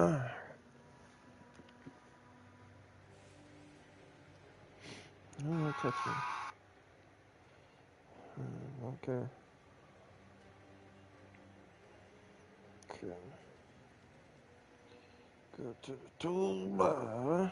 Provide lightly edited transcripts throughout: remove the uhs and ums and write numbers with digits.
Don't touch me. Okay. Okay. Go to the toolbar.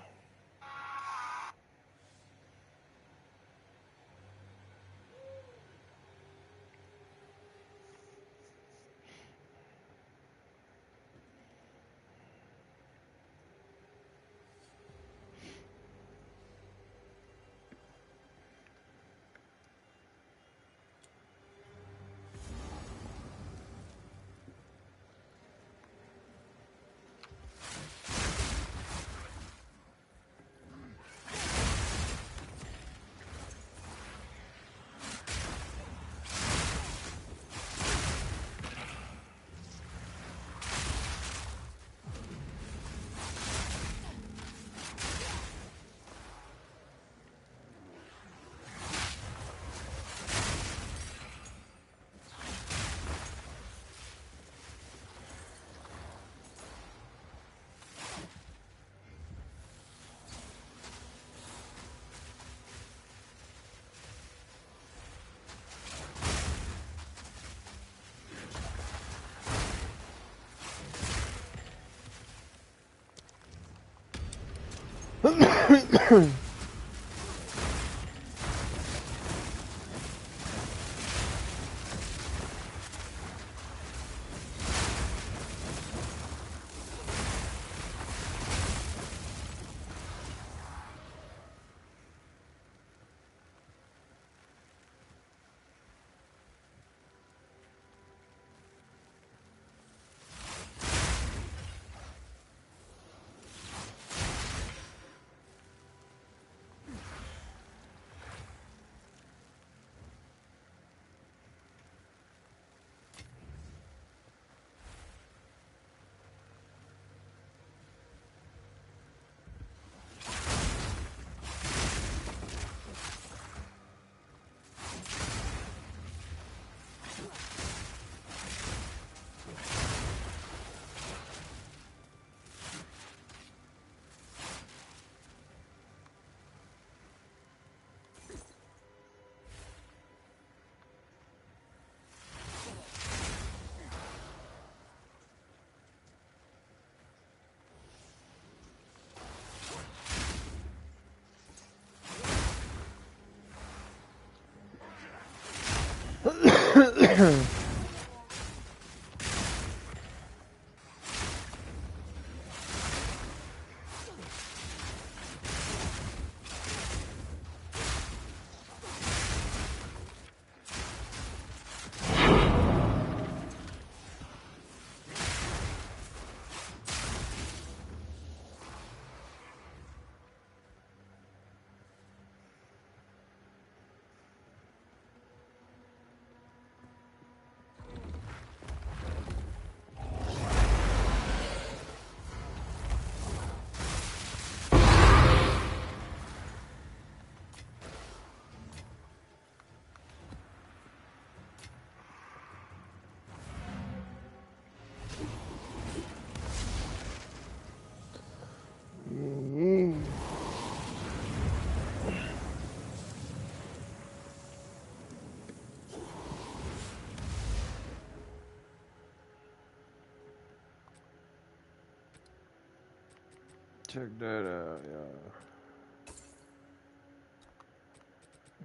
Check that out, y'all.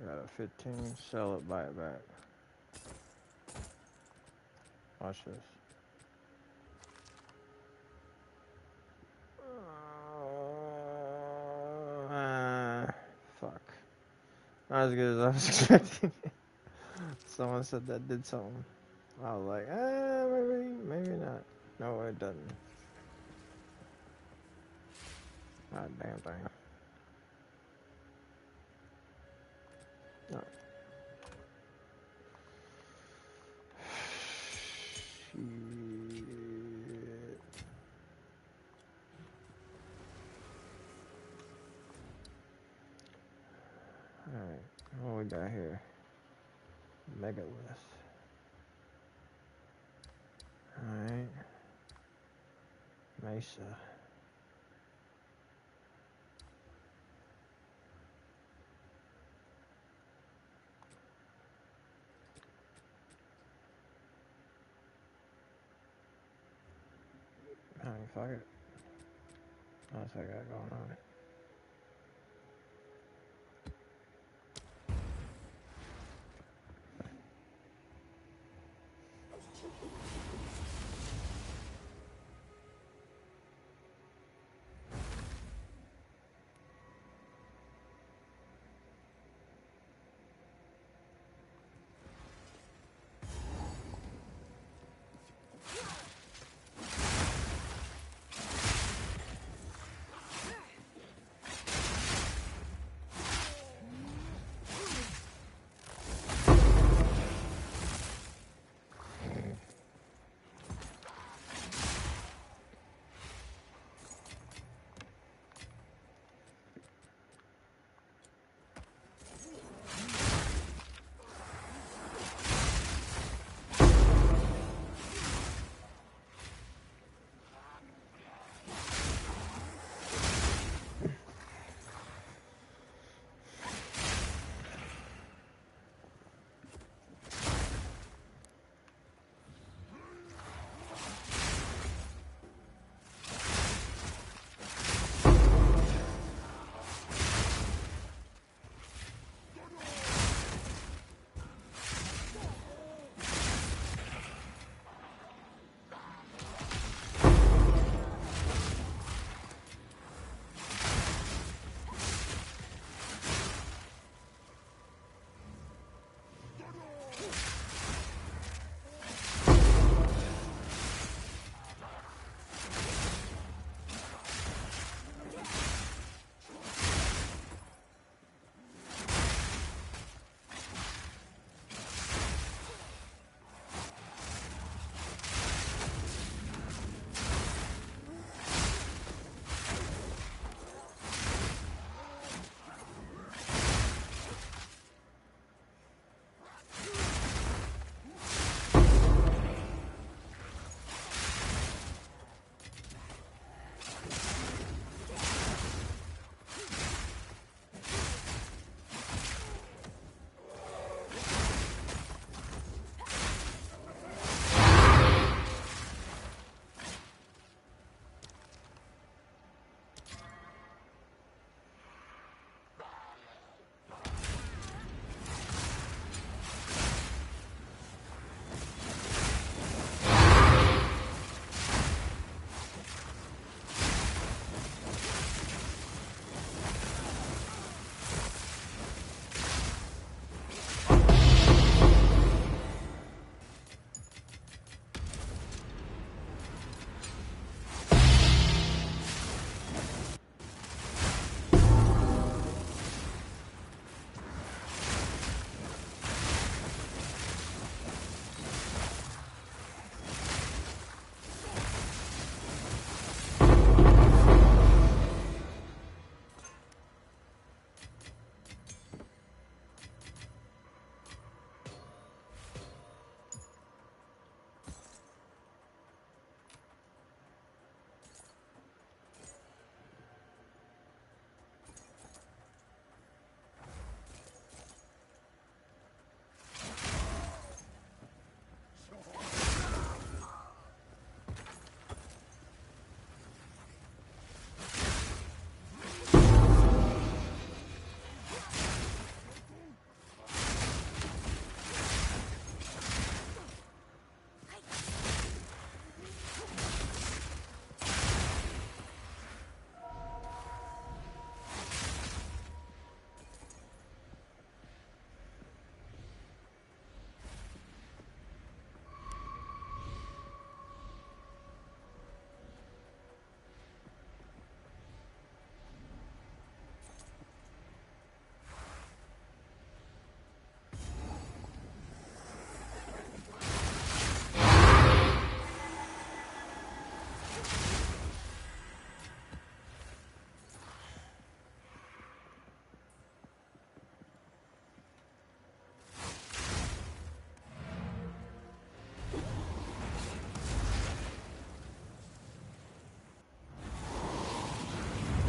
Got a 15, sell it, buy it back. Watch this. Fuck. Not as good as I was expecting. Someone said that did something. I was like, maybe not. No, it doesn't. God damn thing. No. Shit. Alright, what we got here? Megalith. Alright. Mesa. I mean, fuck it. That's what I got going on.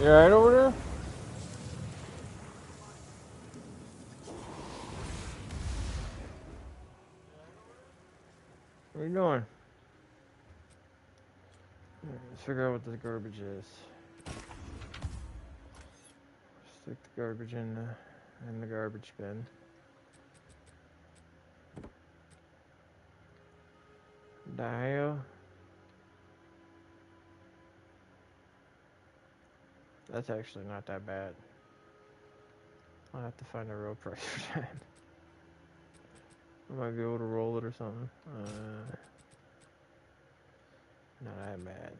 You alright over there? What are you doing? Let's figure out what this garbage is. Stick the garbage in the garbage bin. Dial. That's actually not that bad. I'll have to find a real price for that. I might be able to roll it or something. Not that bad.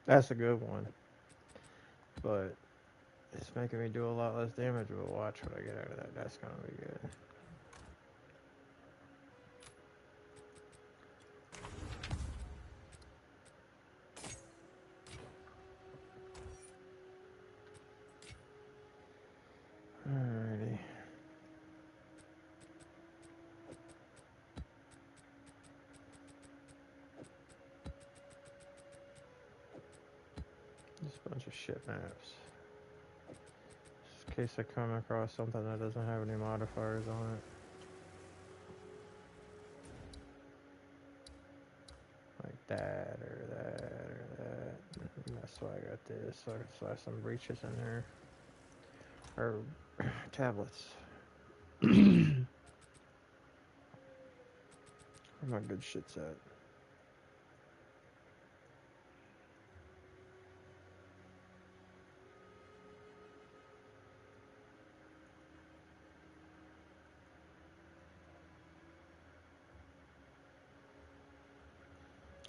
That's a good one. But it's making me do a lot less damage, but watch what I get out of that. That's gonna be good. Alrighty. Just a bunch of shit maps. Just in case I come across something that doesn't have any modifiers on it. Like that or that or that. And that's why I got this, so I can slash some breaches in there. Or tablets. Where my good shit's at.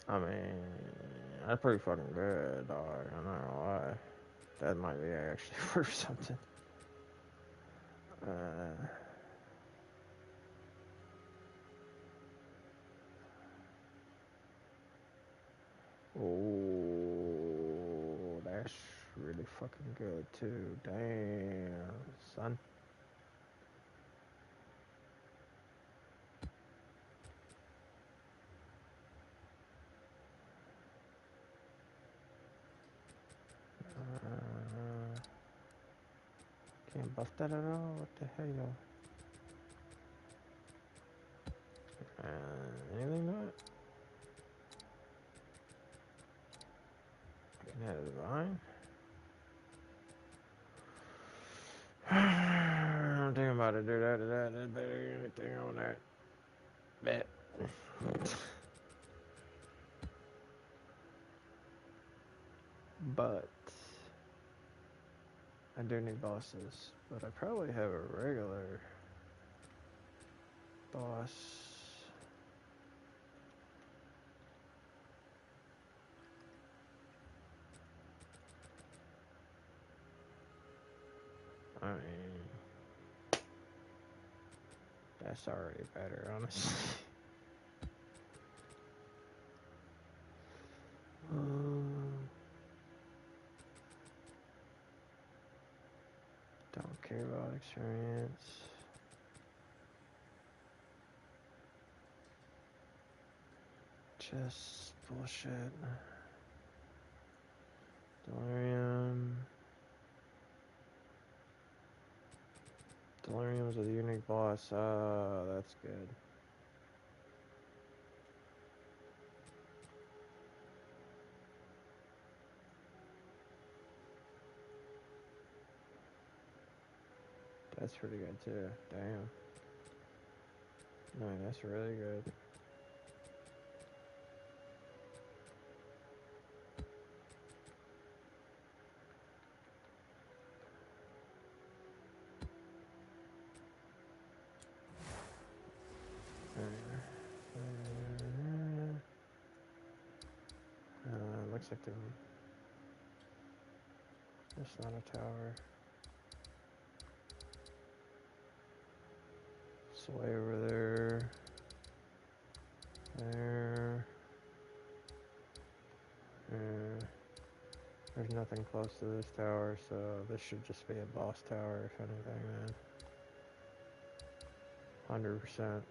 I mean, that's pretty fucking good, dog. I'm not gonna lie. That might be actually worth something. Oh, that's really fucking good too. Damn, son. Can't buff that at all? What the hell? Anything not? Can add a divine? I'm thinking about it, dude. That's better than anything on that. Bet. But I do need bosses, but I probably have a regular boss. I mean, that's already better, honestly. Don't care about experience. Just bullshit. Delirium. Delirium's a unique boss. That's good. That's pretty good too. Damn. No, that's really good. Looks like there's not a tower. It's way over there. There. There's nothing close to this tower, so this should just be a boss tower, if anything, man. 100%.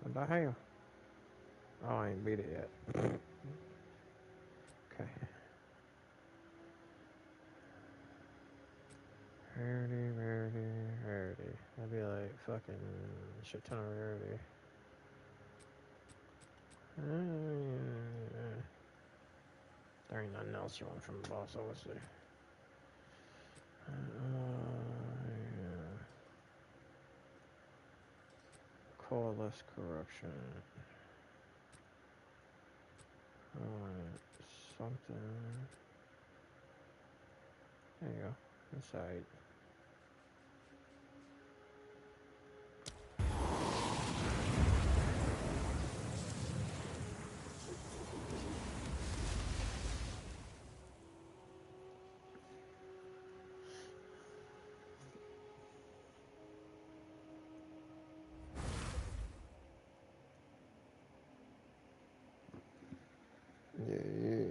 What the hell? Oh, I ain't beat it yet. Okay. Rarity. That'd be like fucking shit ton of rarity. There ain't nothing else you want from the boss, obviously. Yeah. Coalesce corruption. I want something. There you go. Inside. Yeah.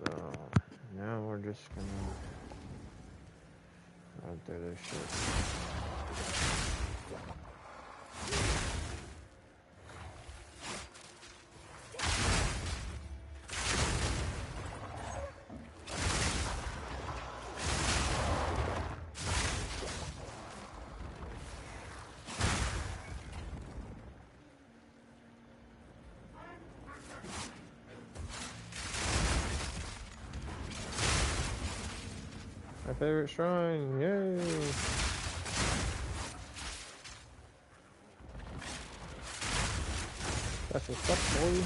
So now we're just gonna run through this shit. My favorite shrine, yay! That's what's up, boy.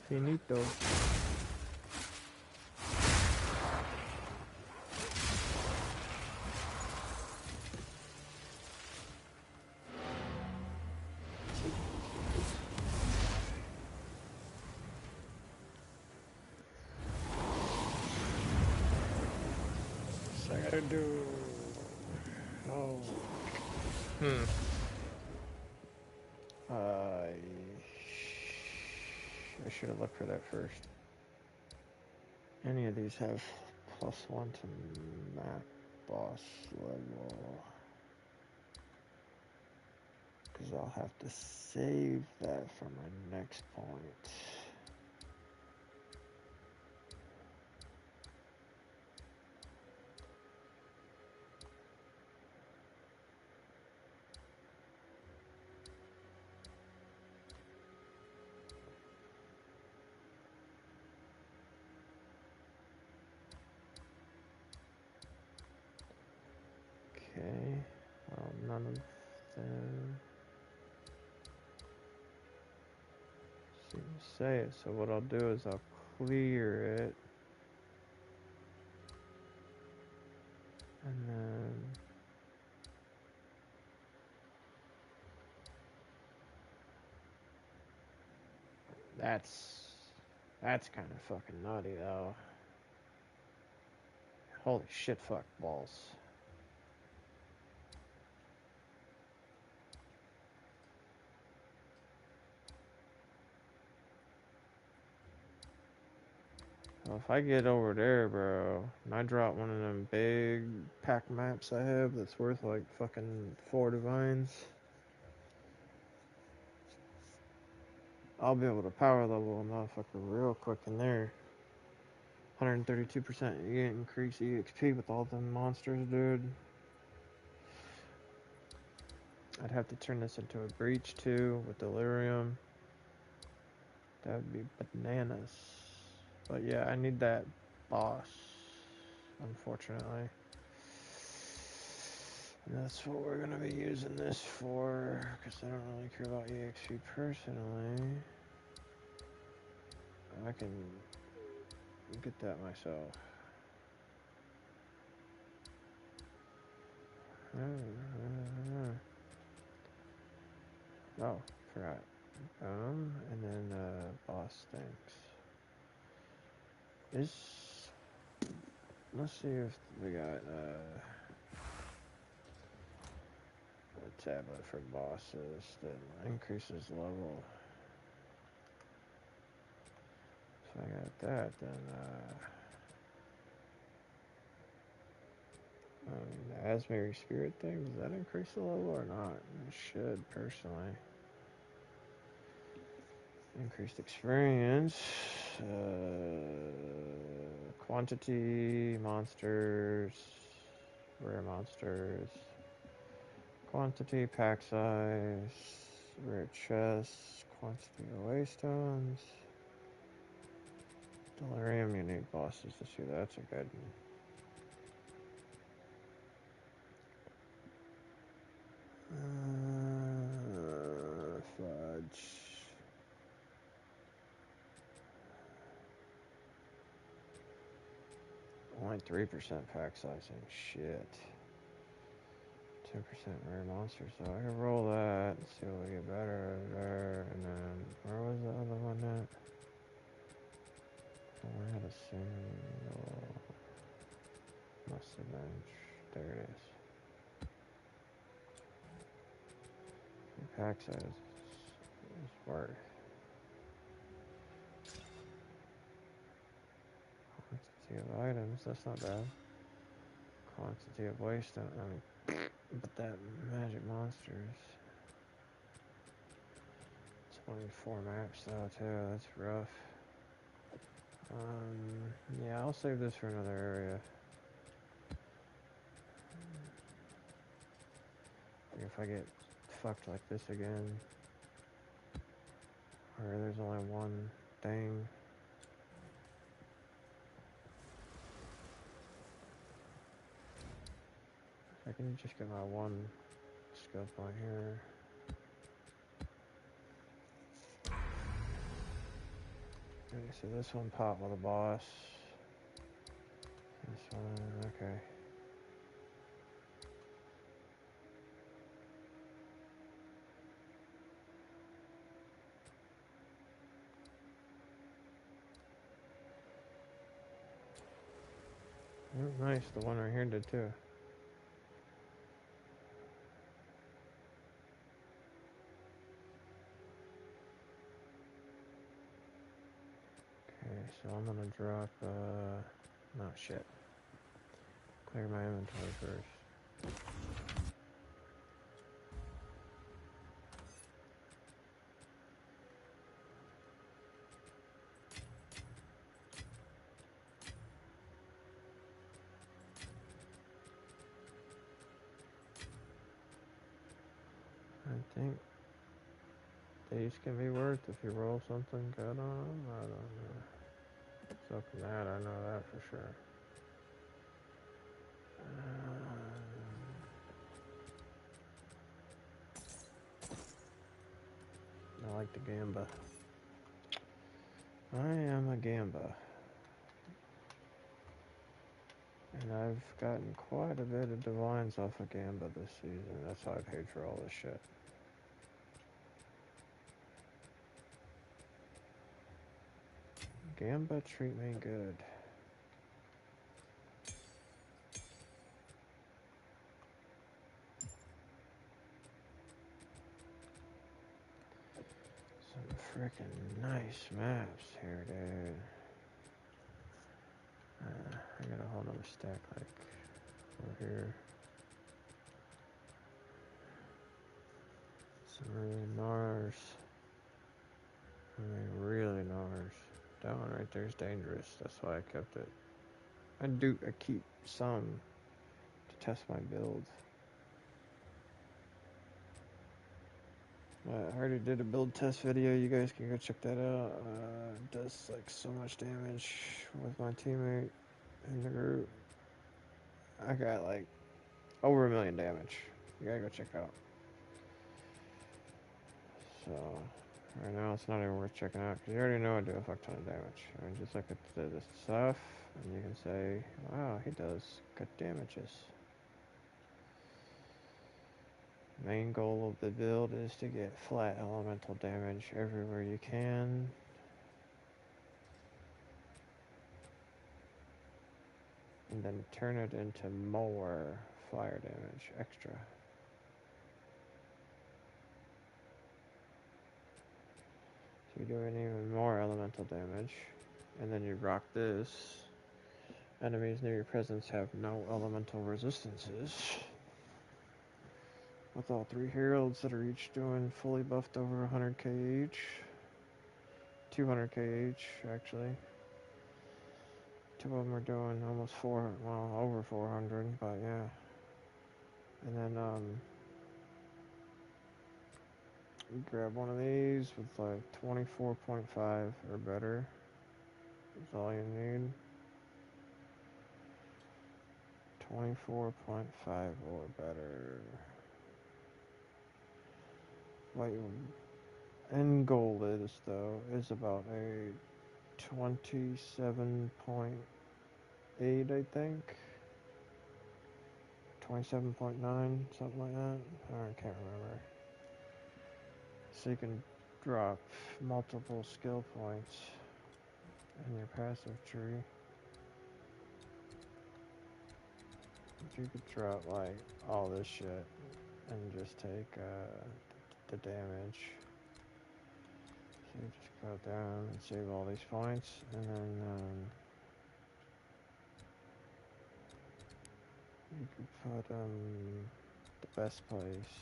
Finito. What's I gotta do? Oh. I should have looked for that first. Any of these have +1 to map boss level. Because I'll have to save that for my next point. Okay, well, none of them seem to say it, so what I'll do is I'll clear it, and then that's kind of fucking nutty though. Holy shit, fuck balls. Well, if I get over there, bro, and I drop one of them big pack maps I have that's worth like fucking 4 divines, I'll be able to power level a motherfucker real quick in there. 132%, you get increased EXP with all them monsters, dude. I'd have to turn this into a breach too with delirium. That would be bananas. But yeah, I need that boss, unfortunately. And that's what we're going to be using this for, because I don't really care about EXP personally. I can get that myself. Oh, forgot. And then boss stinks. Let's see if we got a tablet for bosses that increases level. If I got that, then the Asbury Spirit thing, does that increase the level or not? It should, personally. Increased experience, quantity, monsters, rare monsters, quantity, pack size, rare chests, quantity of waystones, delirium, unique bosses to see, that's a good one. Fudge. Only 3% pack size ain't shit. 10% rare monsters, so I can roll that and see what we get better there. And then, where was the other one at? Oh, I had a single. Must have been. There it is. The pack size is worth. Quantity of items, that's not bad. Quantity of waste, but that magic monsters. 24 maps though too, that's rough. Yeah, I'll save this for another area. If I get fucked like this again, or there's only one thing. I can just get my one skill point here. Okay, so this one popped with a boss. This one, okay. Oh, nice, the one right here did too. Okay, so I'm gonna drop, no shit. Clear my inventory first. I think these can be worth if you roll something good on them. I don't know. It's up in that, I know that for sure. I like the Gamba. I am a Gamba. And I've gotten quite a bit of divines off of Gamba this season. That's why I paid for all this shit. Gamba treat me good. Some freaking nice maps here, dude. I got a whole nother stack like over here. Some really Nars. I mean, really Nars. That one right there is dangerous. That's why I kept it. I keep some to test my build. I already did a build test video. You guys can go check that out. It does like so much damage with my teammate in the group. I got like over 1 million damage. You gotta go check it out. So right now it's not even worth checking out because you already know I do a fuck ton of damage. I mean, just look at the stuff and you can say, wow, he does good damages. Main goal of the build is to get flat elemental damage everywhere you can. And then turn it into more fire damage extra. So you're doing even more elemental damage. And then you rock this. Enemies near your presence have no elemental resistances. With all 3 heralds that are each doing fully buffed over 100k each. 200k each, actually. 2 of them are doing almost 400, well, over 400, but yeah. And then, you grab one of these with like 24.5 or better. That's all you need. 24.5 or better. What your end goal is, though, is about a 27.8, I think. 27.9, something like that. I can't remember. So you can drop multiple skill points in your passive tree. But you could drop like all this shit and just take the damage. So you just go down and save all these points, and then you can put the best place.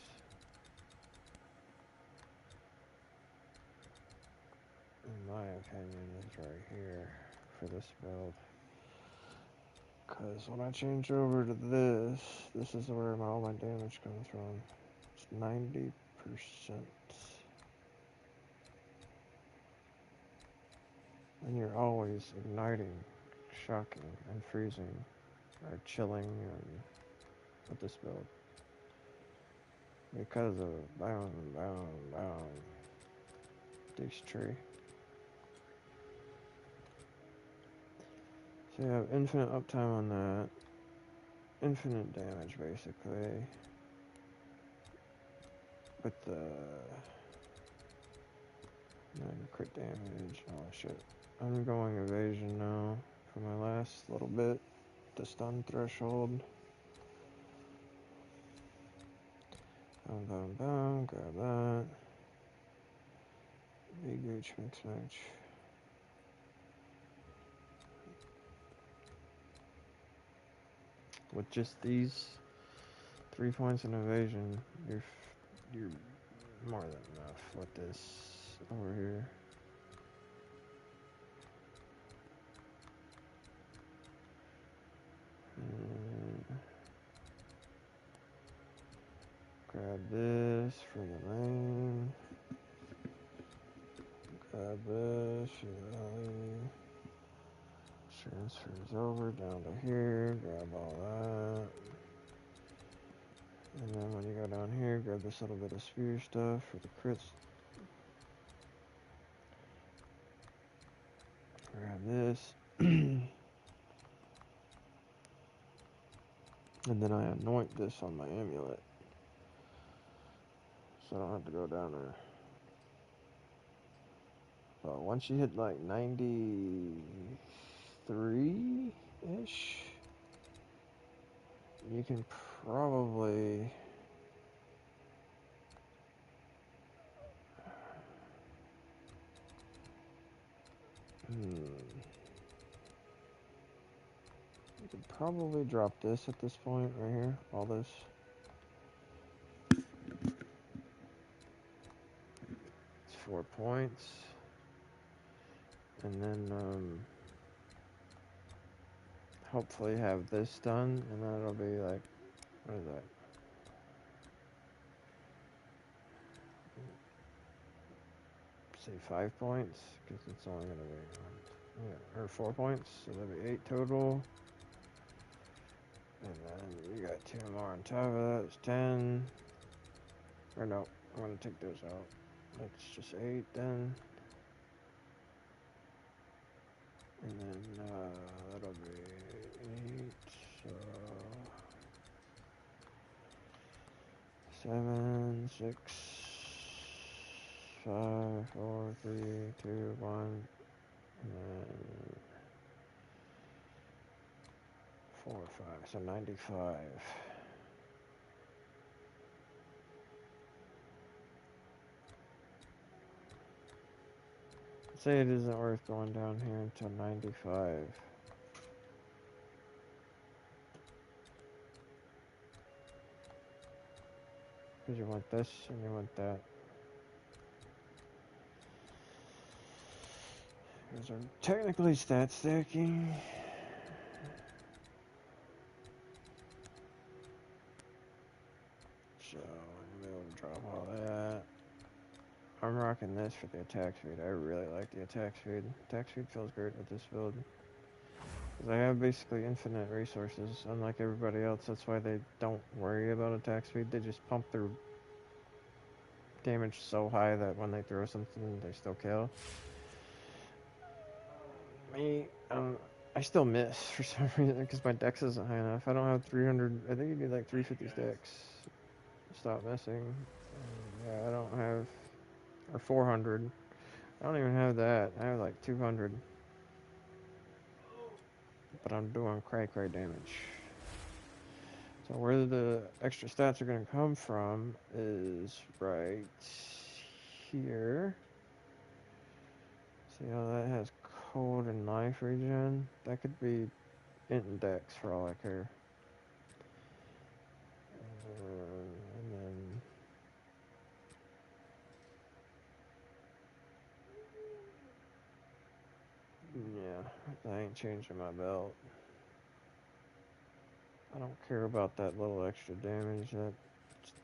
In my opinion, is right here for this build. Because when I change over to this is where all my damage comes from. It's 90%. And you're always igniting, shocking, and freezing, or chilling with this build. Because of bound, Beast Tree. So you have infinite uptime on that. Infinite damage, basically. With the... crit damage, all that shit. I'm going evasion now for my last little bit. The stun threshold. Boom, boom, boom. Grab that. Big H mix match. With just these 3 points in evasion, you're more than enough with this over here. Grab this for the lane. Grab this for the alley. Transfers over down to here. Grab all that. And then when you go down here, grab this little bit of spear stuff for the crits. Grab this. And then I anoint this on my amulet. So I don't have to go down there. But once you hit like 93-ish, you can probably... You could probably drop this at this point right here. All this. It's 4 points. And then hopefully have this done, and then it'll be like, what is that? Say 5 points, because it's only going to be, yeah, or 4 points, so that'll be 8 total. And then you got 2 more on top of that, it's 10. Or no, I'm going to take those out. That's just 8 then. And then that'll be 8, so 7, 6, 5, 4, 3, 2, 1, and then 4, 5, so 95. Say it isn't worth going down here until 95. Because you want this and you want that. Those are technically stat stacking. So I'm able to drop all that. I'm rocking this for the attack speed. I really like the attack speed. Attack speed feels great with this build. Because I have basically infinite resources, unlike everybody else. That's why they don't worry about attack speed. They just pump their damage so high that when they throw something, they still kill. Me, I still miss for some reason because my dex isn't high enough. I don't have 300. I think you need like 350 dex. Stop missing. Yeah, I don't have, or 400. I don't even have that. I have like 200. But I'm doing cray damage. So where the extra stats are going to come from is right here. See how that has cold and knife regen? That could be int dex for all I care. And then yeah, I ain't changing my belt. I don't care about that little extra damage that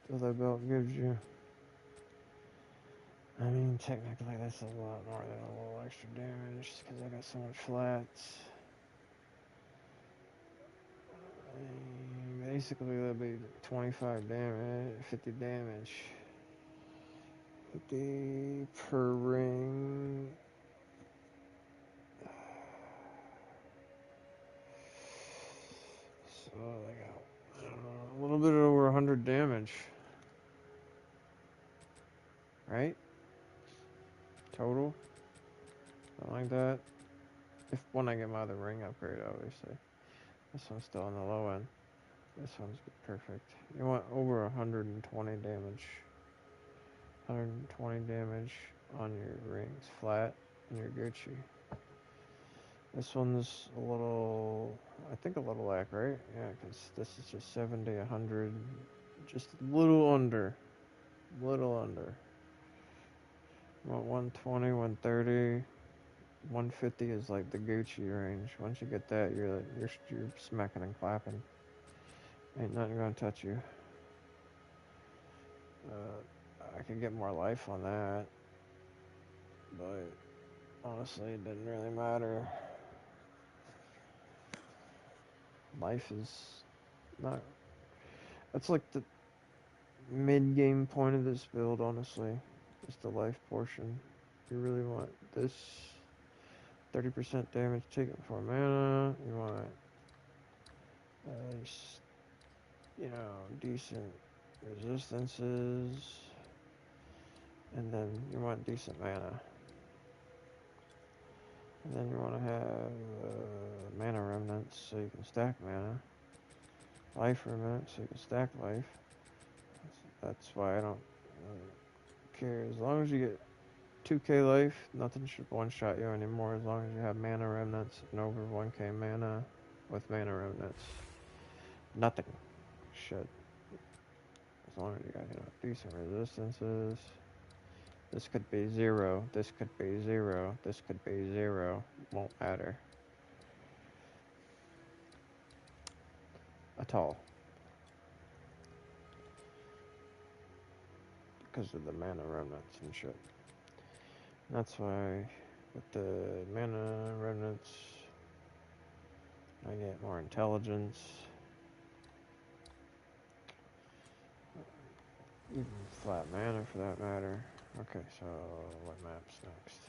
the other belt gives you. I mean, technically that's a lot more than a little extra damage because I got so much flats. Basically, that'll be 25 damage, 50 damage. 50 per ring. So they got, I don't know, a little bit over 100 damage. Right? Total? Something like that. If when I get my other ring upgrade, obviously. This one's still on the low end. This one's perfect. You want over 120 damage. 120 damage on your rings, flat, and your Gucci. This one's a little, I think a little lack, right? Yeah, because this is just 70, 100, just a little under. Little under. About 120, 130, 150 is like the Gucci range. Once you get that, you're smacking and clapping. Ain't nothing gonna touch you. I could get more life on that, but honestly, it didn't really matter. Life is not. That's like the mid-game point of this build, honestly. It's the life portion. You really want this 30% damage taken for mana. You want, decent resistances, and then you want decent mana. And then you want to have mana remnants so you can stack mana. Life remnants so you can stack life. That's why I don't care. As long as you get 2k life, nothing should one-shot you anymore as long as you have mana remnants and over 1k mana with mana remnants. Nothing should. As long as you got, decent resistances. This could be 0. This could be 0. This could be 0. Won't matter. At all. Because of the mana remnants and shit. That's why with the mana remnants, I get more intelligence. Even flat mana for that matter. Okay, so what map's next?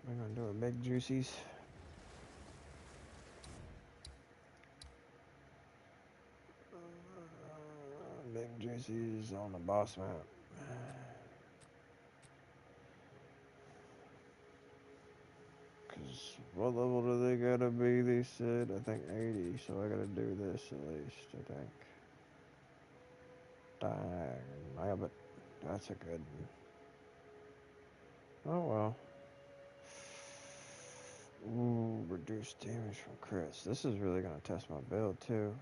We're gonna do a big juicies. Big juicies on the boss map. Cause what level do they gotta be? They said I think 80, so I gotta do this at least. I think. Yeah, but that's a good one. Oh well. Ooh, reduced damage from crits. This is really gonna test my build too.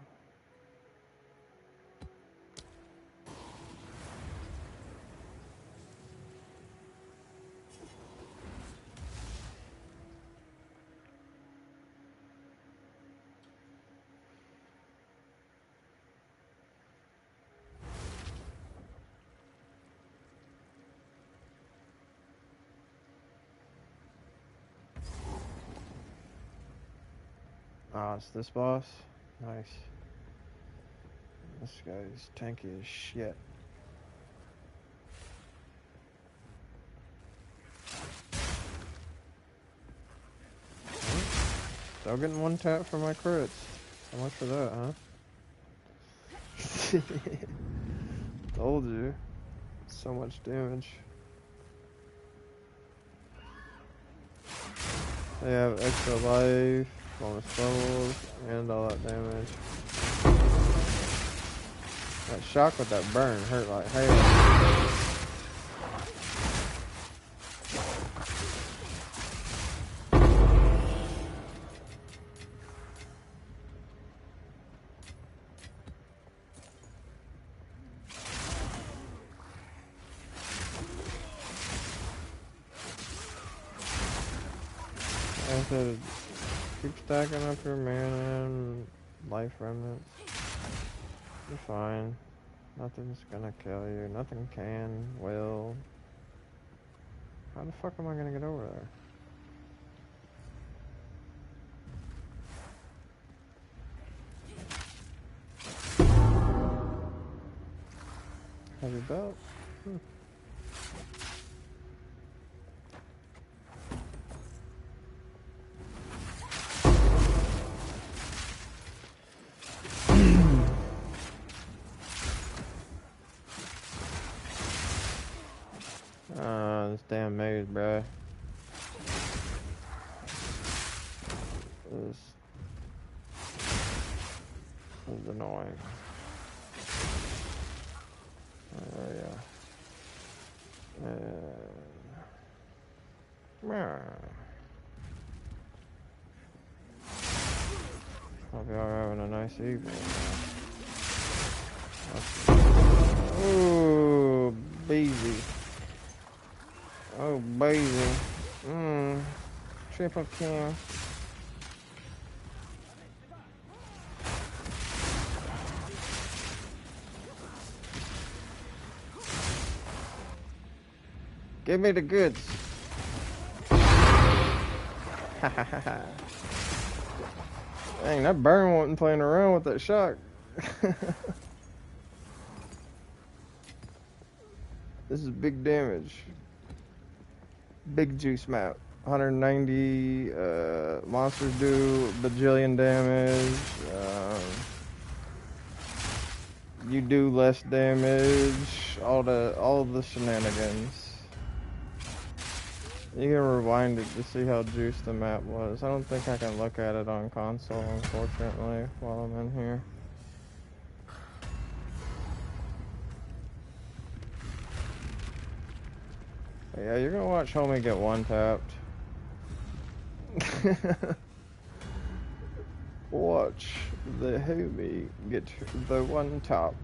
Ah, it's this boss? Nice. This guy's tanky as shit. Still getting one tap for my crits. So much for that, huh? Told you. So much damage. They have extra life, bonus levels, and all that damage. That shock with that burn hurt like hell. Keep stacking up your mana and life remnants. You're fine. Nothing's gonna kill you. Nothing can, will. How the fuck am I gonna get over there? Heavy belt? damn maze, bruh. This is annoying. Yeah. Hope y'all are having a nice evening. Ooh, baby. Oh, baby. Triple kill. Give me the goods. Dang, that burn wasn't playing around with that shock. This is big damage. Big juice map. 190 monsters do bajillion damage. You do less damage. All the shenanigans. You can rewind it to see how juiced the map was. I don't think I can look at it on console, unfortunately, while I'm in here. But yeah, you're gonna watch homie get one-tapped. Watch the homie get the one-tap.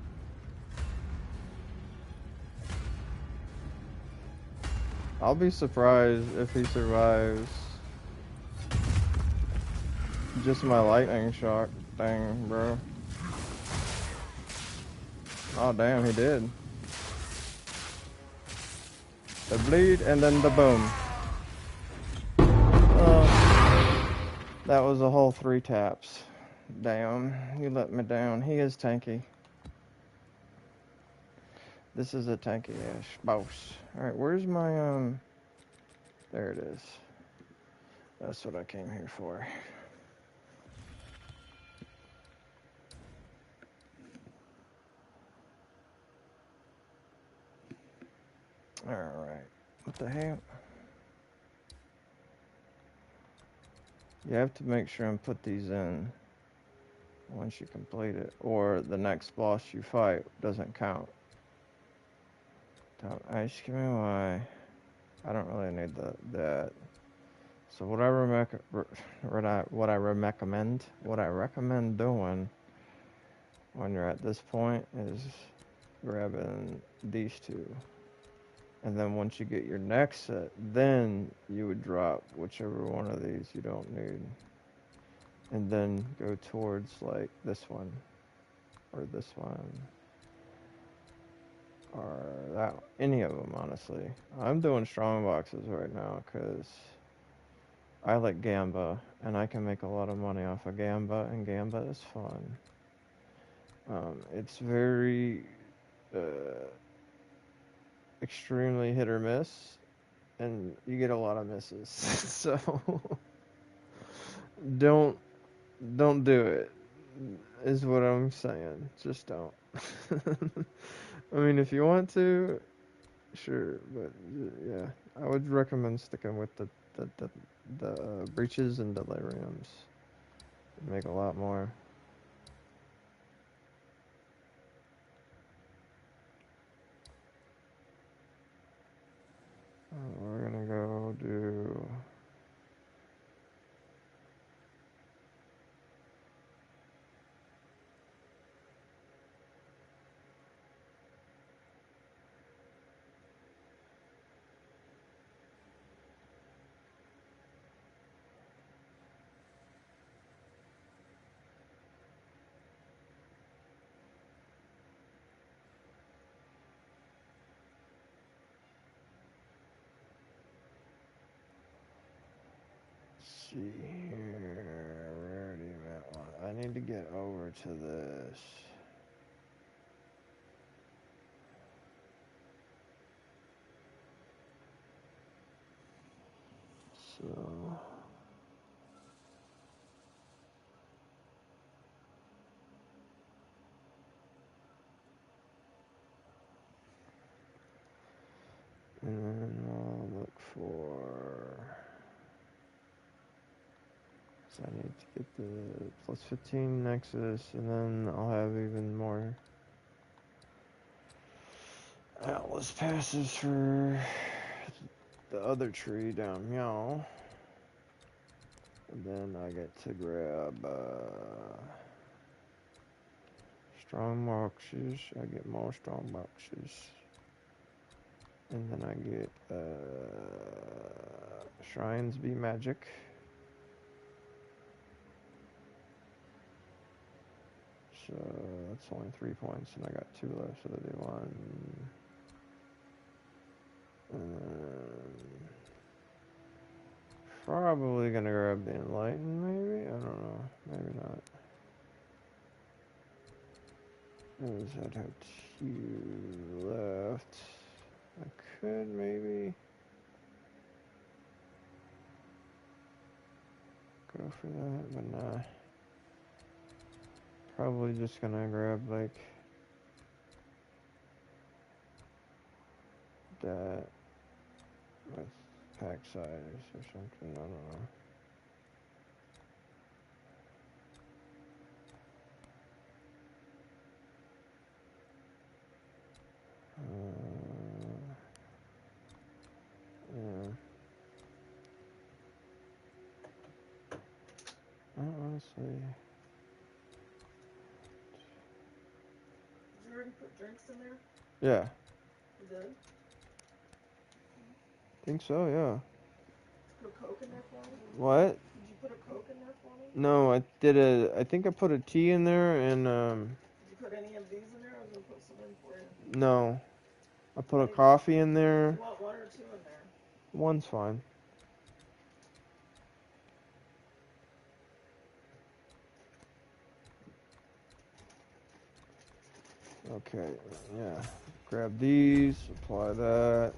I'll be surprised if he survives just my lightning shock thing, bro. Oh damn, he did. The bleed and then the boom. That was a whole 3 taps. Damn, you let me down. He is tanky. This is a tanky-ass boss. Alright, where's my, there it is. That's what I came here for. Alright, what the hell? You have to make sure and put these in once you complete it, or the next boss you fight doesn't count. Don't ask me why. I don't really need that. So what I recommend doing when you're at this point is grabbing these 2. And then once you get your next set, then you would drop whichever one of these you don't need. And then go towards like this one, or this one, or that one. Any of them, honestly. I'm doing strong boxes right now because I like Gamba, and I can make a lot of money off of Gamba, and Gamba is fun. It's very extremely hit or miss, and you get a lot of misses. So don't do it, is what I'm saying. Just don't. I mean, if you want to, sure, but yeah, I would recommend sticking with the breaches and deliriums. Make a lot more. We're gonna go do. See here, rarity event one. I need to get over to this. So. And all I need to get the plus 15 Nexus, and then I'll have even more Atlas passes for the other tree down meow. And then I get to grab strong boxes. I get more strong boxes. And then I get Shrines be magic. So that's only 3 points, and I got 2 left, so they won. Probably gonna grab the Enlighten, maybe? I don't know. Maybe not. I'd have 2 left. I could maybe go for that, but nah. Probably just gonna grab like that with pack size or something. I don't know. Yeah. Honestly. Did you already put drinks in there? Yeah. You did? Think so, yeah. Put a Coke in there for me? What? Did you put a Coke in there for me? No, I think I put a tea in there and Did you put any of these in there, or was I gonna put some in for you? no. I put a coffee in there. You want 1 or 2 in there? 1's fine. Okay, yeah. Grab these, apply that.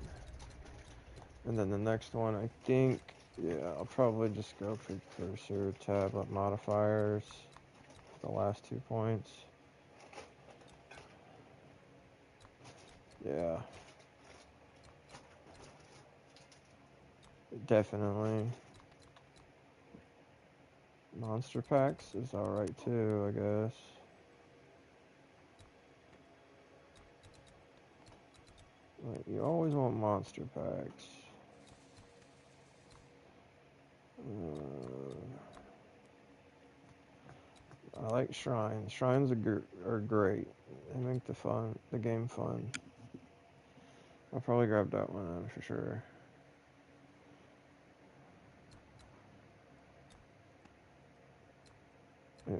And then the next one, I think, yeah, I'll probably just go precursor tablet modifiers. The last 2 points. Yeah. Definitely. Monster packs is alright too, I guess. Like, you always want monster packs. I like shrines. Shrines are great. They make the game fun. I'll probably grab that one for sure. Yeah.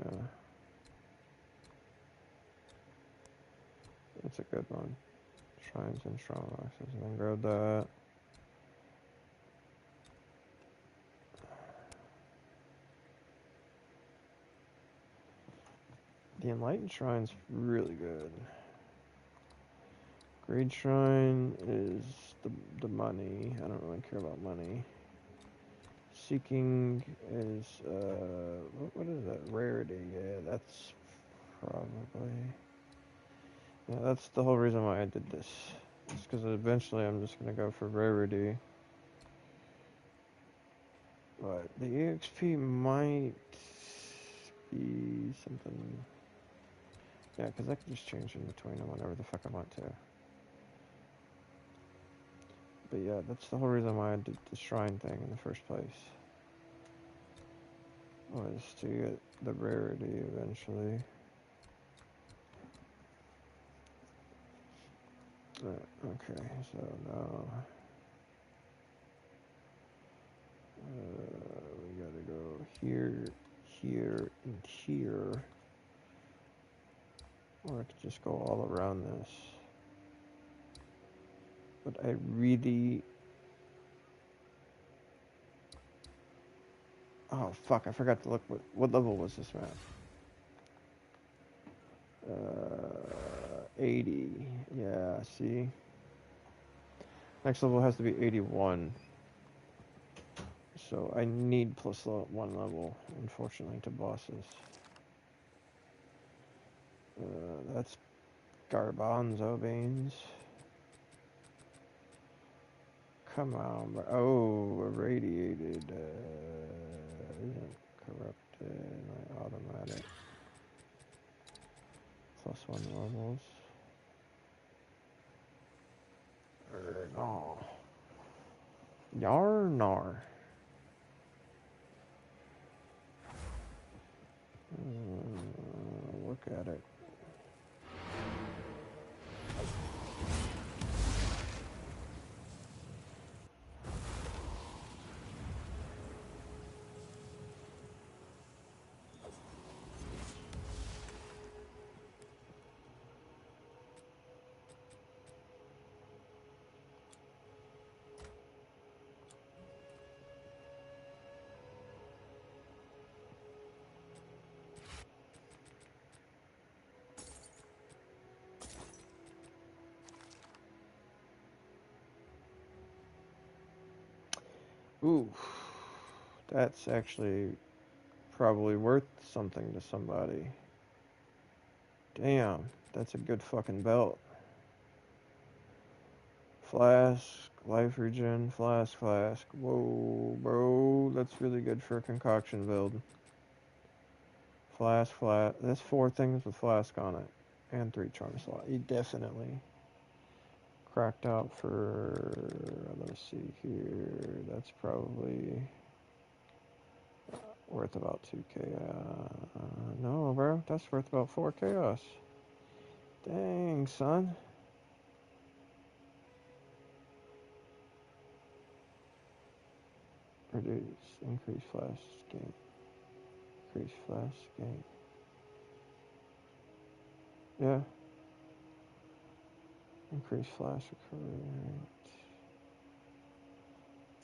It's a good one. Shrines and strong boxes. And then grab that. The Enlightened Shrine's really good. Greed Shrine is the money. I don't really care about money. Seeking is, what is that? Rarity. Yeah, that's probably... Yeah, that's the whole reason why I did this. It's because eventually I'm just going to go for rarity. But the EXP might be something... Yeah, because I can just change in between them whenever the fuck I want to. But yeah, that's the whole reason why I did the shrine thing in the first place. Was to get the rarity eventually. Okay, so now we gotta go here, here, and here. Or I could just go all around this. But I really... Oh, fuck, I forgot to look. What level was this map? 80. Yeah, see? Next level has to be 81. So I need plus 1 level, unfortunately, to bosses. That's Garbanzo Beans. Come on, oh, irradiated. Isn't corrupt Yarnar. Look at it. Ooh, that's actually probably worth something to somebody. Damn, that's a good fucking belt. Flask, life regen, flask. Whoa, bro, that's really good for a concoction build. Flask. That's 4 things with flask on it. And 3 charm slot. You definitely cracked out for, let's see here, that's probably worth about 2k. No, bro, that's worth about 4 chaos. Dang, son. Reduce, increase flash gain. Increase flash gain. Yeah. Increase flash recovery rate.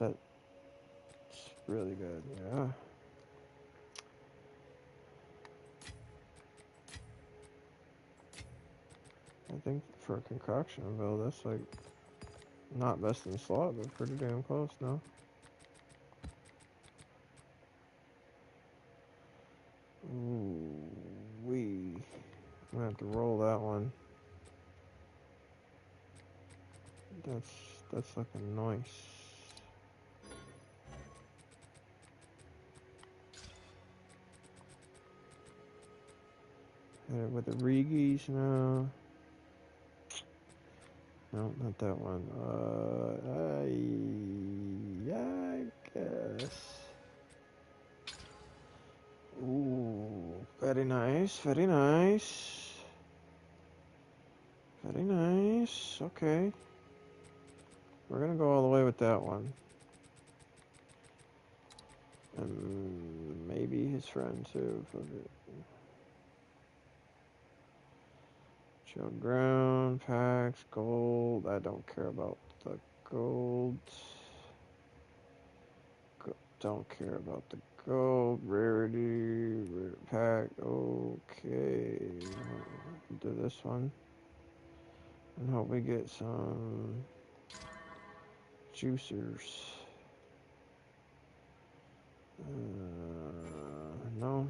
That's really good, yeah. I think for a concoction build, that's like not best in slot, but pretty damn close, no? Ooh, I'm gonna have to roll that one. That's looking nice. With the Regis, no. No, not that one. I guess. Ooh, very nice, very nice. Very nice, okay. We're gonna go all the way with that one. And maybe his friend too. Shield ground, packs, gold. I don't care about the gold. Don't care about the gold. Rarity, pack. Okay. Do this one. And hope we get some juicers. No.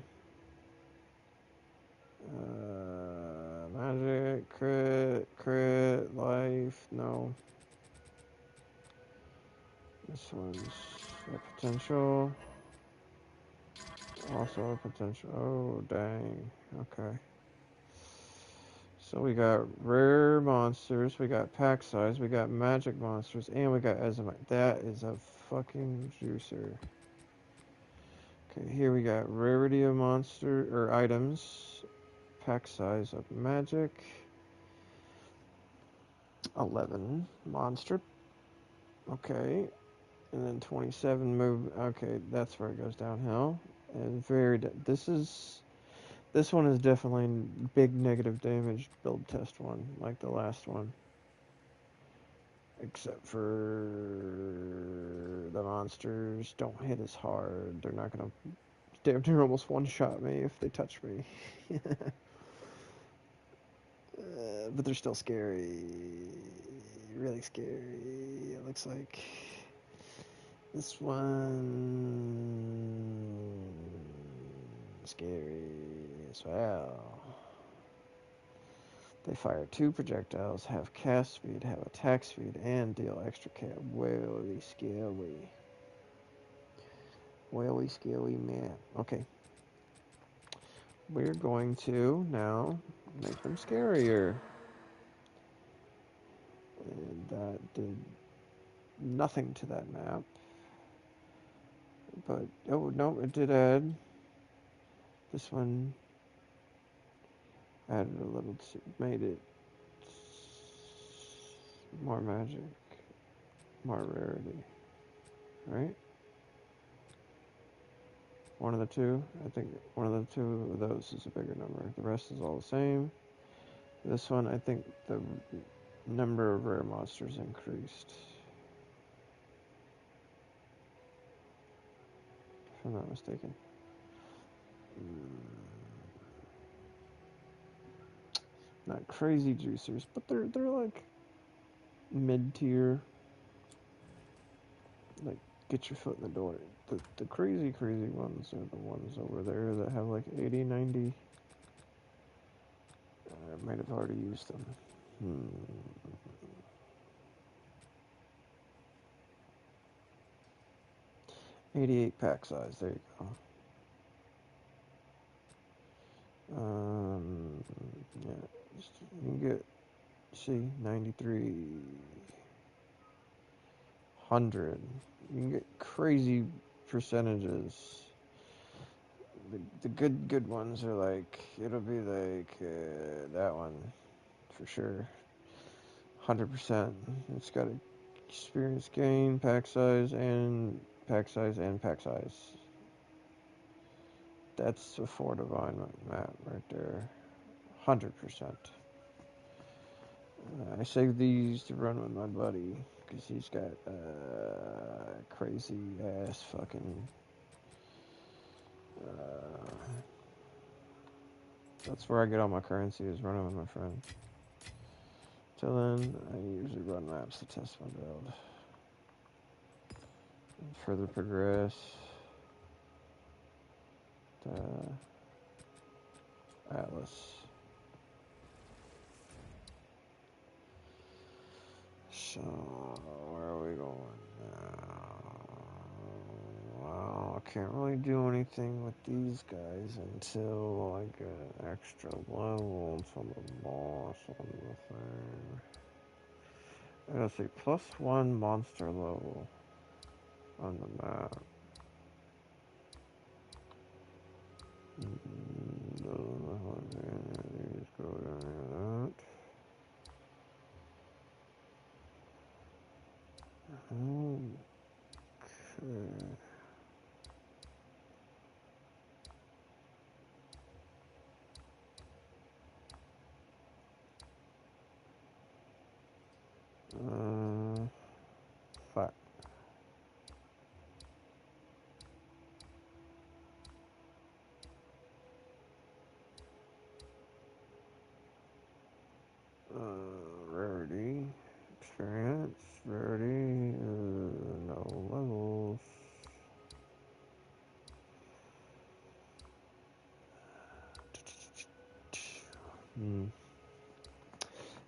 Magic, crit, life, no. This one's a potential. Also a potential. Oh, dang. Okay. So we got rare monsters, we got pack size, we got magic monsters, and we got Ezomite. That is a fucking juicer. Okay, here we got rarity of monster, or items, pack size of magic, 11 monster, okay, and then 27 move, okay, that's where it goes downhill, and this one is definitely big negative damage build test one, like the last one. Except for the monsters don't hit as hard. They're not gonna. They're almost one-shot me if they touch me. But they're still scary. Really scary. It looks like this one scary as well. They fire 2 projectiles, have cast speed, have attack speed, and deal extra cap. Really scary. Really scary, man. Okay. We're going to now make them scarier. And that did nothing to that map. But, oh, no, it did add. This one added a little, made it more magic, more rarity, right? One of the two. I think one of the two of those is a bigger number. The rest is all the same. This one, I think the number of rare monsters increased. If I'm not mistaken. Not crazy juicers, but they're like mid-tier. Like, get your foot in the door. The crazy ones are the ones over there that have like 80, 90. I might have already used them. 88 pack size. There you go. Yeah, you can get, see, 9300. You can get crazy percentages. The good ones are like, it'll be like that one for sure. 100%. It's got a experience gain, pack size, and pack size, and pack size. That's a 4 divine map right there. 100%. I saved these to run with my buddy because he's got crazy ass fucking. That's where I get all my currency, is running with my friend. Till then, I usually run maps to test my build. And further progress. Atlas. So, where are we going now? Well, I can't really do anything with these guys until I get extra levels on the boss on the thing. I gotta say, +1 monster level on the map. Let's go down to that. Okay. Fuck. Rarity, experience, rarity, no levels.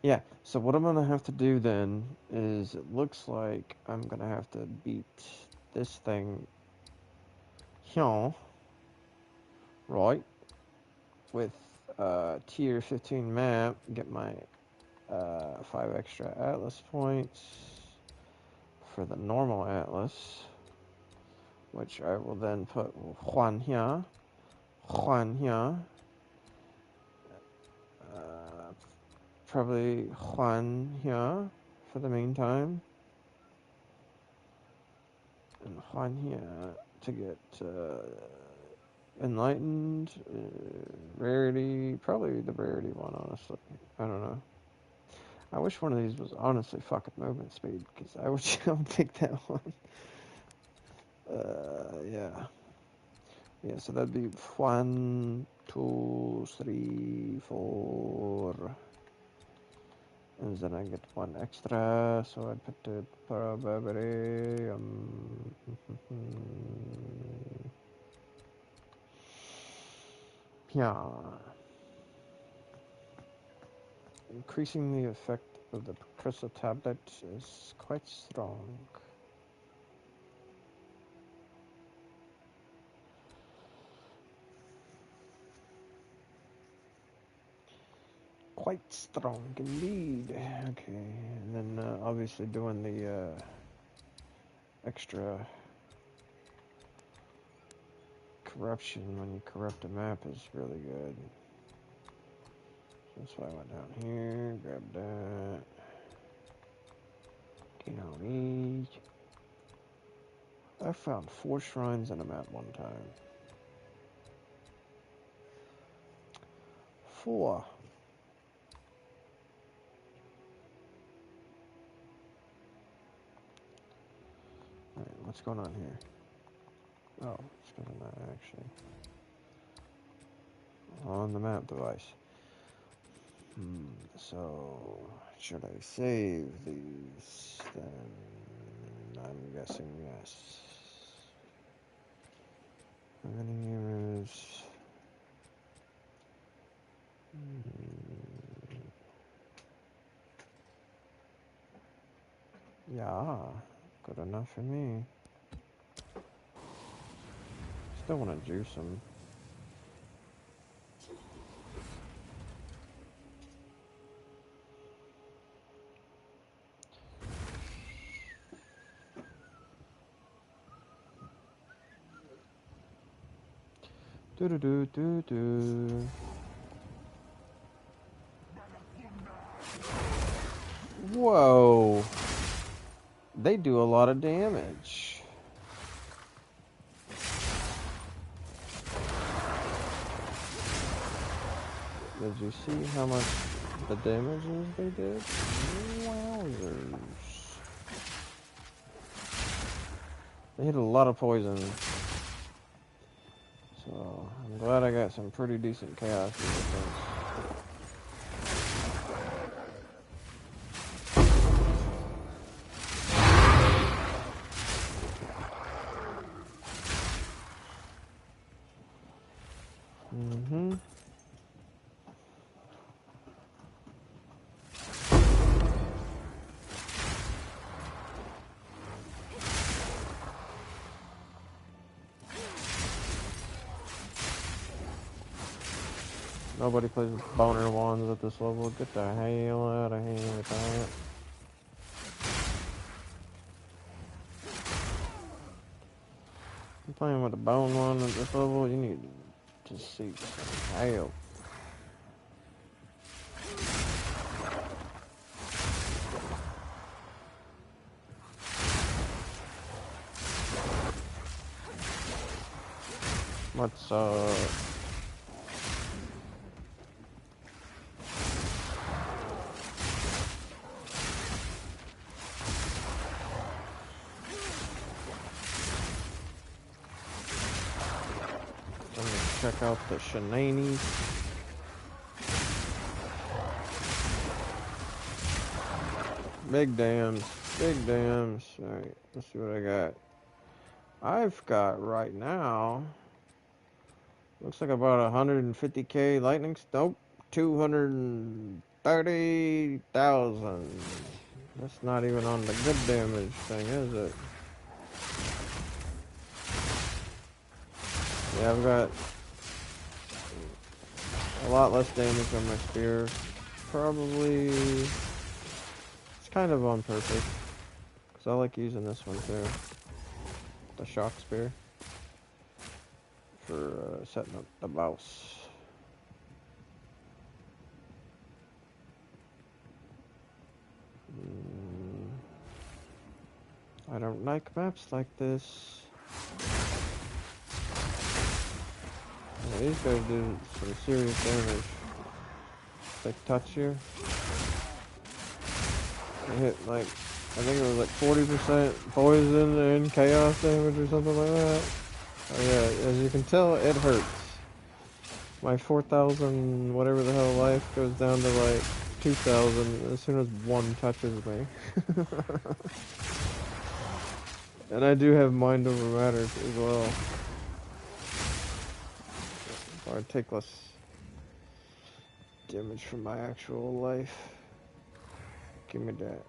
Yeah, so what I'm gonna have to do then is, it looks like I'm gonna have to beat this thing here, right, with tier 15 map, get my 5 extra Atlas points for the normal Atlas, which I will then put Juan here, probably Juan here for the meantime, and Juan here to get enlightened, rarity, probably the rarity one, honestly. I don't know. I wish one of these was honestly fucking movement speed, because I would pick that one. Yeah. Yeah, so that'd be 1, 2, 3, 4. And then I get 1 extra, so I put the probability. Yeah. Increasing the effect of the crystal tablet is quite strong. Quite strong indeed. Okay, and then obviously doing the extra corruption when you corrupt a map is really good. That's why I went down here, grabbed that. I found 4 shrines in a map one time. 4. Alright, what's going on here? Oh, it's because I'm not actually on the map device. So, should I save these? Then I'm guessing yes. How many years? Yeah, good enough for me. Still want to juice them. Do. Whoa. They do a lot of damage. Did you see how much the damages they did? Wowzers. They hit a lot of poison. So, I'm glad I got some pretty decent chaos resistance. Nobody plays with boner wands at this level. Get the hell out of here with that. You're playing with a bone wand at this level, you need to seek some help. What's check out the Shenanigans. Big dams. Alright, let's see what I got. I've got right now, looks like about 150k lightning. Nope, 230,000. That's not even on the good damage thing, is it? Yeah, I've got a lot less damage on my spear. Probably, it's kind of on purpose, because I like using this one too. The shock spear. For setting up the mouse. I don't like maps like this. Yeah, these guys do some serious damage. They touch you. They hit like, I think it was like 40% poison and chaos damage or something like that. Oh yeah, as you can tell, it hurts. My 4,000 whatever the hell life goes down to like 2,000 as soon as one touches me. And I do have mind over matter as well. So I take less damage from my actual life. Give me that.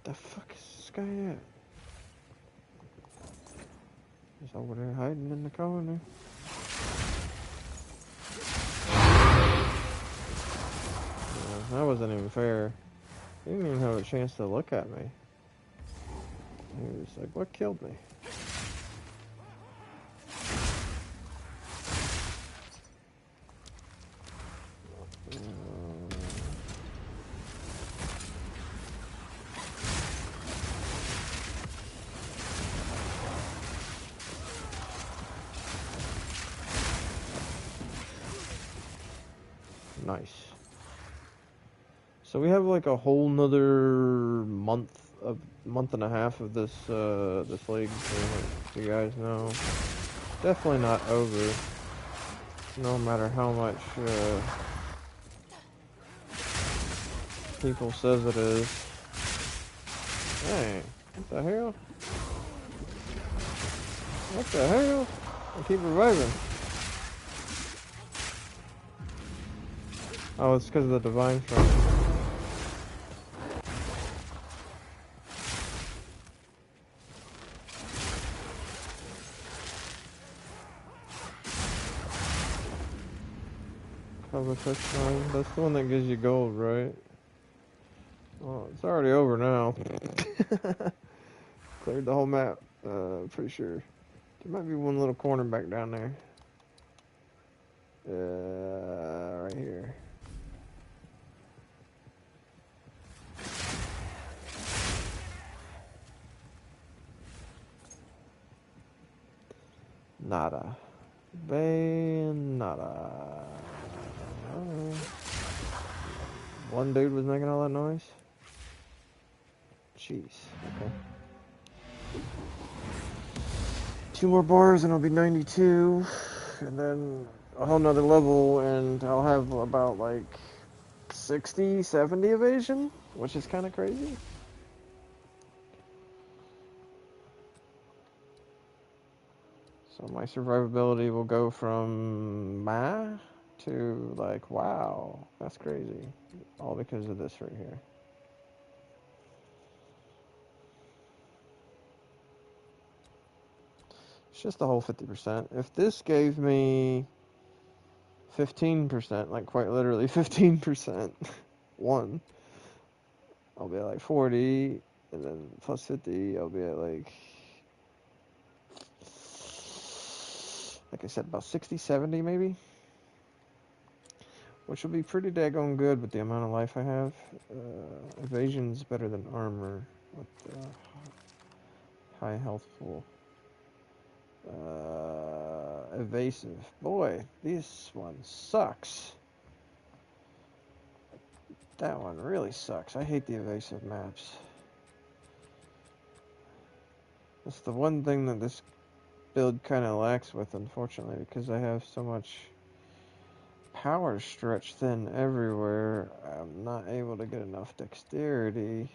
The fuck is this guy at? He's over there hiding in the corner. that wasn't even fair. He didn't even have a chance to look at me. He was like, what killed me? Nice. So we have like a whole nother month and a half of this this league. So you guys know, definitely not over. No matter how much people says it is. Hey, what the hell? What the hell? I keep reviving. Oh, it's because of the divine strike. Cover touchdown. That's the one that gives you gold, right? Oh, it's already over now. Cleared the whole map. Pretty sure. There might be one little corner back down there. Right here. Nada. Nada. One dude was making all that noise? Jeez. Okay. 2 more bars and I'll be 92. And then a whole nother level and I'll have about like 60, 70 evasion, which is kind of crazy. So my survivability will go from meh to like, wow, that's crazy. All because of this right here. It's just the whole 50%. If this gave me 15%, like quite literally 15%, one, I'll be at like 40, and then plus 50, I'll be at like I said, about 60, 70 maybe. Which will be pretty daggone good with the amount of life I have. Evasion's better than armor with high health pool. Evasive. Boy, this one sucks. That one really sucks. I hate the evasive maps. That's the one thing that this build kind of lacks with, unfortunately, because I have so much power stretched thin everywhere. I'm not able to get enough dexterity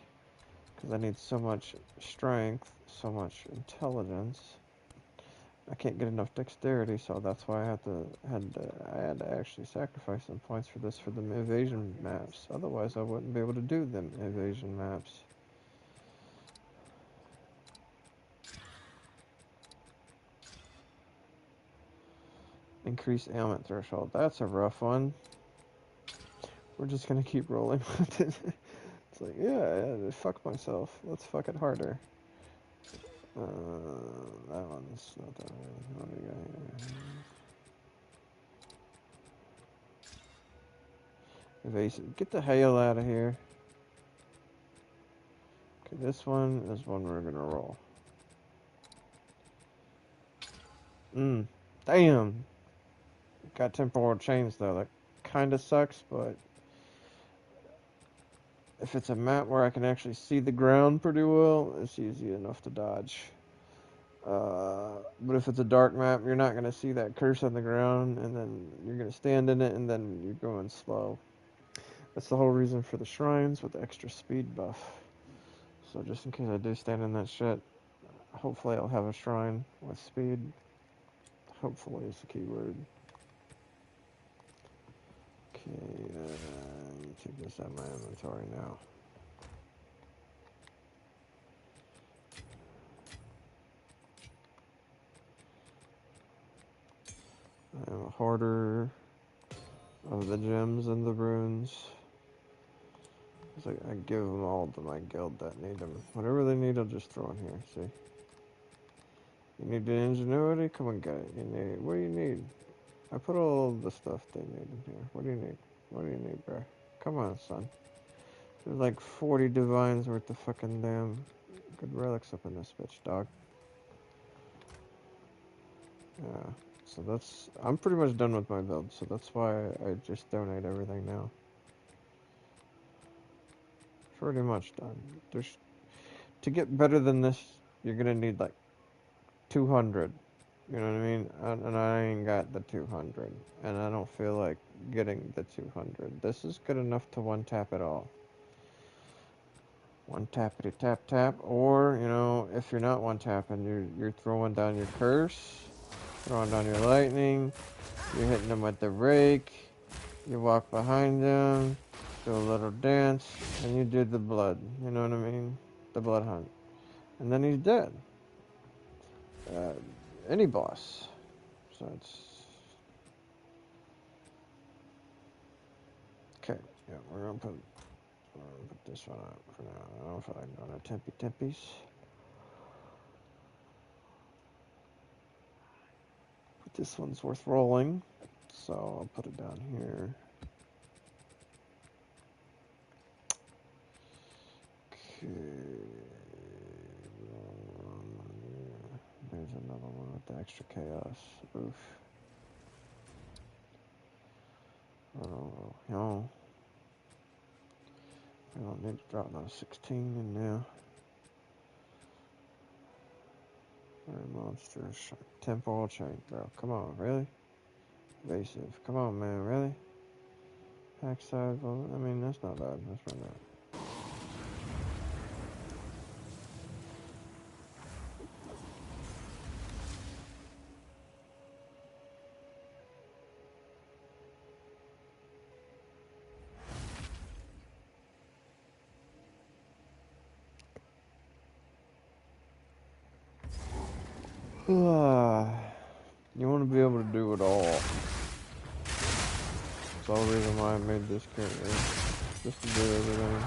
because I need so much strength, so much intelligence. I can't get enough dexterity, so that's why I had to actually sacrifice some points for this for the evasion maps. Otherwise, I wouldn't be able to do them evasion maps. Increase ailment threshold. That's a rough one. We're just gonna keep rolling with it. It's like, yeah, fuck myself. Let's fuck it harder. That one's not that good. What do we got here? Evasive. Get the hell out of here. Okay, this one is one we're gonna roll. Damn. Got temporal chains though. That kinda sucks, but if it's a map where I can actually see the ground pretty well, it's easy enough to dodge. But if it's a dark map, you're not going to see that curse on the ground, and then you're going to stand in it, and then you're going slow. That's the whole reason for the shrines with the extra speed buff. So just in case I do stand in that shit, hopefully I'll have a shrine with speed. Hopefully is the key word. Okay, let me take this out of my inventory now. I am a hoarder of the gems and the runes. It's like I give them all to my guild that need them. Whatever they need, I'll just throw in here. See? You need the ingenuity? Come on, get it. You need it. What do you need? I put all the stuff they need in here. What do you need? What do you need, bro? Come on, son. There's like 40 divines worth of fucking damn good relics up in this bitch, dog. Yeah. So that's... I'm pretty much done with my build, so that's why I just donate everything now. Pretty much done. There's... To get better than this, you're gonna need like 200. You know what I mean? And I ain't got the 200. And I don't feel like getting the 200. This is good enough to one-tap it all. One tappity tap tap, or you know, if you're not one tapping, you're throwing down your curse, throwing down your lightning, you're hitting them with the rake, you walk behind them, do a little dance, and you do the blood. You know what I mean? The blood hunt, and then he's dead. Any boss. So it's okay. Yeah, we're gonna put this one up for now. I don't feel like doing a tempies. But this one's worth rolling, so I'll put it down here. Okay. There's another one with the extra chaos. Oof. Oh, no. I don't need to drop those 16 in now. Monsters. Temporal chain, bro. Come on, really? Evasive. Come on, man, really? Pack size. Well, I mean, that's not bad. That's not bad. You want to be able to do it all. That's the whole reason why I made this character. Just to do everything.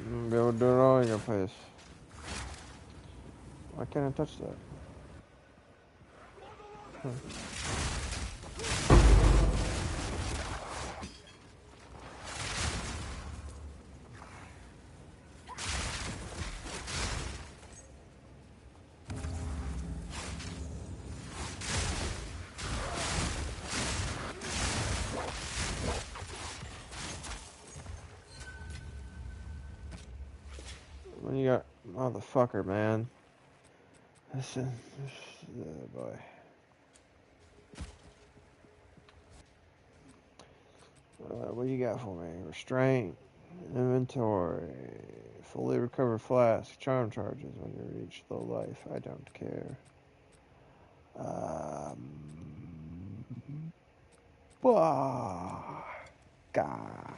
You want to be able to do it all, you gotta play this. Why can't I touch that? Huh. When you got motherfucker, man. Listen, boy. What you got for me? Restraint, inventory, fully recovered flask, charm charges when you reach low life. I don't care. Gah.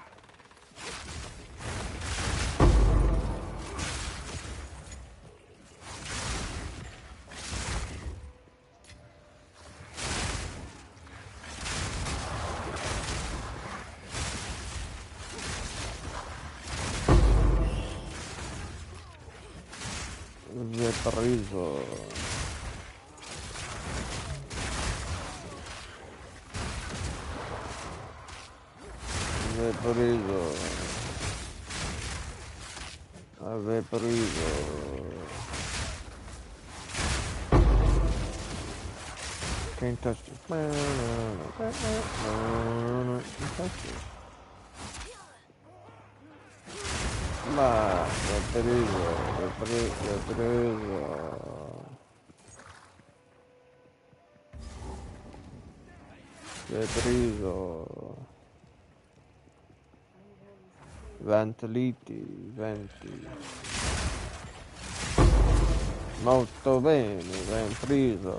Vetrizo. Vaporizo. Vaporizo. Can't touch it. Can't touch it. Vaporizo. Vaporizo. Ventiliti, venti. Molto bene, ben preso.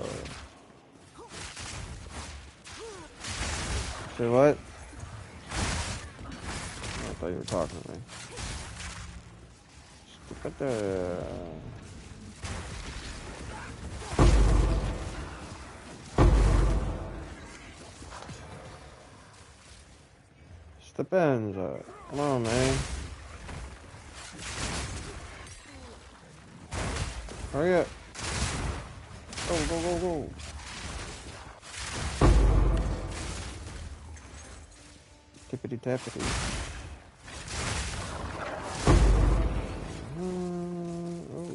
Say what? I thought you were talking to me. Stupid. Depends. Come on, man. Hurry up. Go, go, go, go. Tippity tappity. Oh.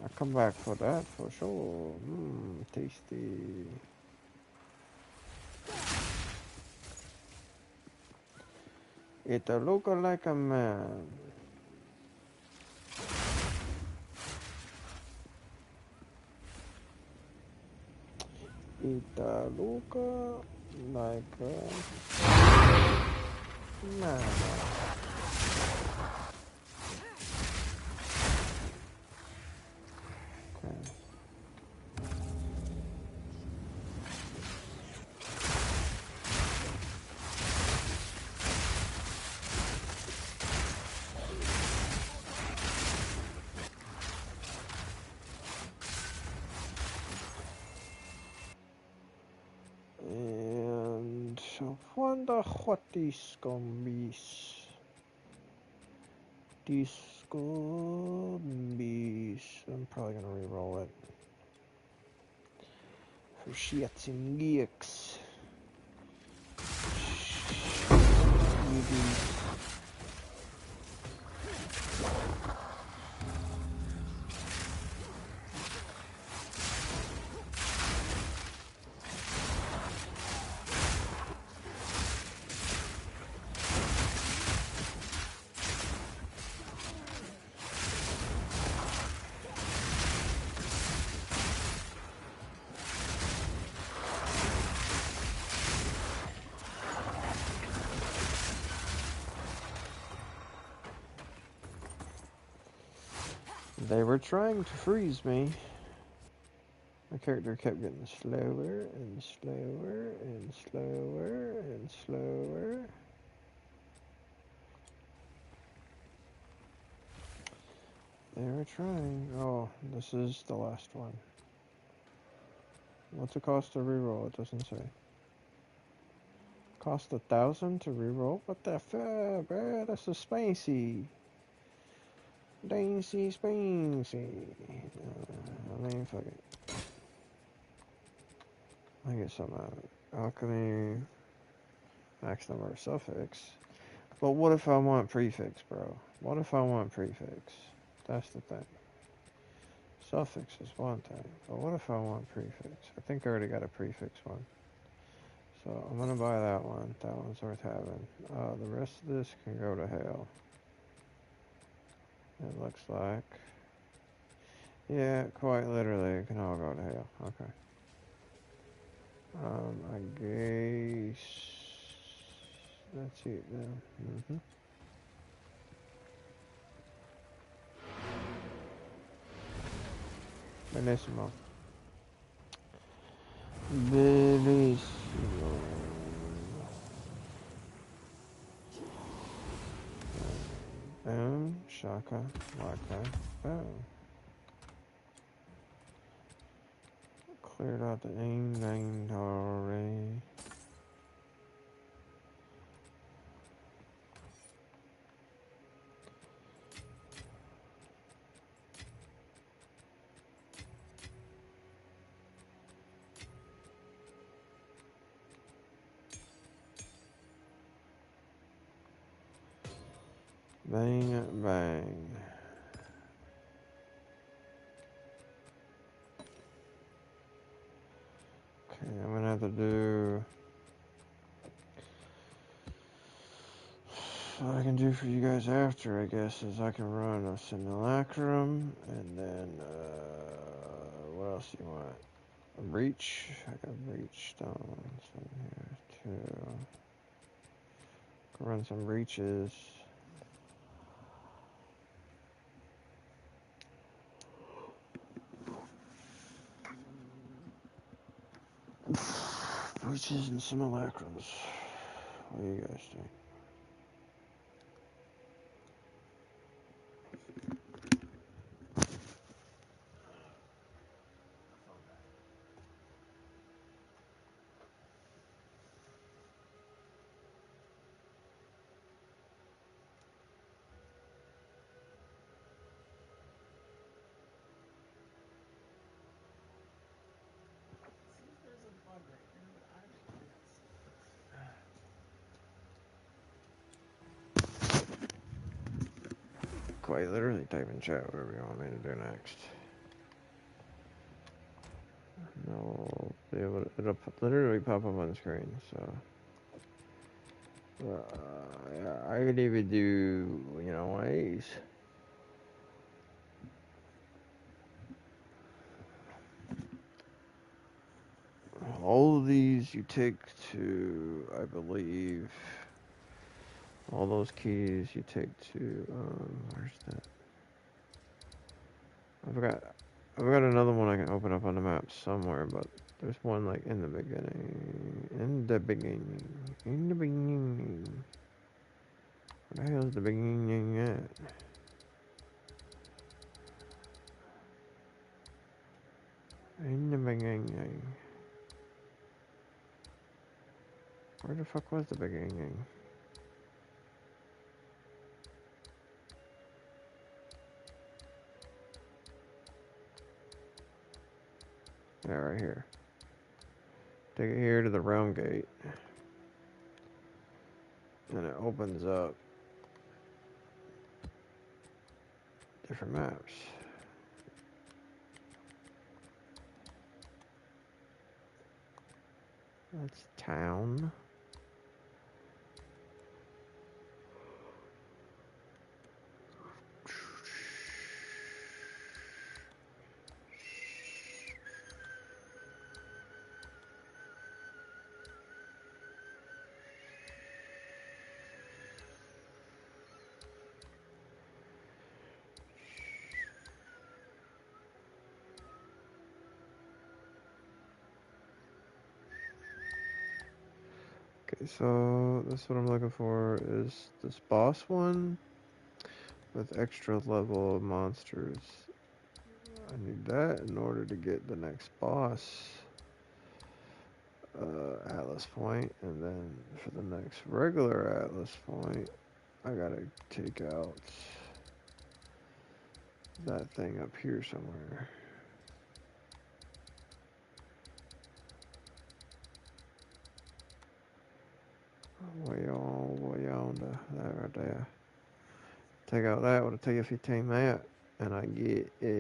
I'll come back for that for sure. Tasty. It look like a man. It look like a man. Okay. And I wonder what this gonna be. This gonna be. I'm probably gonna re-roll it for shits and gigs. They were trying to freeze me. My character kept getting slower and slower and slower and slower. They were trying. Oh, this is the last one. What's it cost to reroll? It doesn't say. Cost 1,000 to reroll? What the fuck, bro? That's a spicy. Dancy spicy. I mean, fuck it. I get some alchemy, max number of suffix. But what if I want prefix, bro? What if I want prefix? That's the thing. Suffix is one thing, but what if I want prefix? I think I already got a prefix one. So I'm gonna buy that one. That one's worth having. The rest of this can go to hell. It looks like. Yeah, quite literally, it can all go to hell. Okay. I guess that's it then. Bellissimo. Bellissimo. Boom, shaka, waka, boom. Cleared out the inventory. Bang, bang. Okay, I'm gonna have to do what I can do for you guys after, I guess, is I can run a simulacrum, and then, what else do you want? A breach? I got breach stones in here, too. Can run some breaches. Breaches and simulacrums. What do you guys think? quite literally type in chat whatever you want me to do next. No, it'll literally pop up on the screen. So, yeah, I could even do, ways. All of these you take to, I believe, all those keys you take to, where's that? I've got another one I can open up on the map somewhere, but there's one like in the beginning. In the beginning. Where the hell is the beginning at? In the beginning. Where the fuck was the beginning? Yeah, right here. Take it here to the realm gate. And it opens up different maps. That's town. Okay, so this is what I'm looking for is this boss one with extra level of monsters. I need that in order to get the next boss Atlas point, and then for the next regular Atlas point I gotta take out that thing up here somewhere. Way on that right there. Take out that, what'll take if you tame that, and I get a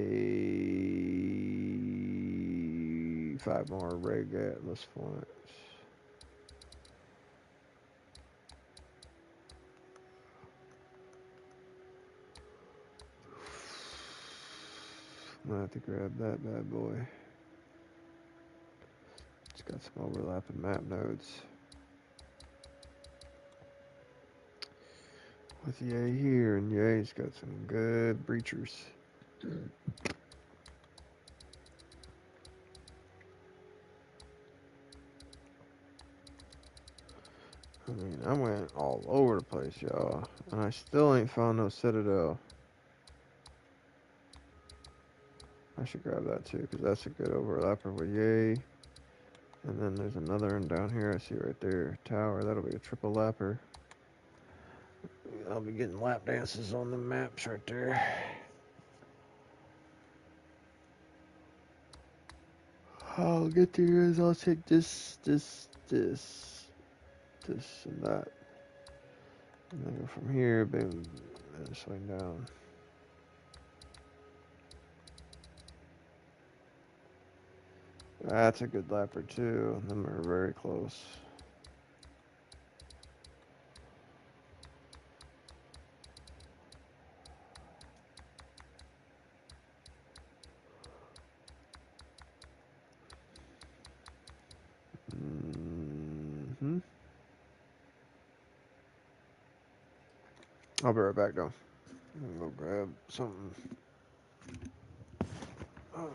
5 more Reg Atlas points. I'm gonna have to grab that bad boy. It's got some overlapping map nodes. With Yay here, and Yay's got some good breachers. I mean, I went all over the place, y'all, and I still ain't found no Citadel. I should grab that too, because that's a good overlapper with Yay. And then there's another one down here, I see right there, tower, that'll be a triple lapper. I'll be getting lap dances on the maps right there. I'll get to here is I'll take this, and that. And then go from here, boom, and swing down. That's a good lapper too. Them are very close. I'll be right back though. I'm gonna go grab something. Oh.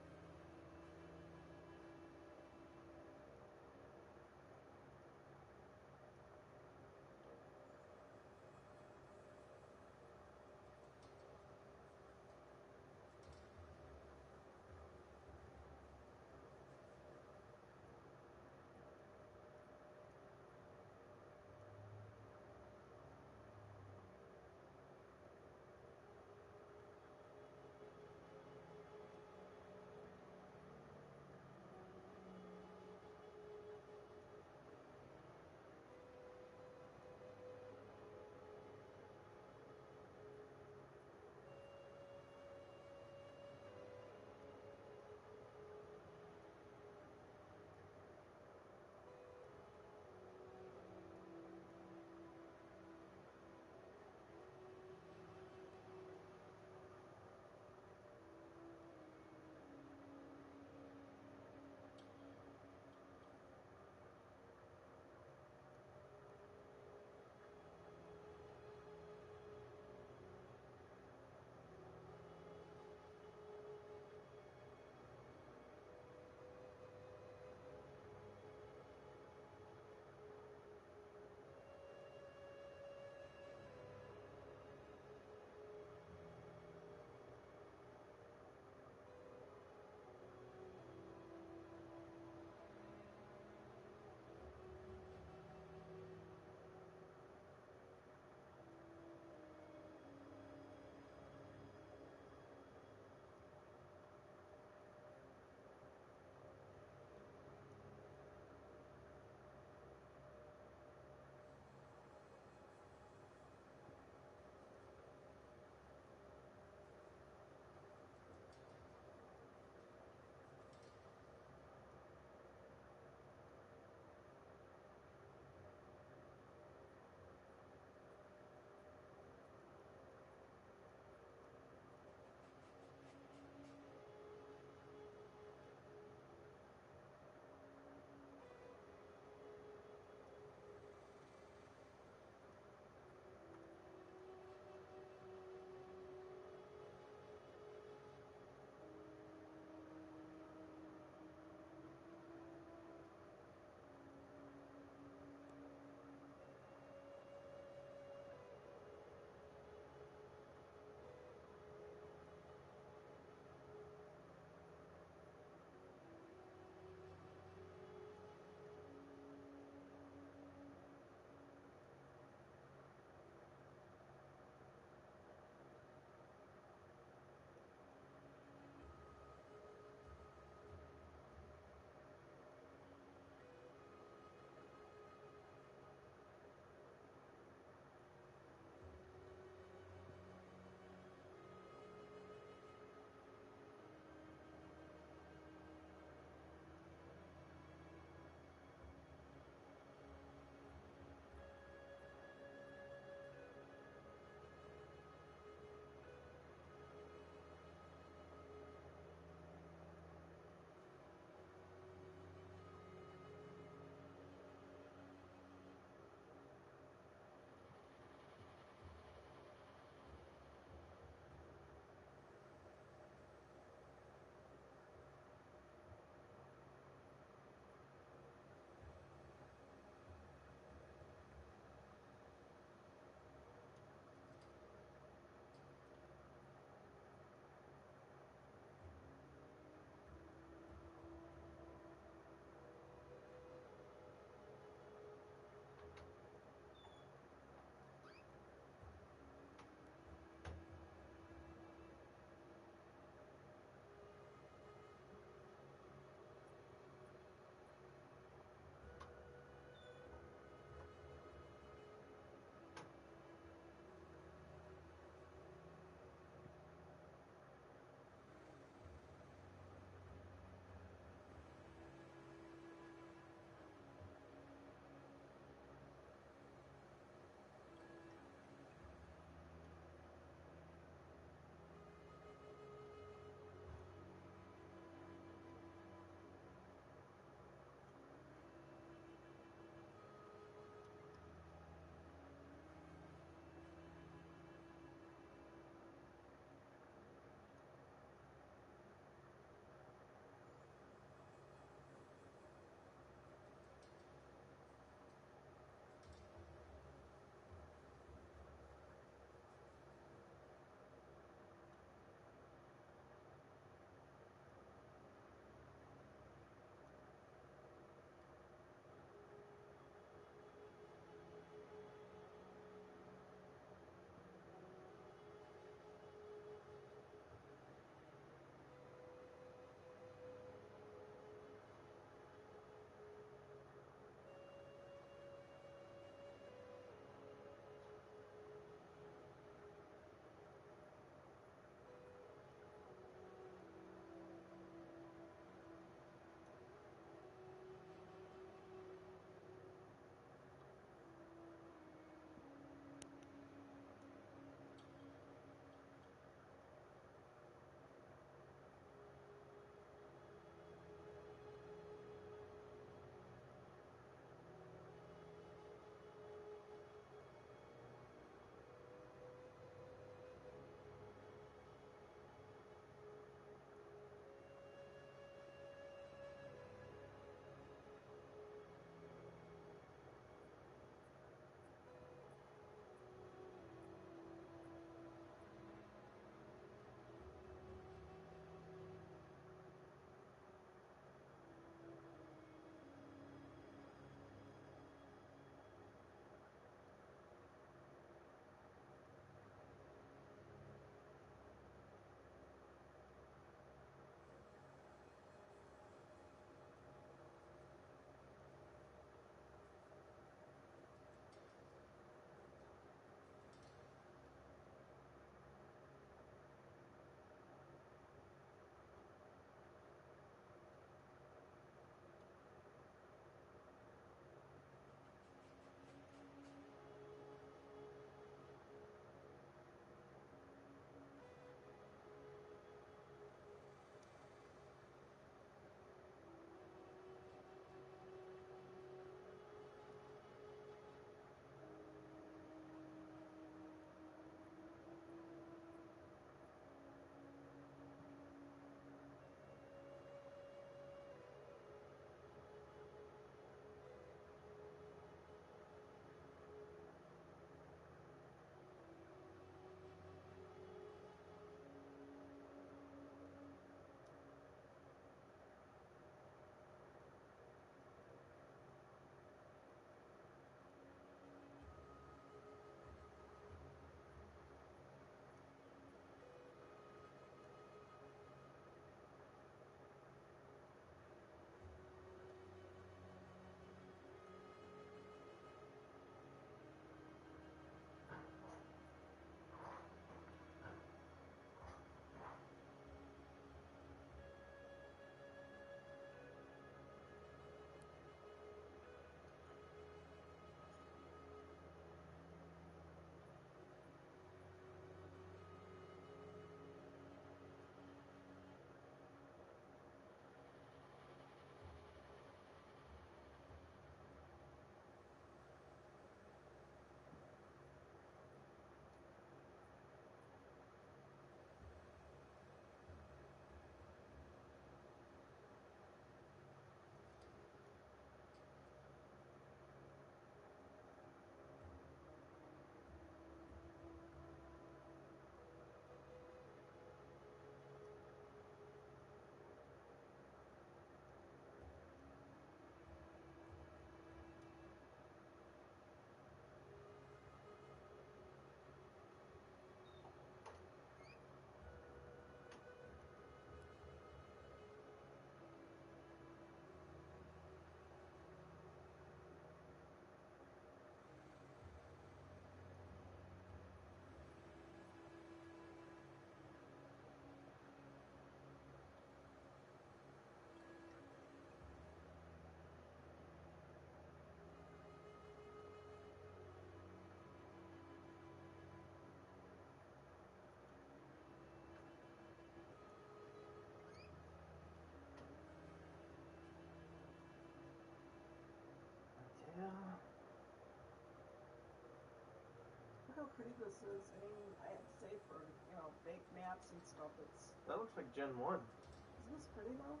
pretty this is. I mean, I have to say for, you know, fake maps and stuff, it's... That looks like Gen 1. Isn't this pretty, though?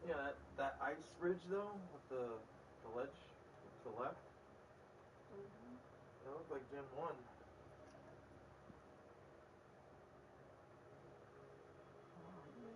Yeah, that ice ridge, though, with the ledge to the left. Mm-hmm. That looks like Gen 1. Oh, man.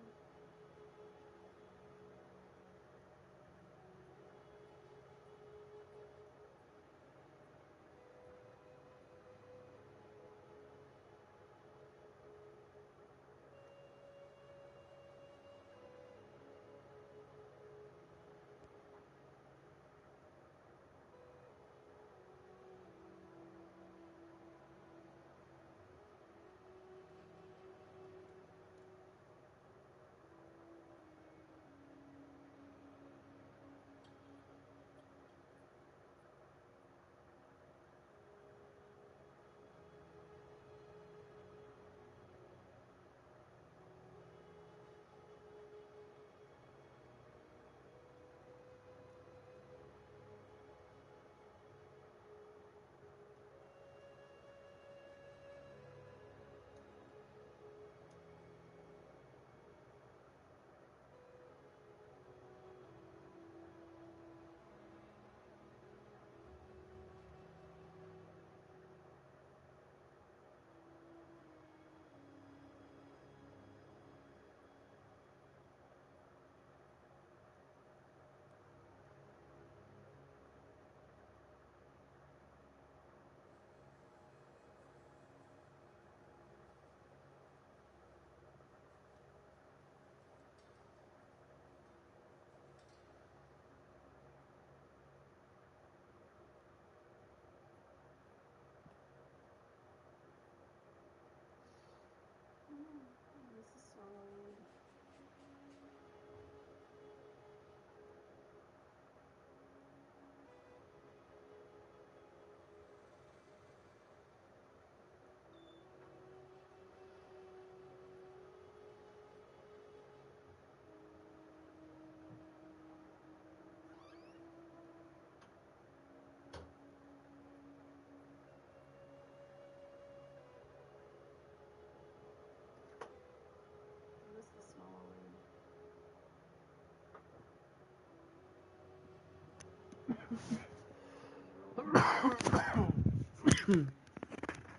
This is solid. This is solid.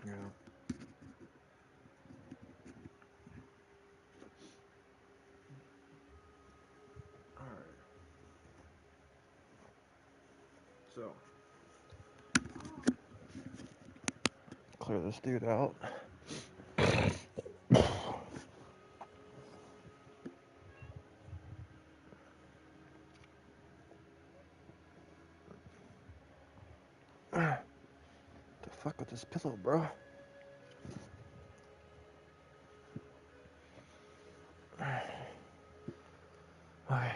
Yeah. Alright. So. Clear this dude out. The fuck with this pillow, bro? Okay.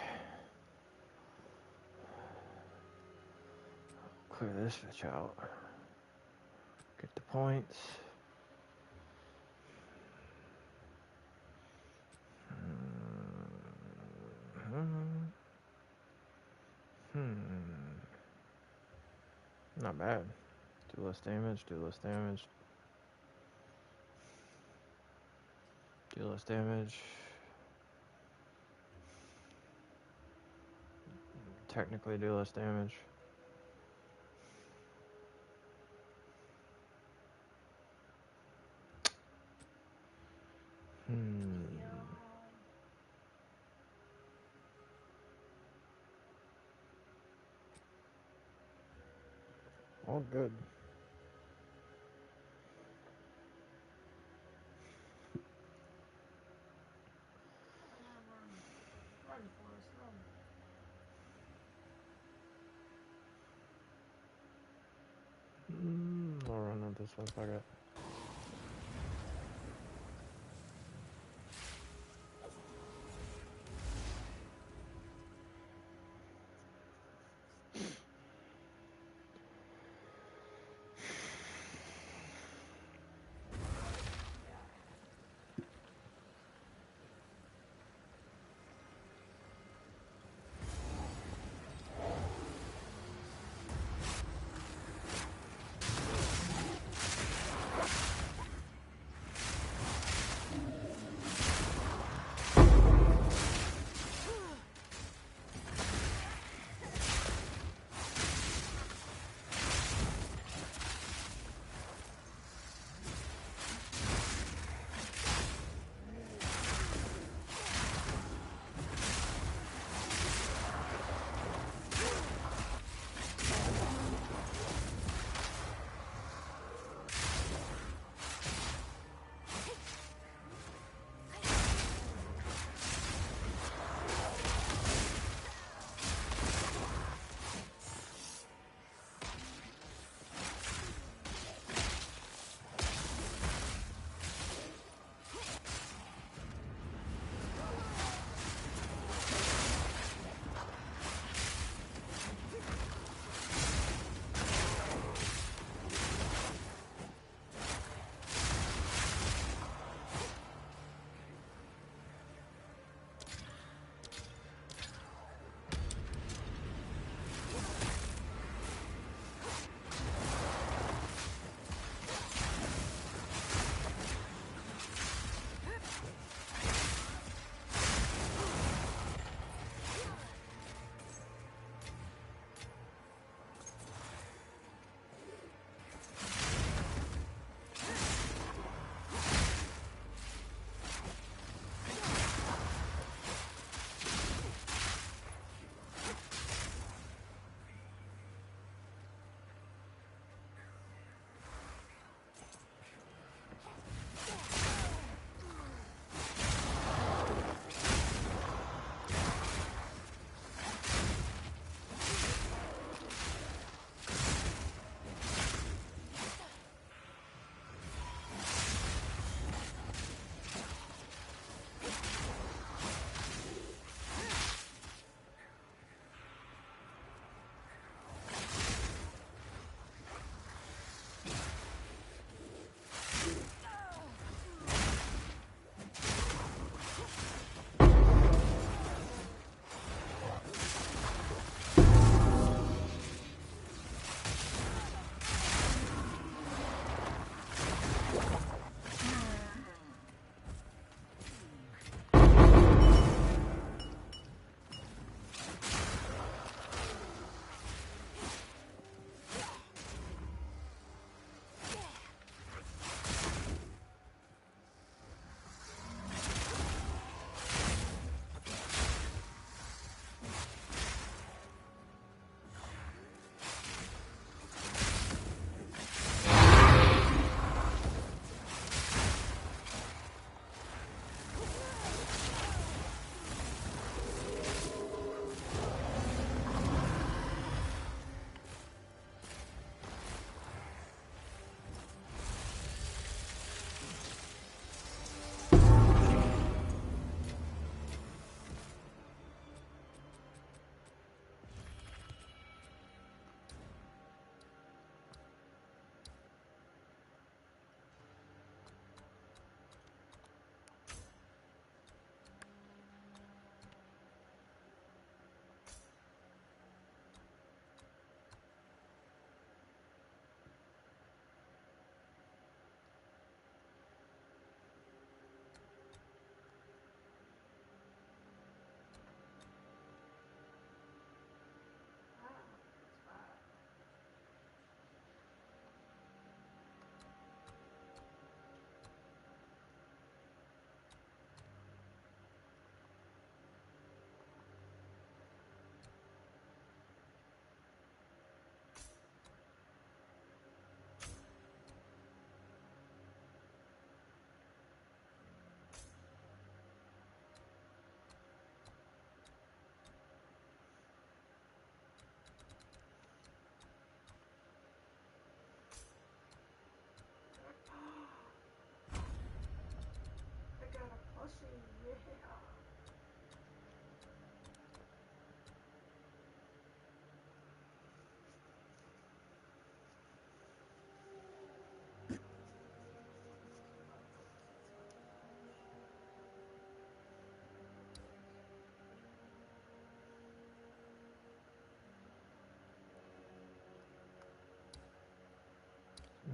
Clear this bitch out. Get the points. Not bad. Do less damage, do less damage. Do less damage. Technically do less damage. All good. Run, Forrest, run. I'll run on this one, fuck it.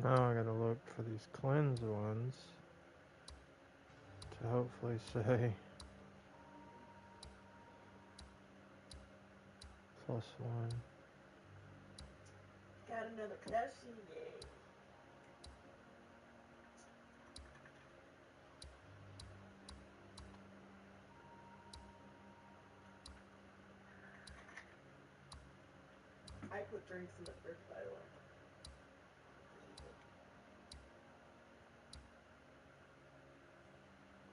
Now I gotta look for these cleanse ones to hopefully say +1. Got another plushie, yay. I put drinks in the fridge, by the way.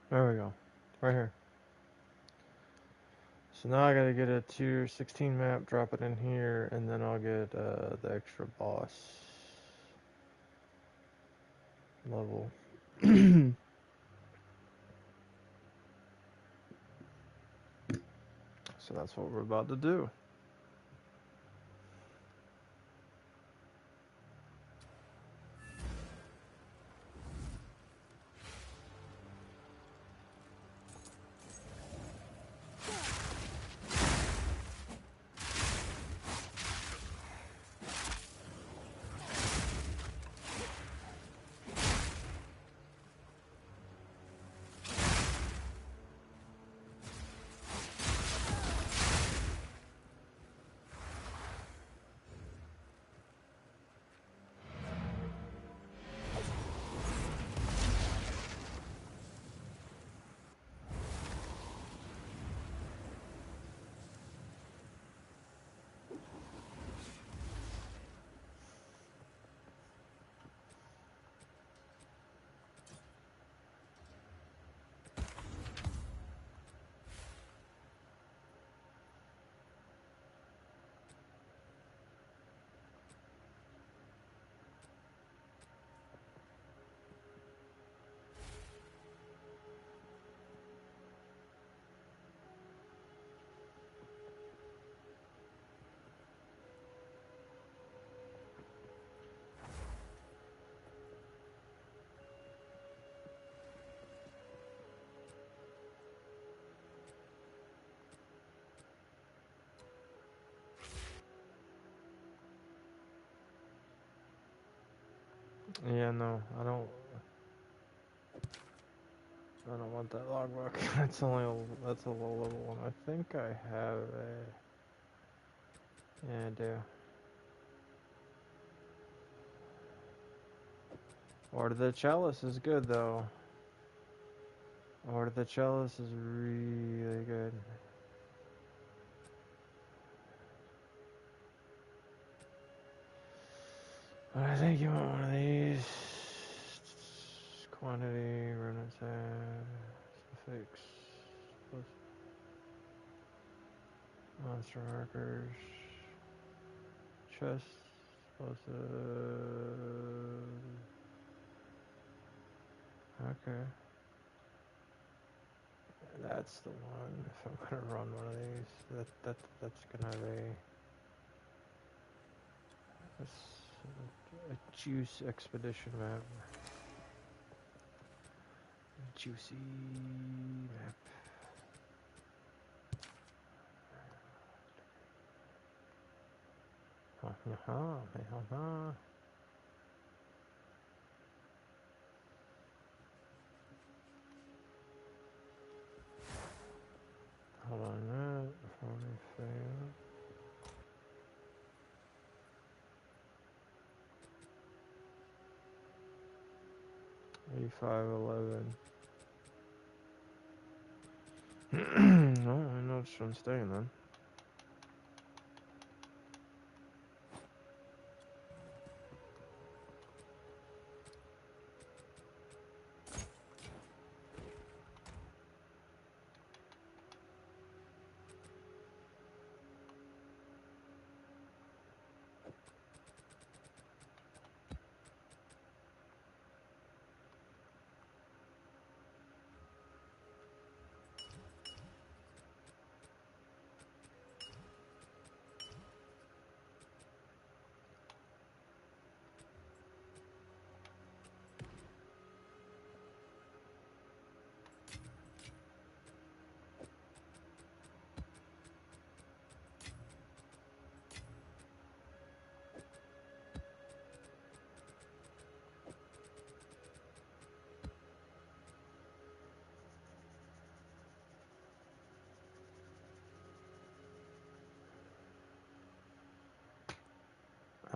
There we go. Right here. So now I gotta get a tier 16 map, drop it in here, and then I'll get the extra boss level. So that's what we're about to do. Yeah, no, I don't want that logbook. That's that's a low level one. I think I have a. Yeah, I do. Order the Chalice is good though. Order the Chalice is really good. But I think you want one of these. Quantity, remnant set, suffix, plus monster markers, chest, okay. That's the one. If I'm gonna run one of these, that's gonna have a juice expedition map. Juicy map. Ha. 8511. No, I know it's from staying then.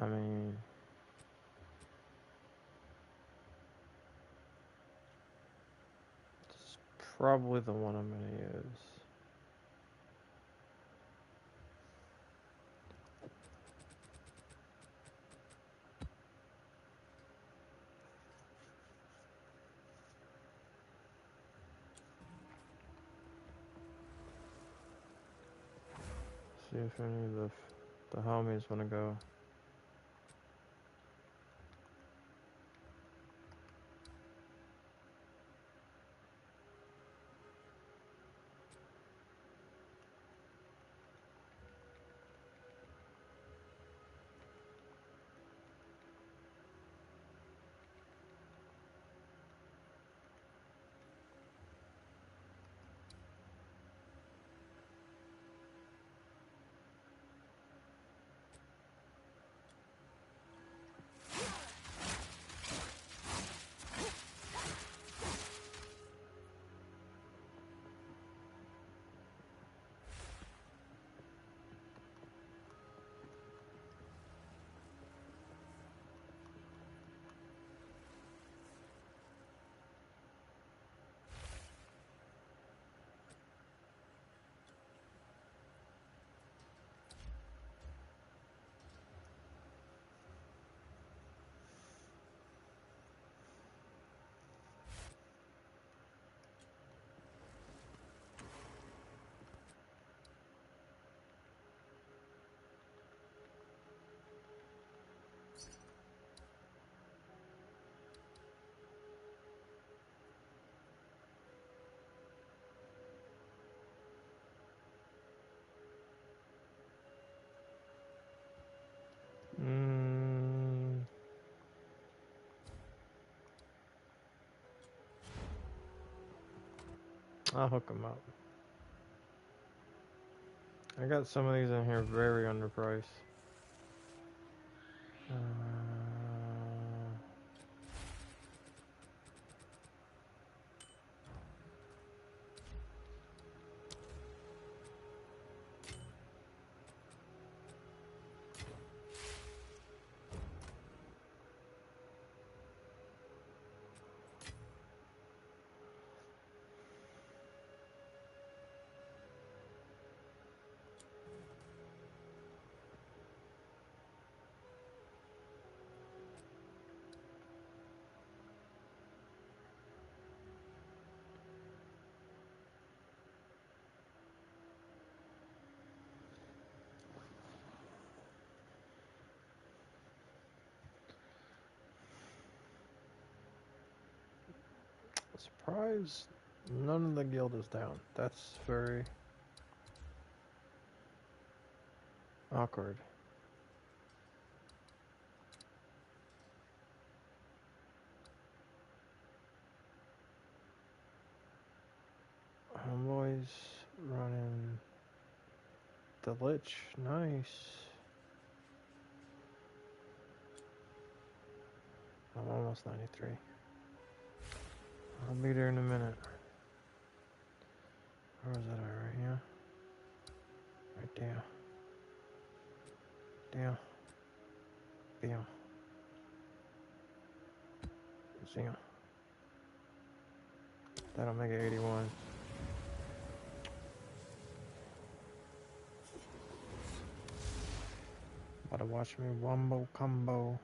I mean, it's probably the one I'm gonna use. See if any of the homies wanna go. I'll hook them up. I got some of these in here very underpriced. Surprised none of the guild is down. That's very awkward. Homeboys running the Lich. Nice. I'm almost 93. I'll be there in a minute. Where was that at? Right here? Right there. Down. Down. Down. That'll make it 81. About to watch me wombo combo.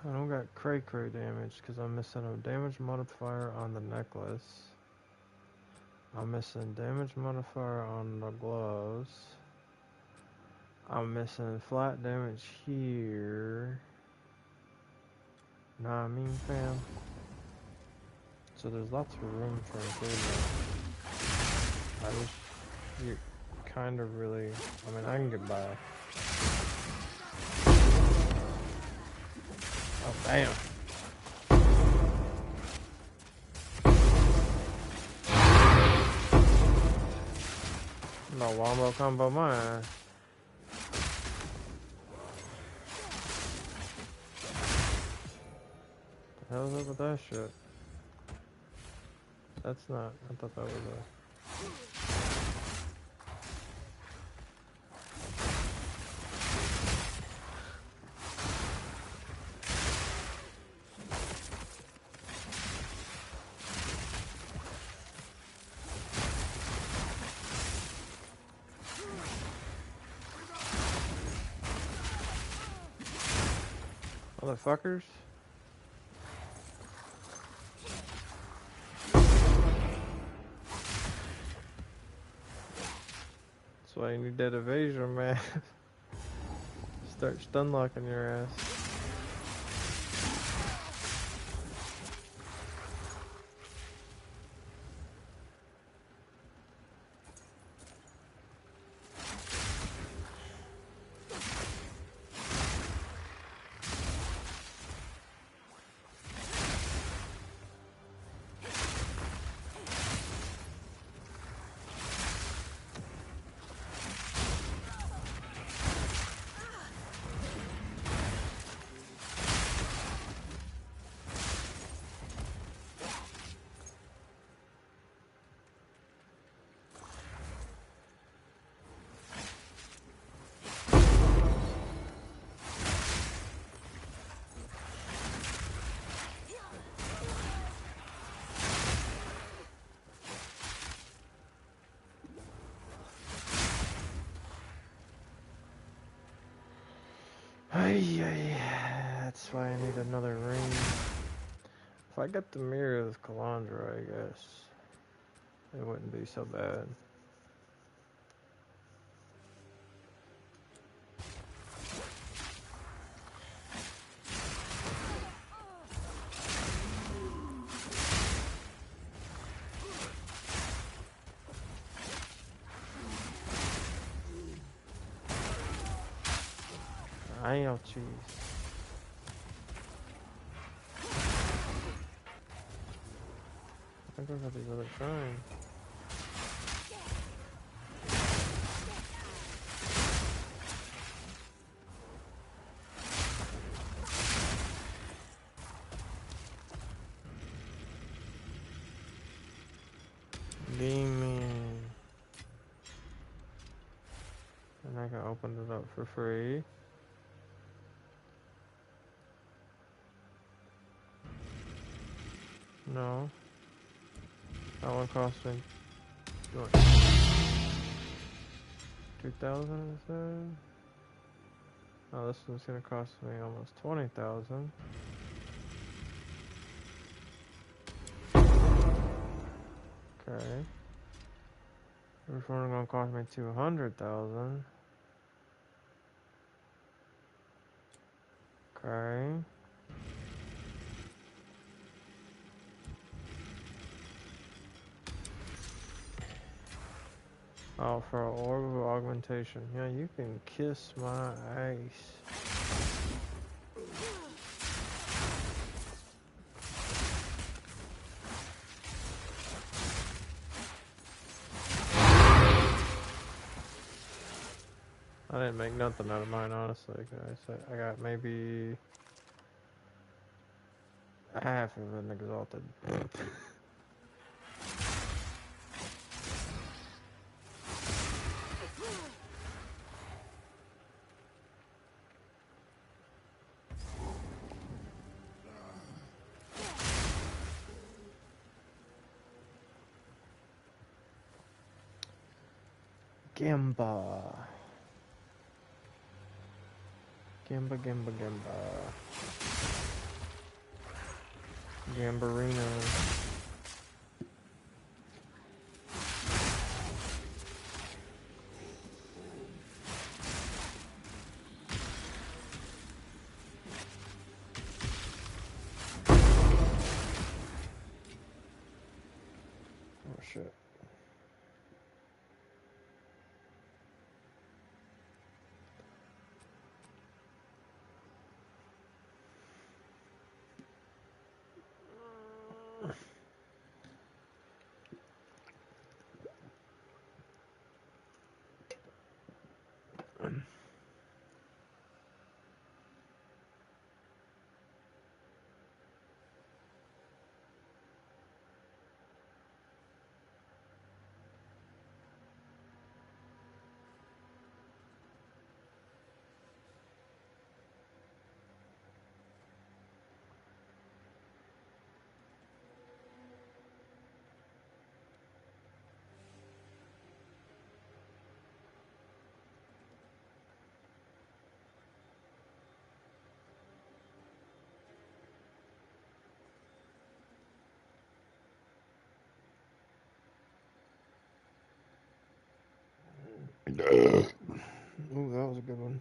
I don't got cray damage because I'm missing a damage modifier on the necklace. I'm missing damage modifier on the gloves. I'm missing flat damage here. Nah, I mean, fam. So there's lots of room for improvement. You kind of really, I mean, I can get by. Oh, damn. No wombo combo mine. What the hell's up with that shit? That's not. I thought that was a. Motherfuckers. That's why you need that evasion, man. Start stun locking your ass. Ay, that's why I need another ring. If I get the mirror of Calandra, I guess it wouldn't be so bad. Ouchies. I think I got these other shrines. Gaming. And I can open it up for free. No. That one cost me 2,000, is that? Oh, this one's gonna cost me almost 20,000. Okay. This one's gonna cost me 200,000. Okay. Oh, for an orb of augmentation. Yeah, you can kiss my ice. I didn't make nothing out of mine, honestly, guys. I got maybe half of an exalted. Gamba. Gamba. Gambarino. Oh shit. Ooh, that was a good one.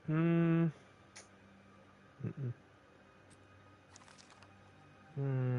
Hmm. Mm-mm. Hmm.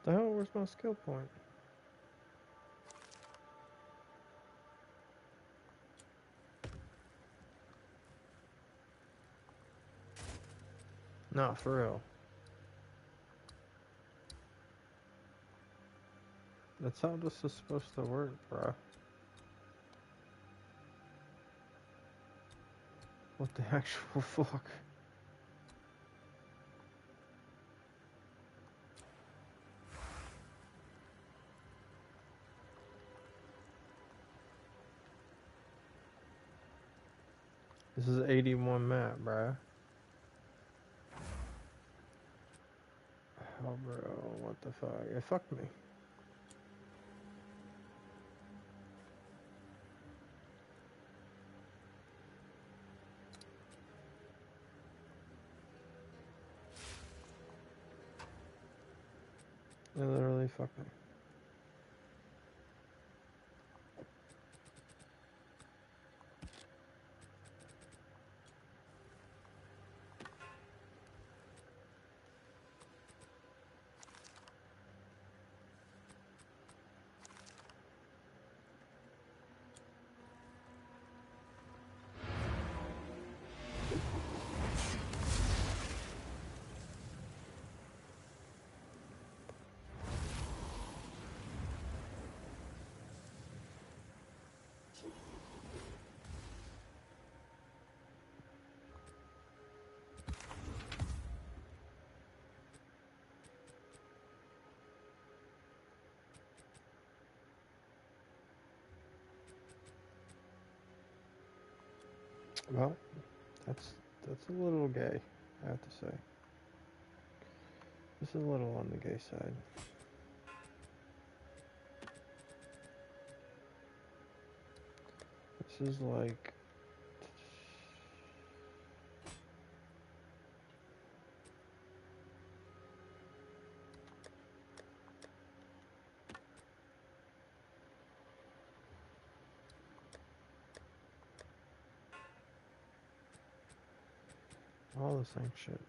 The hell? Where's my skill point? Nah, for real. That's how this is supposed to work, bruh. What the actual fuck? This is 81 map, bruh. Oh, bro, what the fuck? It fucked me. It literally fucked me. Well, that's a little gay, I have to say. Just a little on the gay side. This is like... all the same shit.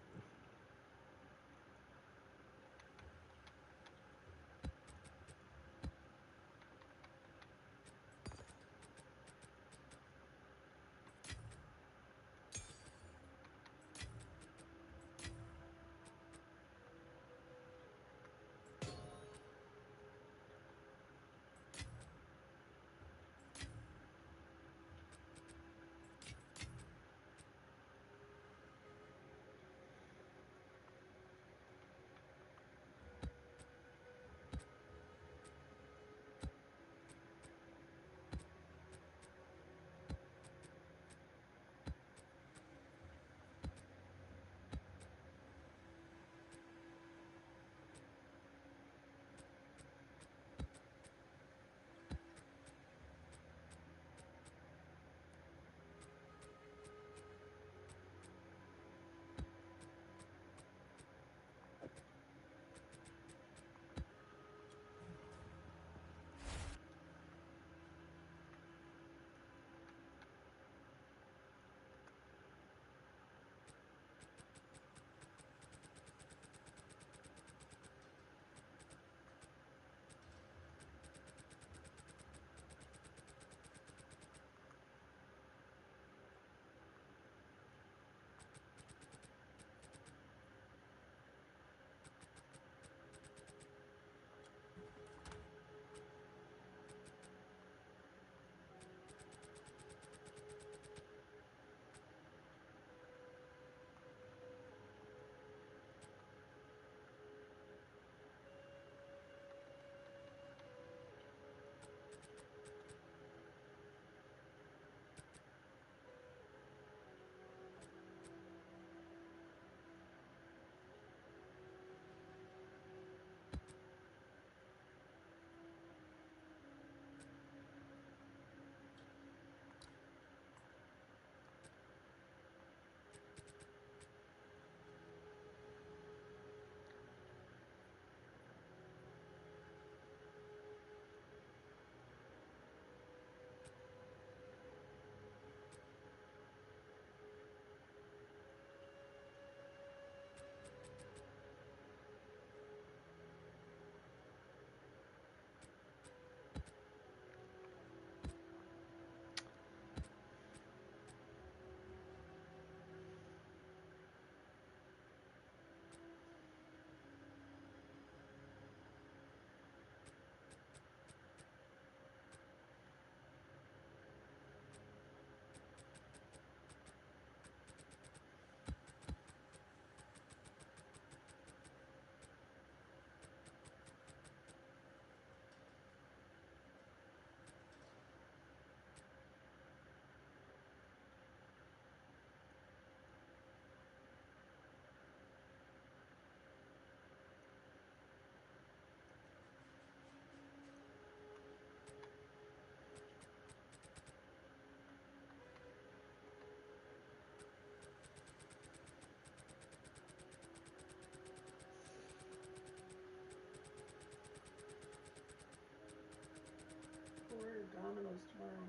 Domino's tomorrow.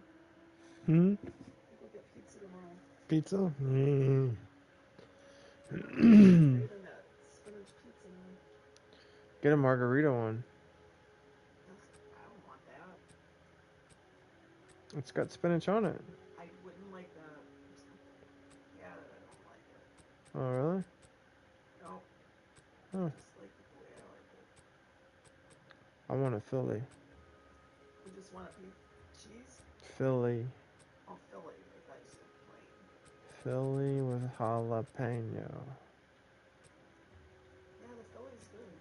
Hmm? We'll get pizza tomorrow. Pizza? Craving that spinach pizza now. Get a margarita one. I don't want that. It's got spinach on it. I wouldn't like that. Yeah, I don't like it. Oh, really? Nope. Huh. Just like it the way I like it. I want a Philly. You just want it beef cheese? Philly. Oh, Philly. I thought you said plain. Philly with jalapeno. Yeah, the Philly's good.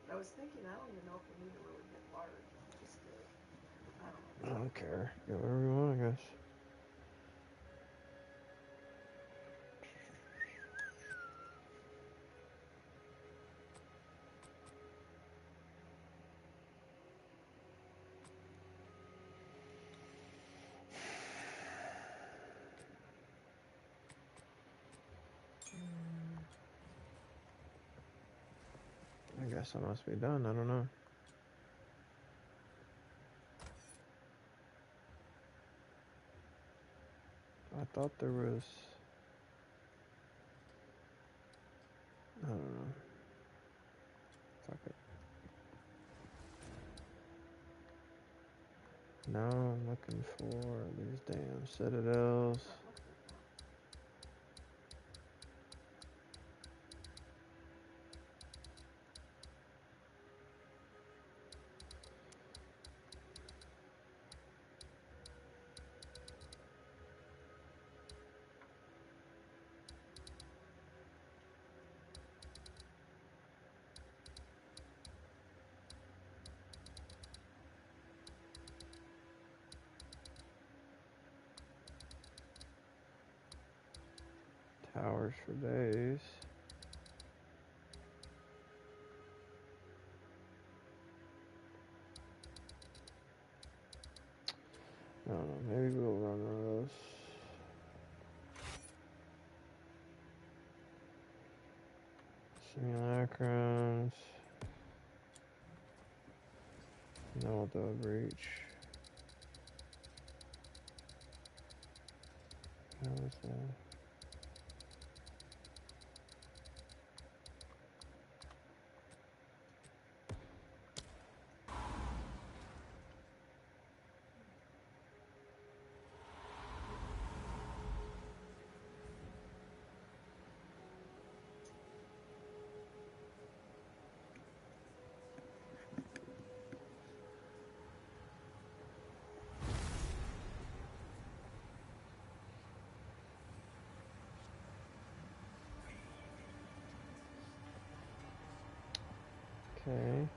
But I was thinking, I don't even know if we need to really get large. Just get, I don't know. I don't care. Get whatever you want, I guess. I guess I must be done. I don't know. I thought there was... I don't know. Fuck it. Now I'm looking for these damn citadels. Towers for days. I don't know, maybe we'll run one of those. Simulacrums. And then we'll do a breach. How was that? Okay.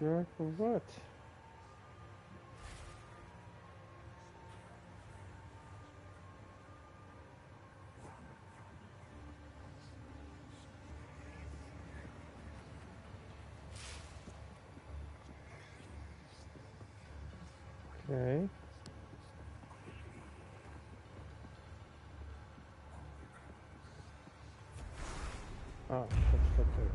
Interact with what? Okay. Oh, that's the two.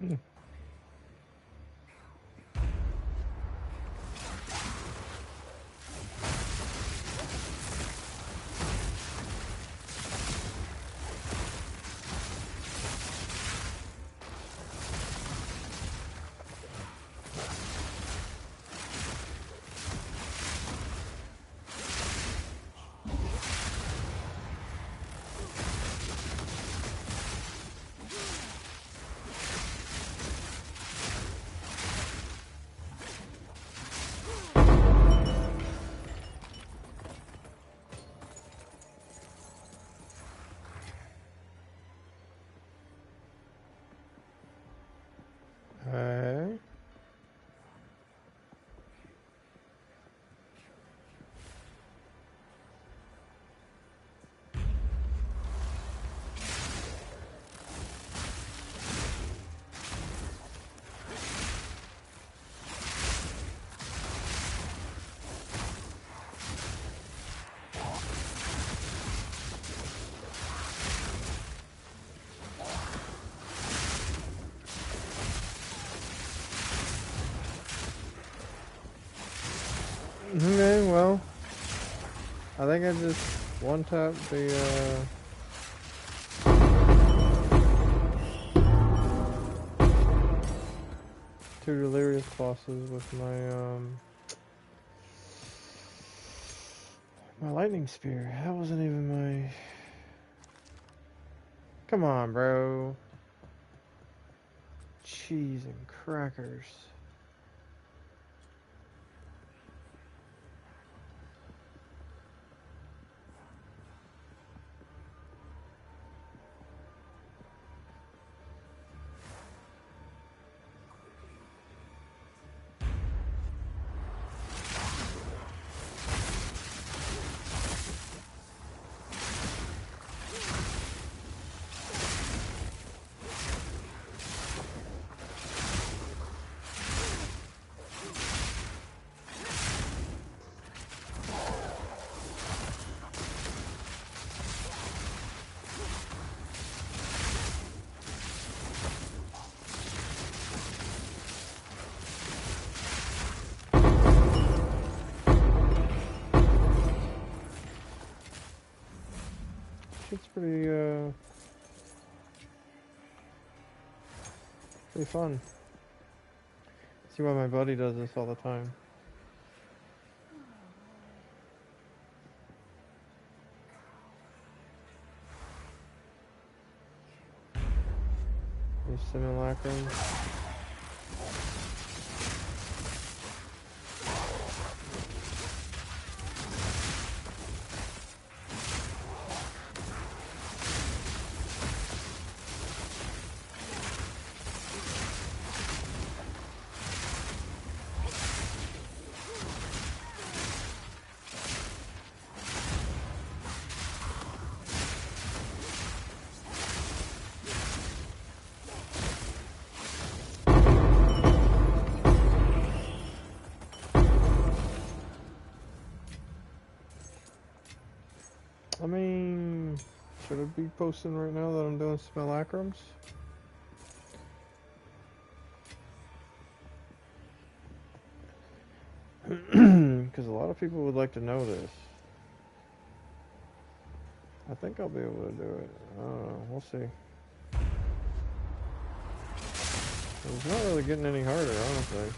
Okay. Okay, well, I think I just one-tapped the, two delirious bosses with my lightning spear. That wasn't even my... Come on, bro. Cheese and crackers. It's pretty fun. See why my buddy does this all the time. These simulacrums. I mean, should I be posting right now that I'm doing simulacrums? Because a lot of people would like to know this. I think I'll be able to do it. I don't know. We'll see. It's not really getting any harder, honestly.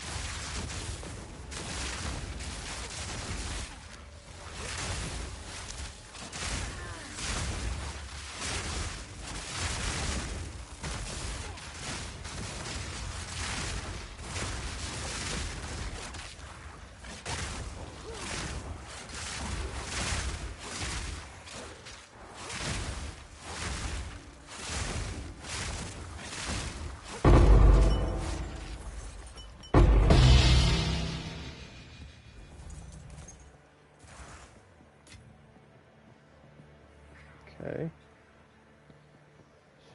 Okay.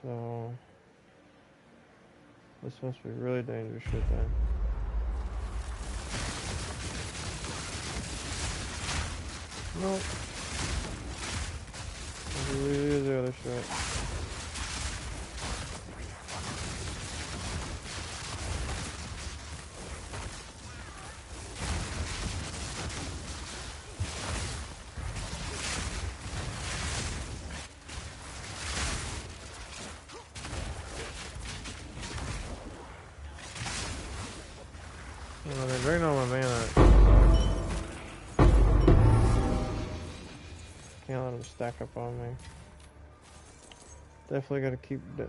So this must be really dangerous shit then. Nope. Maybe the other shit. Well, they're draining all my mana. Can't let them stack up on me. Definitely gotta keep the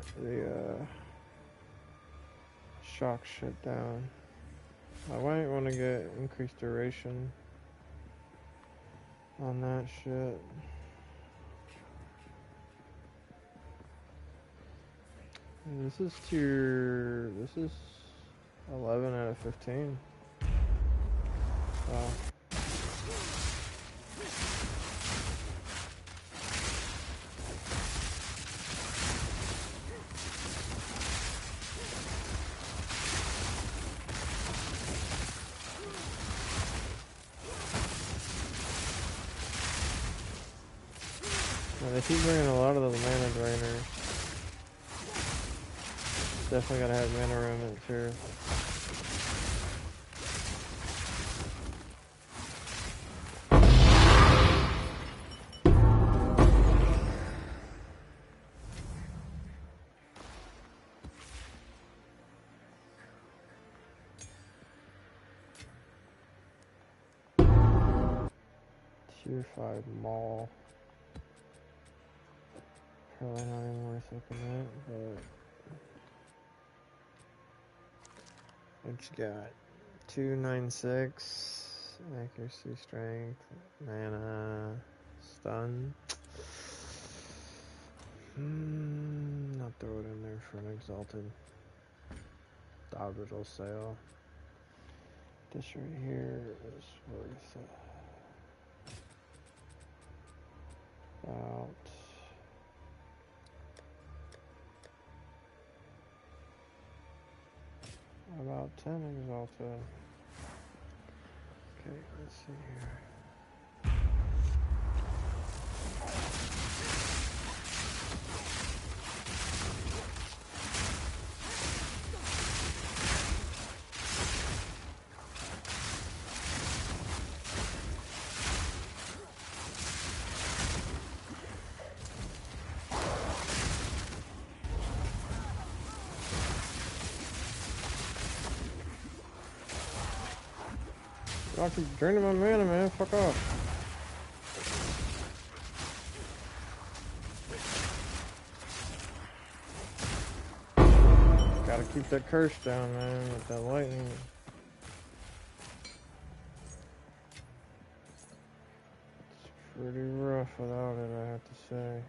shock shit down. I might want to get increased duration on that shit. And this is tier. This is 11 out of 15. Wow. Yeah, they keep bringing a lot of those mana drainers. Definitely gotta have mana remnants here. Tier 5 Maul. Probably not even worth looking at, but what you got? 296, accuracy, strength, mana, stun. I'll throw it in there for an exalted. Orbital sail. This right here is worth about 10 exalted. Okay, let's see here. Y'all keep draining my mana, man. Fuck off. Gotta keep that curse down, man, with that lightning. It's pretty rough without it, I have to say.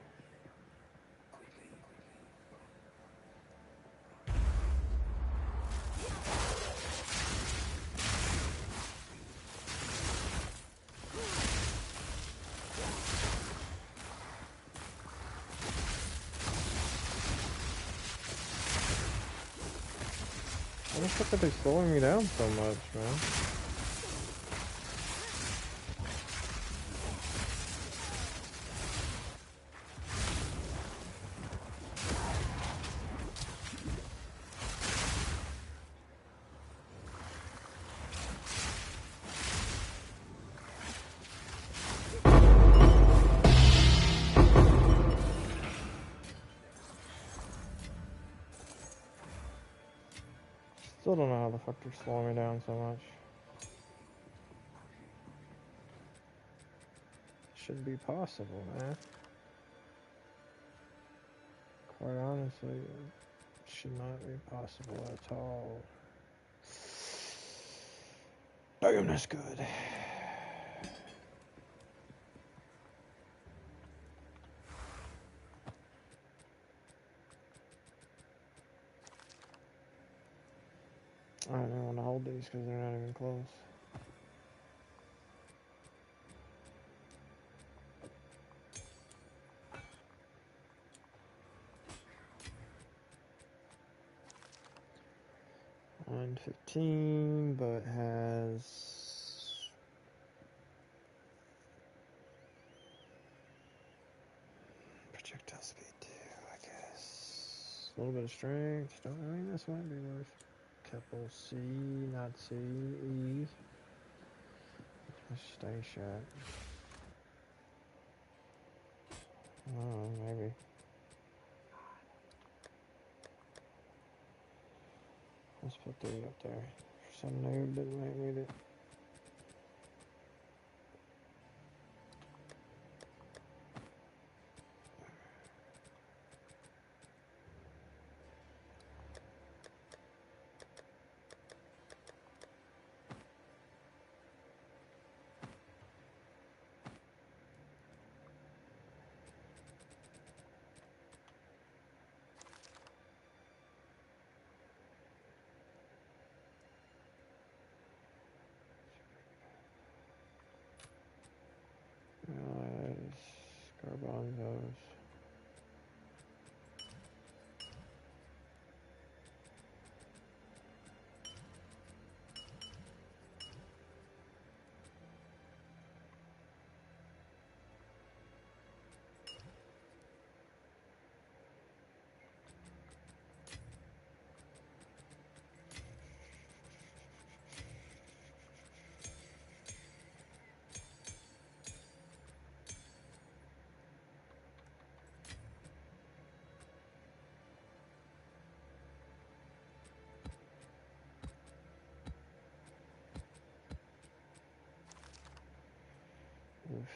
Why the fuck are they slowing me down so much, man? Still don't know how the fuck they're slowing me down so much. Should be possible, man. Quite honestly, it should not be possible at all. Damn, that's good. I don't even want to hold these because they're not even close. $115, but has projectile speed too, I guess. A little bit of strength. I mean, this might be worth. Couple C, not C, E. Let's stay shot. Oh, maybe. Let's put 3 up there. Some noob didn't make me do. Garbanzos. Oof.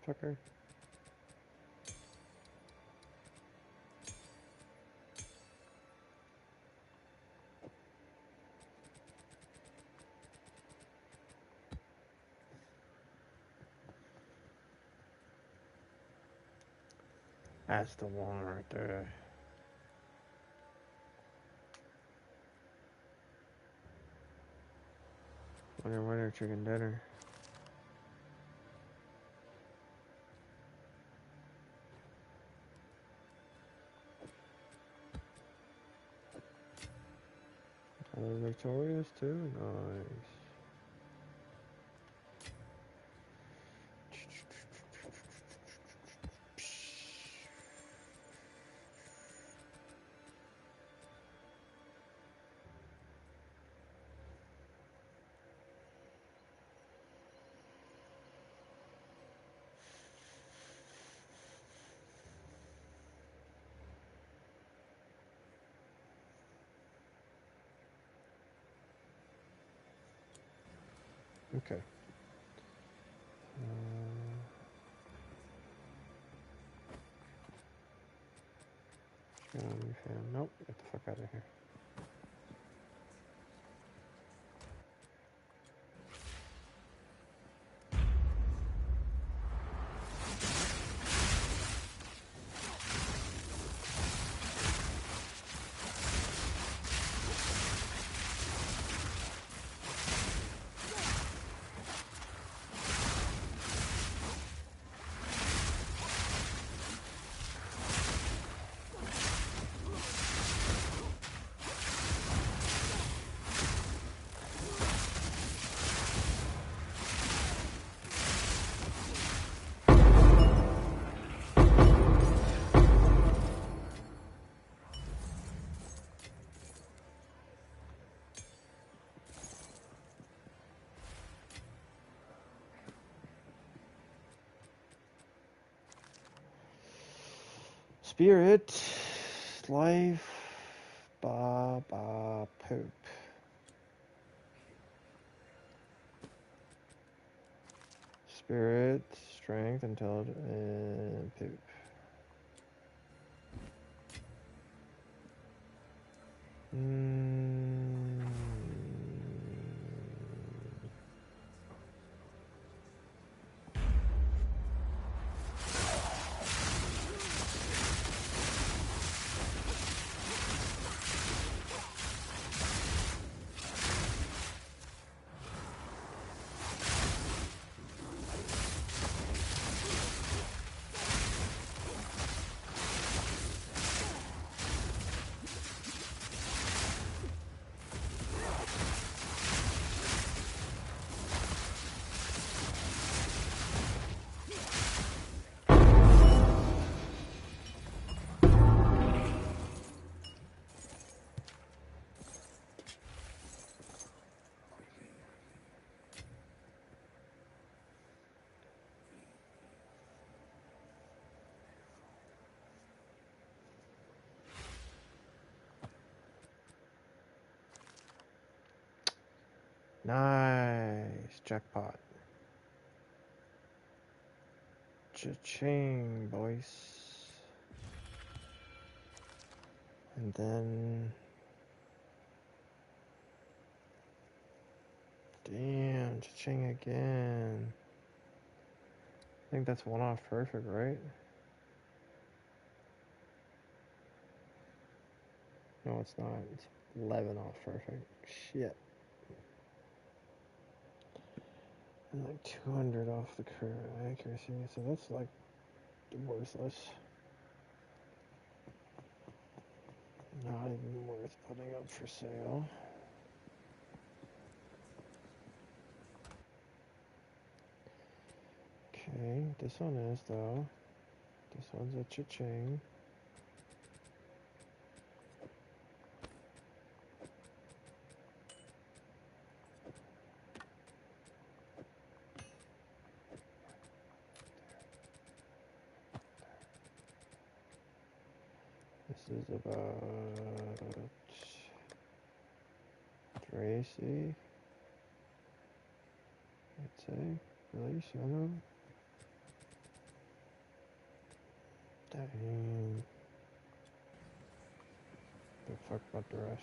Fucker. That's the one right there. Winner, winner, chicken dinner. Are they victorious too? Nice. Okay. Nope, get the fuck out of here. Spirit, life, poop. Spirit, strength, intelligence, and poop. Nice. Jackpot. Cha-ching, boys. And then... Damn, cha-ching again. I think that's one off perfect, right? No, it's not. It's 11 off perfect. Shit. And like 200 off the current accuracy, so that's like worthless. Not even worth putting up for sale. Okay, this one is though. This one's a cha-ching. This is about Tracy. I'd say. Release, I know. Dang. The fuck about the rest?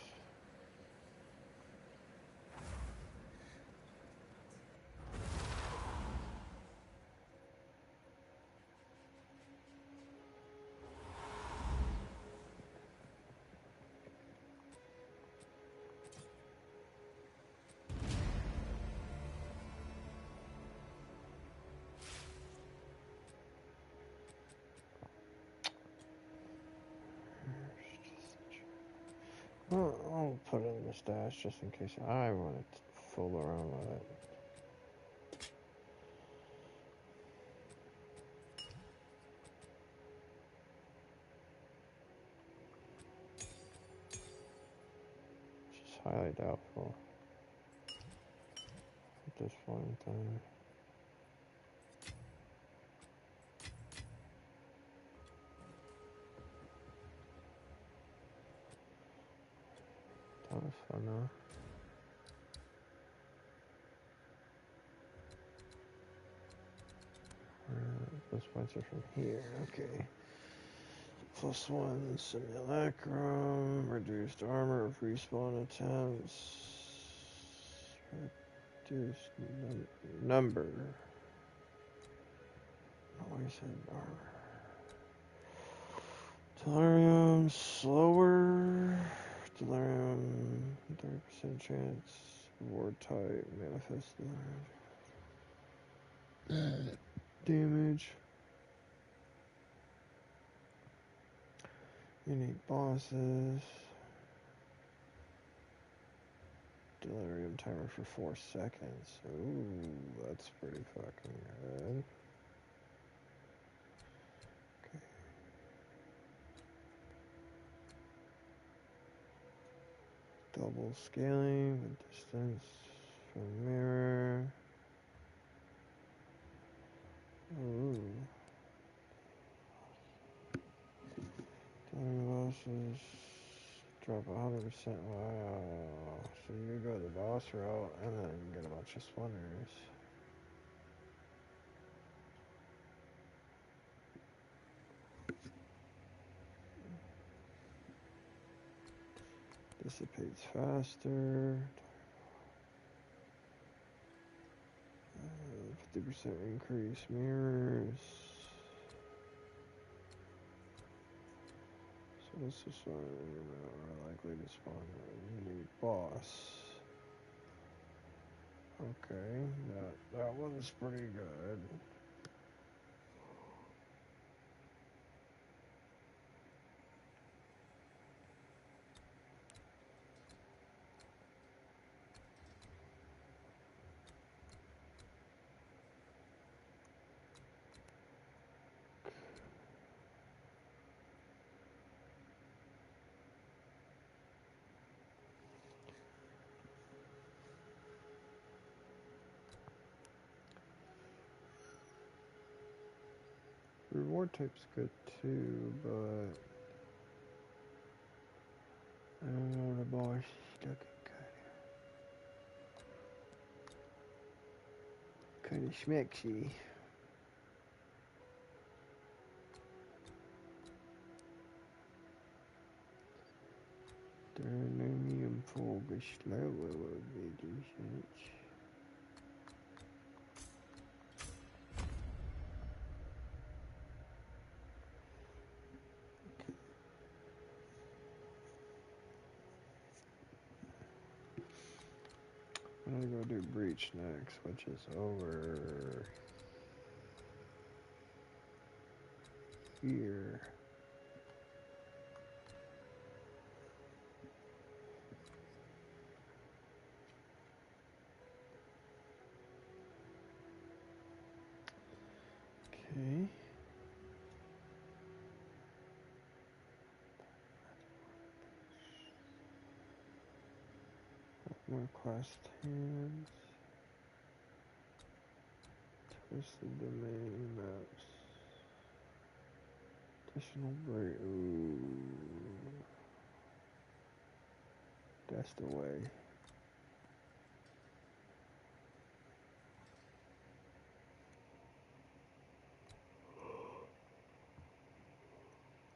Well, I'll put it in the stash just in case I want to fool around with it. Which is highly doubtful at this point in time. That was fun though. Those points are from here, okay. +1 simulacrum, reduced armor of respawn attempts, reduced number. Always had armor. Delirium slower. Delirium 30% chance. Ward type manifest delirium. Damage. Unique bosses. Delirium timer for 4 seconds. Ooh, that's pretty fucking good. Okay. Double scaling the distance from mirror. Ooh. Delirium bosses. Drop 100%. Wow. So you go the boss route and then get a bunch of splinters. Dissipates faster. 50% increase mirrors. So this is are likely to spawn a unique boss. Okay, that one's pretty good. Reward type's good too, but I don't know, the boss is stuck in good. Schmickety schmicksy. Dynamium Vogelschlauer Weglich. I'm gonna go do breach next, which is over here. Okay. More quest hands. Twisted domain maps. Additional break. Ooh. That's the way.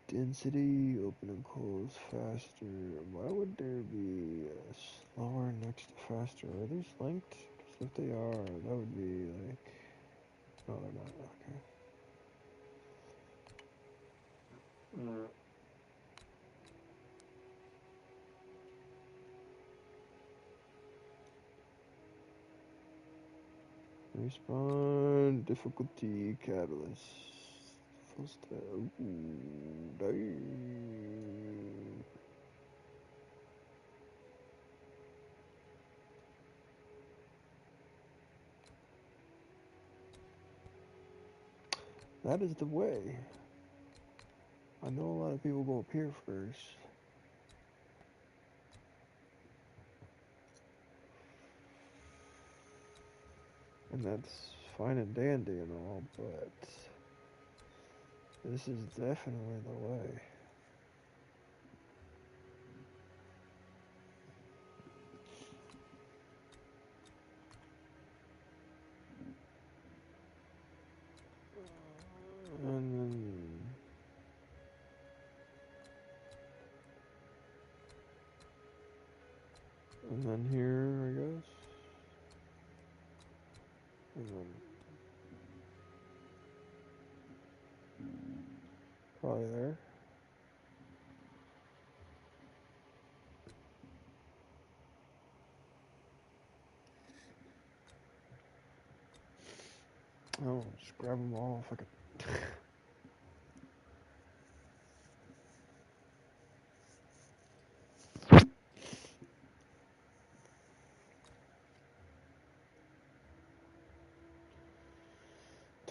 Density, open and close faster. Why would there be a slower next to faster? Are these linked? Because if they are, that would be like... No, they're not. Okay. Respawn, difficulty, catalyst. Full step. Ooh, dang. That is the way. I know a lot of people go up here first. And that's fine and dandy and all, but this is definitely the way. And then here, I guess. And then probably there. Oh, just grab them all if I could.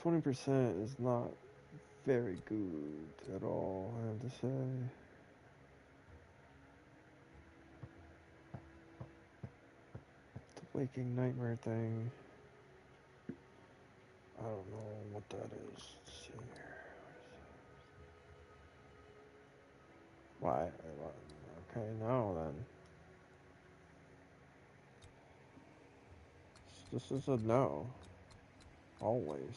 20% is not very good at all, I have to say. The waking nightmare thing. I don't know what that is. Let's see here. Why? Okay, now then. This is a no. Always.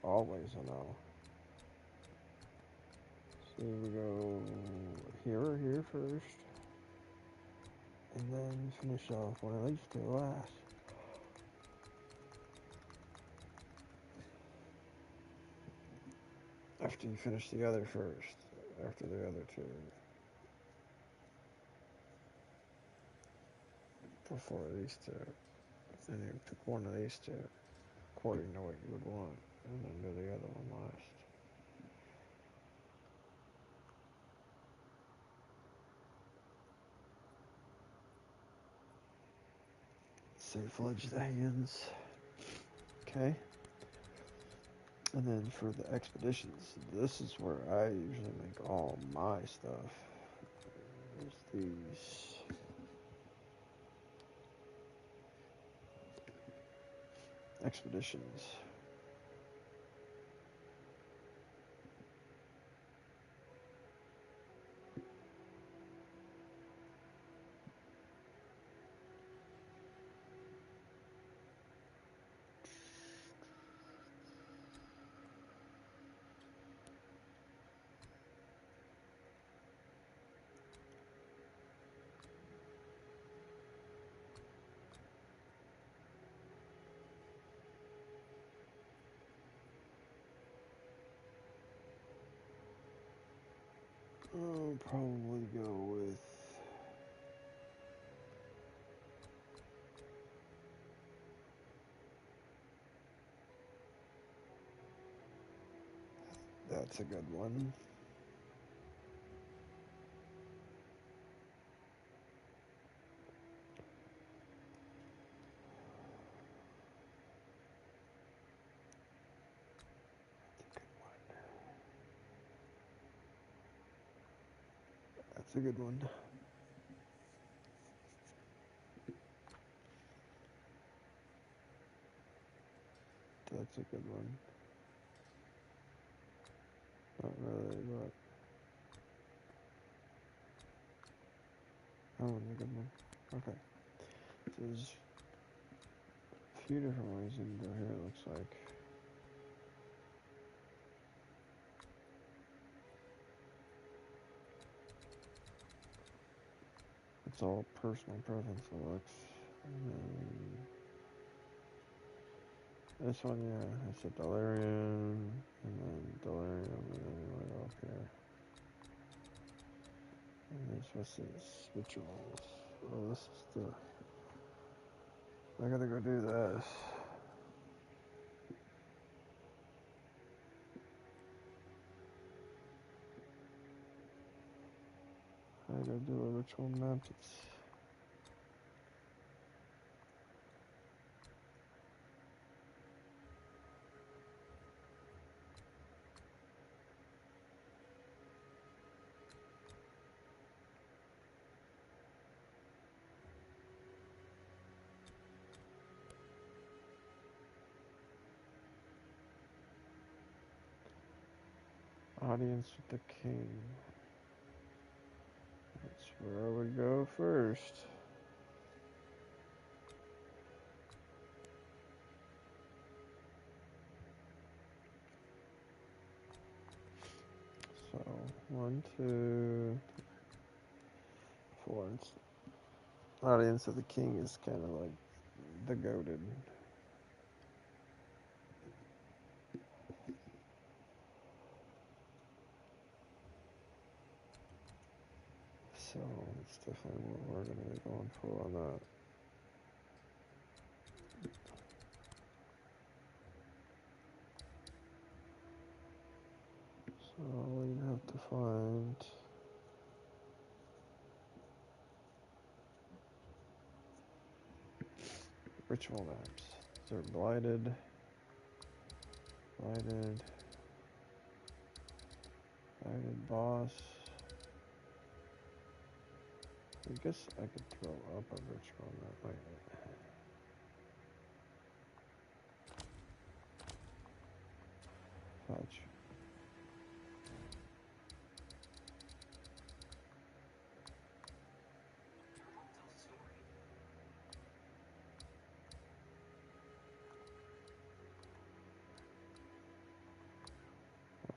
Always a no. So we go here or here first. And then finish off one of these two last. After you finish the other first. After the other two. Before these two. And you pick one of these two. According to what you would want. And then do the other one last. Save fledge the hands. Okay. And then for the expeditions, this is where I usually make all my stuff. There's these. Expeditions. I'll probably go with that's a good one. That's a good one. That's a good one. Not really, but that one's a good one. Okay. So there's a few different ways you can go here, it looks like. It's all personal preference, it looks. And then this one, yeah, it's a delirium, and then delirium, and then you want to go up here. And this, what's this? Rituals. Oh, this is the. I gotta go do this. I gotta do a ritual methods. Audience with the king. That's where I would go first. So, 1, 2, 4. It's, audience of the king is kind of like the goated. So, it's definitely what we're going to be going for on that. So, we have to find ritual maps. They're blighted, blighted boss. I guess I could throw up a ritual map. Wait. Fetch.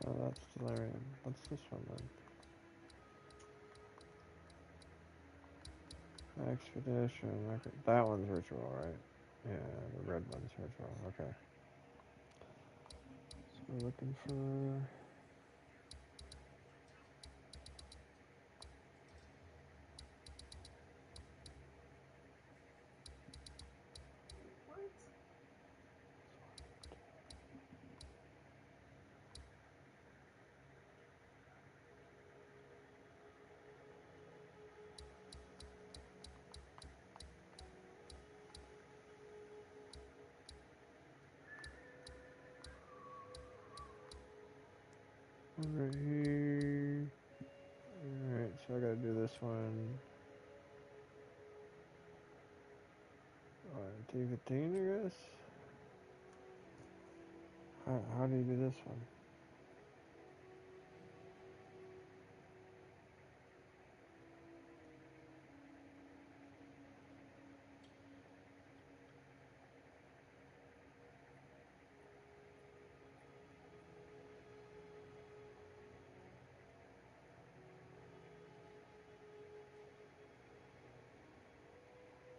That's delirium. What's this one then? Expedition. Okay. That one's ritual, right? Yeah, the red one's ritual. Okay. So we're looking for. What? Right here. Alright, so I gotta do this one. T15, I guess? How do you do this one?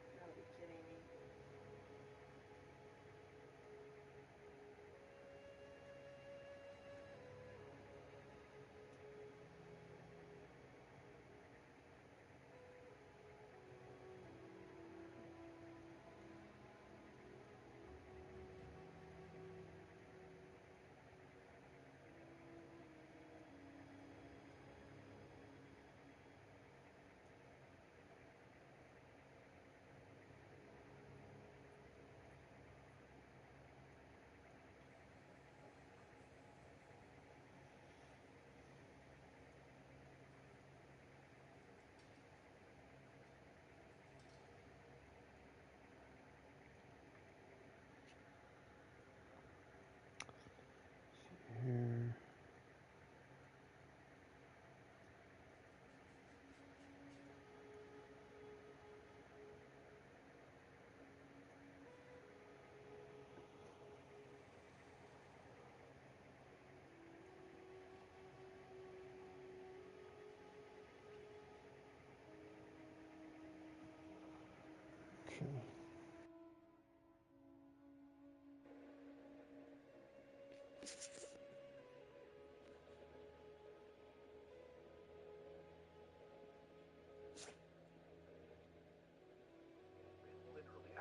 You gotta be kidding me.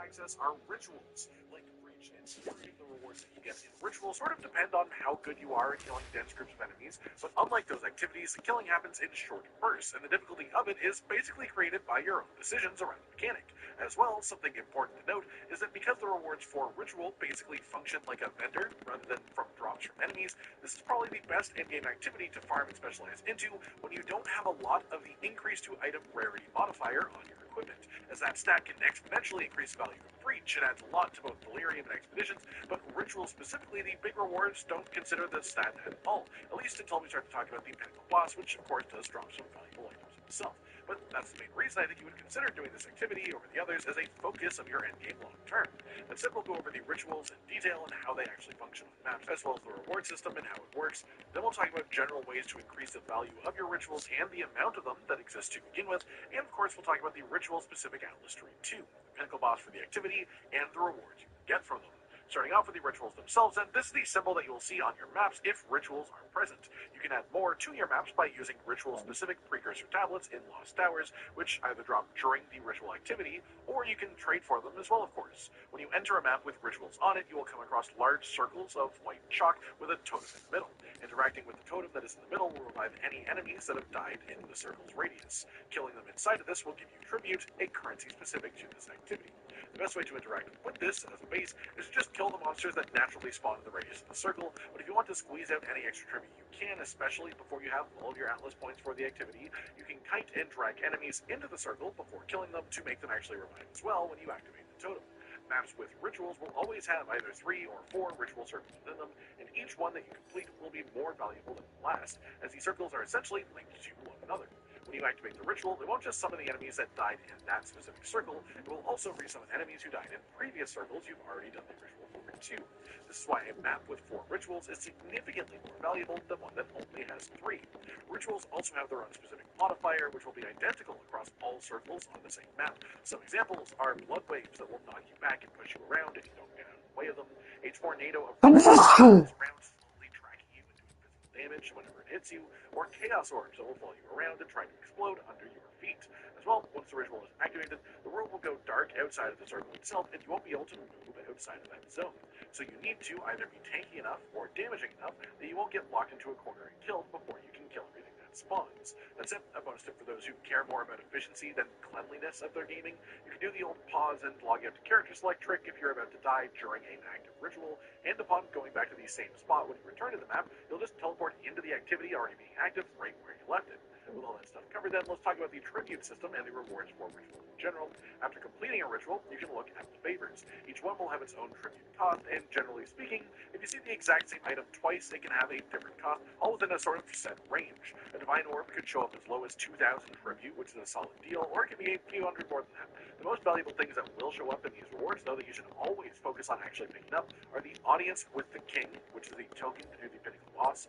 Access are rituals, like Breach and Security. The rewards that you get in rituals sort of depend on how good you are at killing dense groups of enemies, but unlike those activities, the killing happens in short bursts, and the difficulty of it is basically created by your own decisions around the mechanic. As well, something important to note is that because the rewards for ritual basically function like a vendor rather than from drops from enemies, this is probably the best endgame activity to farm and specialize into when you don't have a lot of the increase to item rarity modifier on your equipment, as that stat can exponentially increase the value of Breach. It adds a lot to both Delirium and Expeditions, but Ritual specifically, the big rewards don't consider the stat at all, at least until we start to talk about the Pinnacle Boss, which of course does drop some valuable items itself. But that's the main reason I think you would consider doing this activity over the others as a focus of your endgame long term. Instead, we'll go over the rituals in detail and how they actually function on maps, as well as the reward system and how it works. Then we'll talk about general ways to increase the value of your rituals and the amount of them that exist to begin with, and of course we'll talk about the ritual-specific Atlas Tree too, the Pinnacle Boss for the activity, and the rewards you get from them. Starting off with the rituals themselves, and this is the symbol that you will see on your maps if rituals are present. You can add more to your maps by using ritual-specific precursor tablets in Lost Towers, which either drop during the ritual activity, or you can trade for them as well, of course. When you enter a map with rituals on it, you will come across large circles of white chalk with a totem in the middle. Interacting with the totem that is in the middle will revive any enemies that have died in the circle's radius. Killing them inside of this will give you tribute, a currency specific to this activity. The best way to interact with this as a base is to just kill the monsters that naturally spawn in the radius of the circle, but if you want to squeeze out any extra tribute you can, especially before you have all of your Atlas points for the activity, you can kite and drag enemies into the circle before killing them to make them actually revive as well when you activate the totem. Maps with rituals will always have either 3 or 4 ritual circles within them, and each one that you complete will be more valuable than the last, as these circles are essentially linked to one another. When you activate the ritual, it won't just summon the enemies that died in that specific circle, it will also resummon enemies who died in previous circles you've already done the ritual for too. This is why a map with 4 rituals is significantly more valuable than one that only has 3. Rituals also have their own specific modifier, which will be identical across all circles on the same map. Some examples are blood waves that will knock you back and push you around if you don't get out of the way of them, a tornado of around, slowly tracking you and doing physical damage whenever it hits you, or chaos orbs that will follow you around and try to explode under your feet. As well, once the ritual is activated, the world will go dark outside of the circle itself, and you won't be able to move outside of that zone. So you need to either be tanky enough or damaging enough that you won't get locked into a corner and killed before you can kill everything that spawns. That's it, a bonus tip for those who care more about efficiency than cleanliness of their gaming. You can do the old pause and log out to character select trick if you're about to die during an active ritual, and upon going back to the same spot when you return to the map, you'll just teleport into the activity already being active right where you left it. With all that stuff covered then, let's talk about the tribute system and the rewards for rituals in general. After completing a ritual, you can look at the favors. Each one will have its own tribute cost, and generally speaking, if you see the exact same item twice, it can have a different cost, all within a sort of set range. A divine orb could show up as low as 2,000 tribute, which is a solid deal, or it can be a few hundred more than that. The most valuable things that will show up in these rewards, though, that you should always focus on actually picking up, are the Audience with the King, which is the token to do the Pinnacle Boss.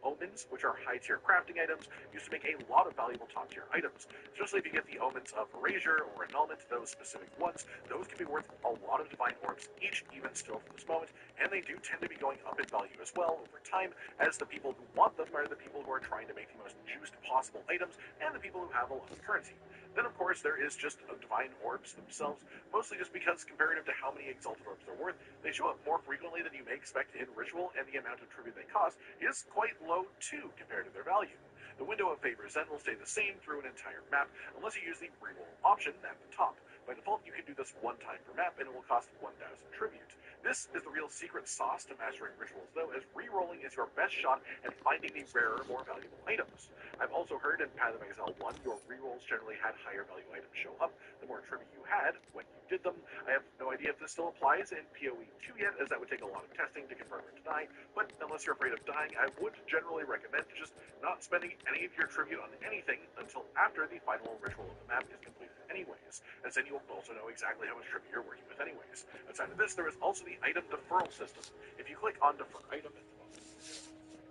Omens, which are high-tier crafting items, used to make a lot of valuable top-tier items. Especially if you get the Omens of Erasure or Annulment, those specific ones, those can be worth a lot of Divine Orbs each, even still for this moment, and they do tend to be going up in value as well over time, as the people who want them are the people who are trying to make the most juiced possible items, and the people who have a lot of currency. Then, of course, there is just Divine Orbs themselves, mostly just because, comparative to how many Exalted Orbs they're worth, they show up more frequently than you may expect in Ritual, and the amount of tribute they cost is quite low, too, compared to their value. The window of favors then will stay the same through an entire map, unless you use the reroll option at the top. By default, you can do this one time per map, and it will cost 1,000 tribute. This is the real secret sauce to mastering rituals, though, as re-rolling is your best shot at finding the rarer, more valuable items. I've also heard in Path of Exile 1, your re-rolls generally had higher value items show up, the more tribute you had when you did them. I have no idea if this still applies in PoE2 yet, as that would take a lot of testing to confirm or deny, but unless you're afraid of dying, I would generally recommend just not spending any of your tribute on anything until after the final ritual of the map is completed anyways, as then you'll also know exactly how much tribute you're working with anyways. Outside of this, there is also the item deferral system. If you click on defer item at the bottom,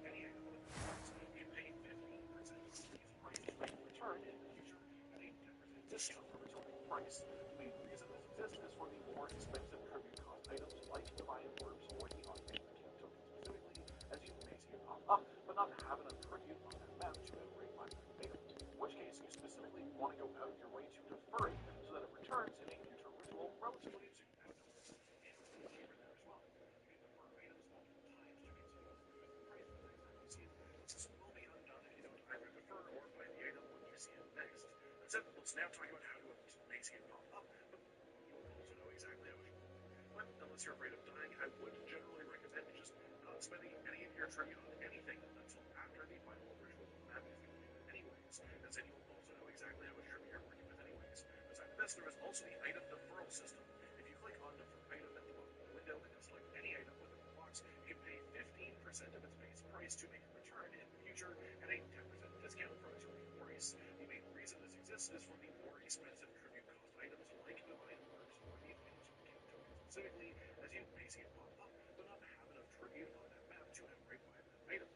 any item with you pay 15% of the price to return in the future at a 10% discount for returning price. The main reason this exists is expensive tribute cost items like divine orbs or the automated king token specifically, as you may see it pop up, but not have enough tribute on that map to outright buy that item. In which case, you specifically want to go out of your way to defer it so that it returns in a future ritual relatively soon afterwards. And a little flavor there as well. You can defer items multiple times to continue improving the price the next time you see it, but this will be undone if you don't either defer or buy the item when you see it next. That said, let's now talk about how to may see it pop up, but you'll also know exactly how it should work. But unless you're afraid of dying, I would generally recommend just not spending any of your tribute on anything until after the final ritual map is completed anyways. That said, you will also know exactly how much tribute you're working with anyways. Besides this, there is also the item deferral system. If you click on defer item at the bottom of the window and then select any item within the box, you can pay 15% of its base price to make a return in the future at a 10% discount from its original price. The main reason this exists is for the more expensive tribute cost items like divine orbs or the automated king token specifically, as you may see it pop up, but not have enough tribute on that map to outright buy that item.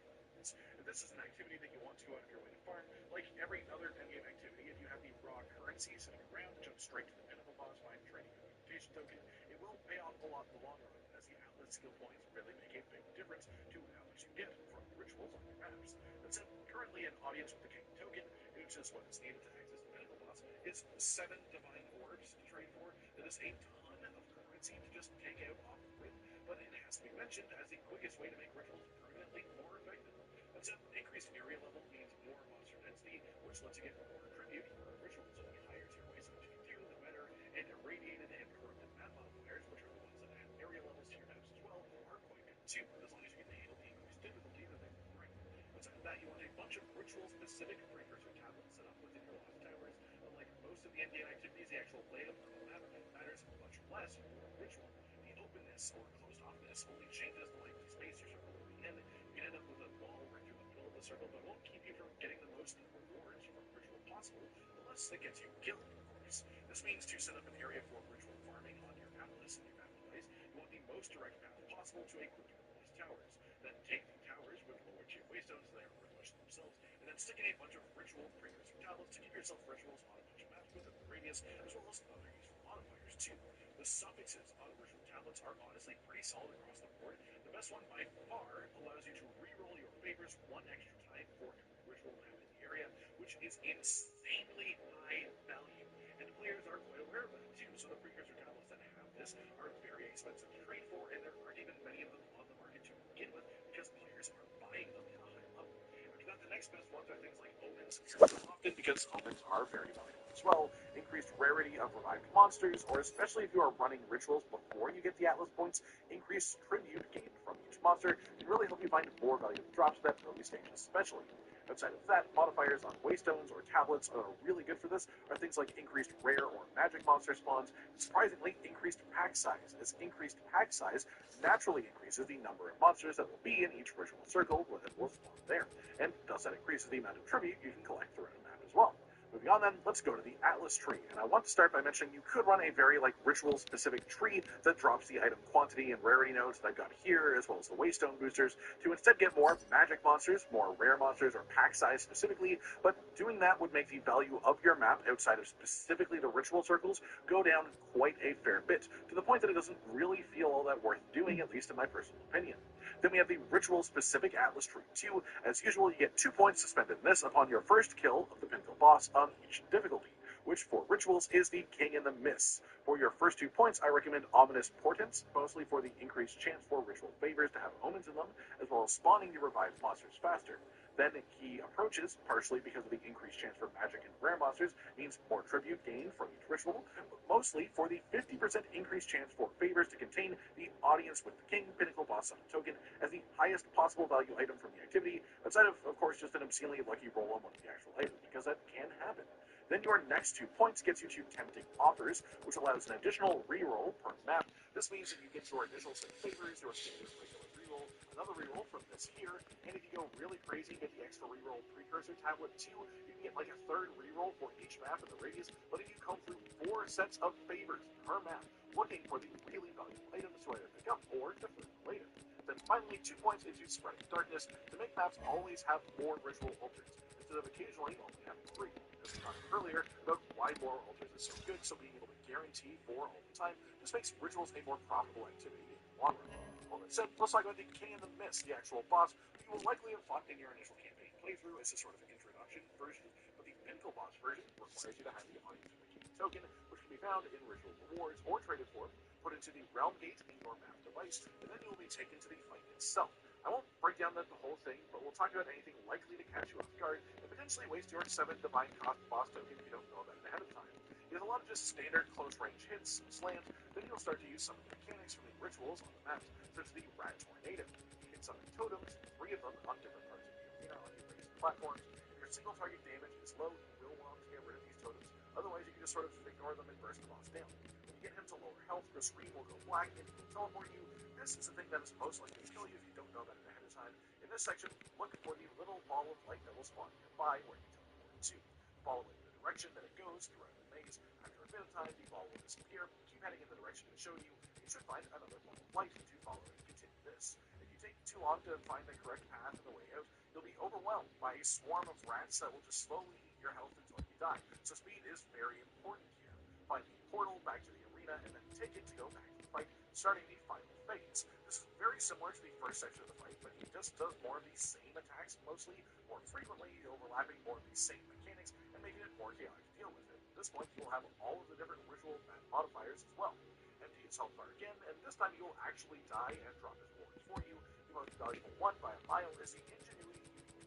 If this is an activity that you want to go out of your way to farm, like every other endgame activity, if you have the raw currency sitting around to jump straight to the pinnacle boss fight trading a reputation token, it will pay off a lot in the long run, as the outlet skill points really make a big difference to how much you get from rituals on your maps. That said, currently an audience with the king token, which is what is needed to access the pinnacle boss, is 7 divine orbs to trade for. That is a ton of currency to just take out off the rip, but it has to be mentioned as the quickest way to make rituals permanently more effective. That said, increased area level means more monster density, which lets you get more tribute for rituals. So the higher tier wastelands you can do, the better. And irradiated and corrupted map modifiers, which are the ones that add area levels to your maps as well, are quite good too, as long as you can handle the increased difficulty that they will bring. Outside of that, you want a bunch of ritual-specific precursor tablets set up within your lost towers. Unlike most of the endgame activities, the actual layout of the map matters much less for ritual. The openness or closed-offness only changes the length of space your circle will be in. You can end up with a wall right through the middle of the circle, but it won't keep you from getting the most rewards from ritual possible, unless it gets you killed, of course. This means to set up an area for ritual farming on your atlas and your map device, you want the most direct path possible to a grouping of lost towers. Then take the towers with lower tier waystones, so they are worth much themselves, and then stick in a bunch of ritual precursor tablets to give yourself rituals on a bunch of maps within the radius, as well as other useful modifiers too. The suffixes on ritual tablets are honestly pretty solid across the board. The best one by far allows you to re-roll your favors 1 extra time for every ritual map in the area, which is insanely high value, and players are quite aware of that too. So the precursor tablets that have this are very expensive to trade for, and there aren't even many of them on the market to begin with because players are buying them at a high level. After that, the next best ones are things like omens, often because omens are very valuable as well. Increased rarity of revived monsters, or especially if you are running rituals before you get the atlas points, increased tribute gained from each monster can really help you find more valuable drops at that early stage especially. Outside of that, modifiers on waystones or tablets that are really good for this are things like increased rare or magic monster spawns, and surprisingly, increased pack size, as increased pack size naturally increases the number of monsters that will be in each ritual circle that will spawn there, and thus that increases the amount of tribute you can collect throughout a map as well. Moving on then, let's go to the Atlas tree, and I want to start by mentioning you could run a very ritual-specific tree that drops the item quantity and rarity nodes that I've got here, as well as the waystone boosters, to instead get more magic monsters, more rare monsters, or pack size specifically, but doing that would make the value of your map outside of specifically the ritual circles go down quite a fair bit, to the point that it doesn't really feel all that worth doing, at least in my personal opinion. Then we have the ritual-specific Atlas tree 2. As usual, you get 2 points to spend in this upon your first kill of the pinnacle boss on each difficulty, which for rituals is the King in the Mists. For your first 2 points, I recommend Ominous Portents, mostly for the increased chance for ritual favors to have omens in them, as well as spawning the revived monsters faster. Then Key Approaches, partially because of the increased chance for magic and rare monsters, means more tribute gained from each ritual, but mostly for the 50% increased chance for favors to contain the audience with the King Pinnacle Boss Summon token as the highest possible value item from the activity, outside of course, just an obscenely lucky roll on one of the actual items, because that can happen. Then your next 2 points gets you to Tempting Offers, which allows an additional reroll per map. This means that you get your initial set favors, your standard regular reroll, another reroll from this here, and if you go really crazy, get the extra reroll precursor tablet too, you can get a 3rd reroll for each map in the radius, letting you comb through 4 sets of favors per map, looking for the really valuable items to either pick up or defer later. Then finally, 2 points into Spreading Darkness to make maps always have more ritual altars, instead of occasionally only having 3. As we talked earlier about why more altars is so good, so being able to guarantee for all the time. This makes rituals a more profitable activity in the long run. All that said, let's talk about the King and the Mist, the actual boss, who you will likely have fought in your initial campaign playthrough as a sort of introduction version, but the Pinnacle Boss version requires you to have the Audience of the King token, which can be found in ritual rewards or traded for, put into the Realm Gate in your map device, and then you will be taken to the fight itself. I won't break down the whole thing, but we'll talk about anything likely to catch you off guard and potentially waste your 7 Divine Cost boss token if you don't know about it ahead of time. It has a lot of just standard close range hits, slams, then you'll start to use some of the mechanics from the rituals on the maps, such as the Rat Tornado. You hit some totems, 3 of them on different parts of the arena on your raised platforms. If your single target damage is low, you will want to get rid of these totems, otherwise you can just sort of ignore them and burst the boss down. When you get him to lower health, your screen will go black and he will teleport you. This is the thing that is most likely to kill you if you don't know about it ahead of time. In this section, look for the little ball of light that will spawn nearby where you teleport to. Follow it in the direction that it goes throughout the maze. After a bit of time, the ball will disappear. Keep heading in the direction it showed you. You should find another ball of light to follow and continue this. If you take too long to find the correct path and the way out, you'll be overwhelmed by a swarm of rats that will just slowly eat your health until you die. So speed is very important here. Find the portal back to the arena and then take it to go back to the fight, starting the final phase. This is very similar to the first section of the fight, but he just does more of the same attacks, mostly more frequently, overlapping more of the same mechanics, and making it more chaotic to deal with. At this point, you'll have all of the different ritual modifiers as well. Empty his health bar again, and this time you'll actually die and drop his wards for you. The most valuable one by a mile is the Ingenuity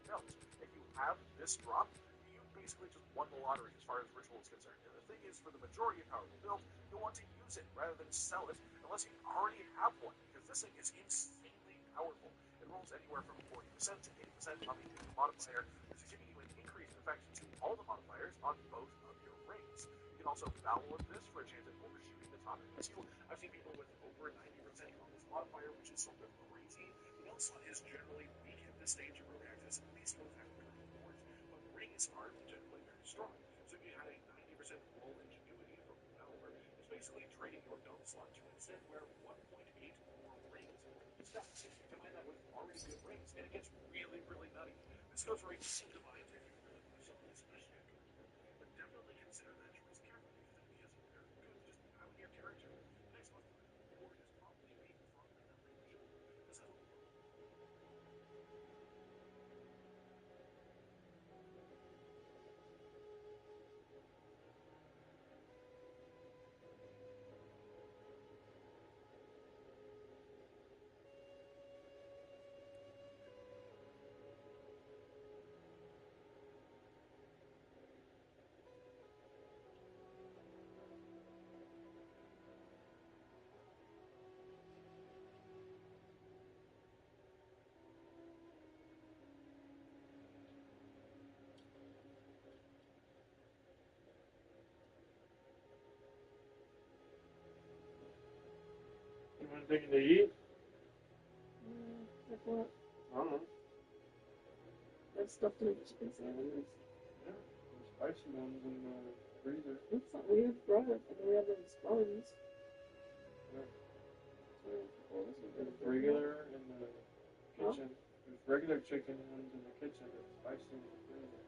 Belt. If you have this drop, you basically just won the lottery as far as ritual is concerned. And the thing is, for the majority of powerful builds, you'll want to use it rather than sell it unless you already have one, because this thing is insanely powerful. It rolls anywhere from 40% to 80% on the modifier, which is giving you an increased effect to all the modifiers on both of your rings. You can also battle with this for a chance at overshooting the top end too. I've seen people with over 90% on this modifier, which is sort of crazy. The Belt slot is generally weak at this stage of early access, at least with having current rewards, but rings are generally very strong. So if you had a 90% roll Ingenuity from the developer, it's basically trading your belt slot to instead wear 1.8 more rings in stats. Combine that with already good rings, and it gets really, really nutty. This goes right to Divines if you really want something especially good. But definitely consider that choice carefully, because it is very good just out of your character. Next one, reward is probably being from another ritual. This has a You want anything to eat? Like what? I don't know. That stuff to make chicken sandwiches. Yeah, there's spicy ones in the freezer. That's not, we have bread, and then we have those buns. Yeah. So There's regular in the kitchen. There's regular chicken ones in the kitchen. There's spicy in the freezer.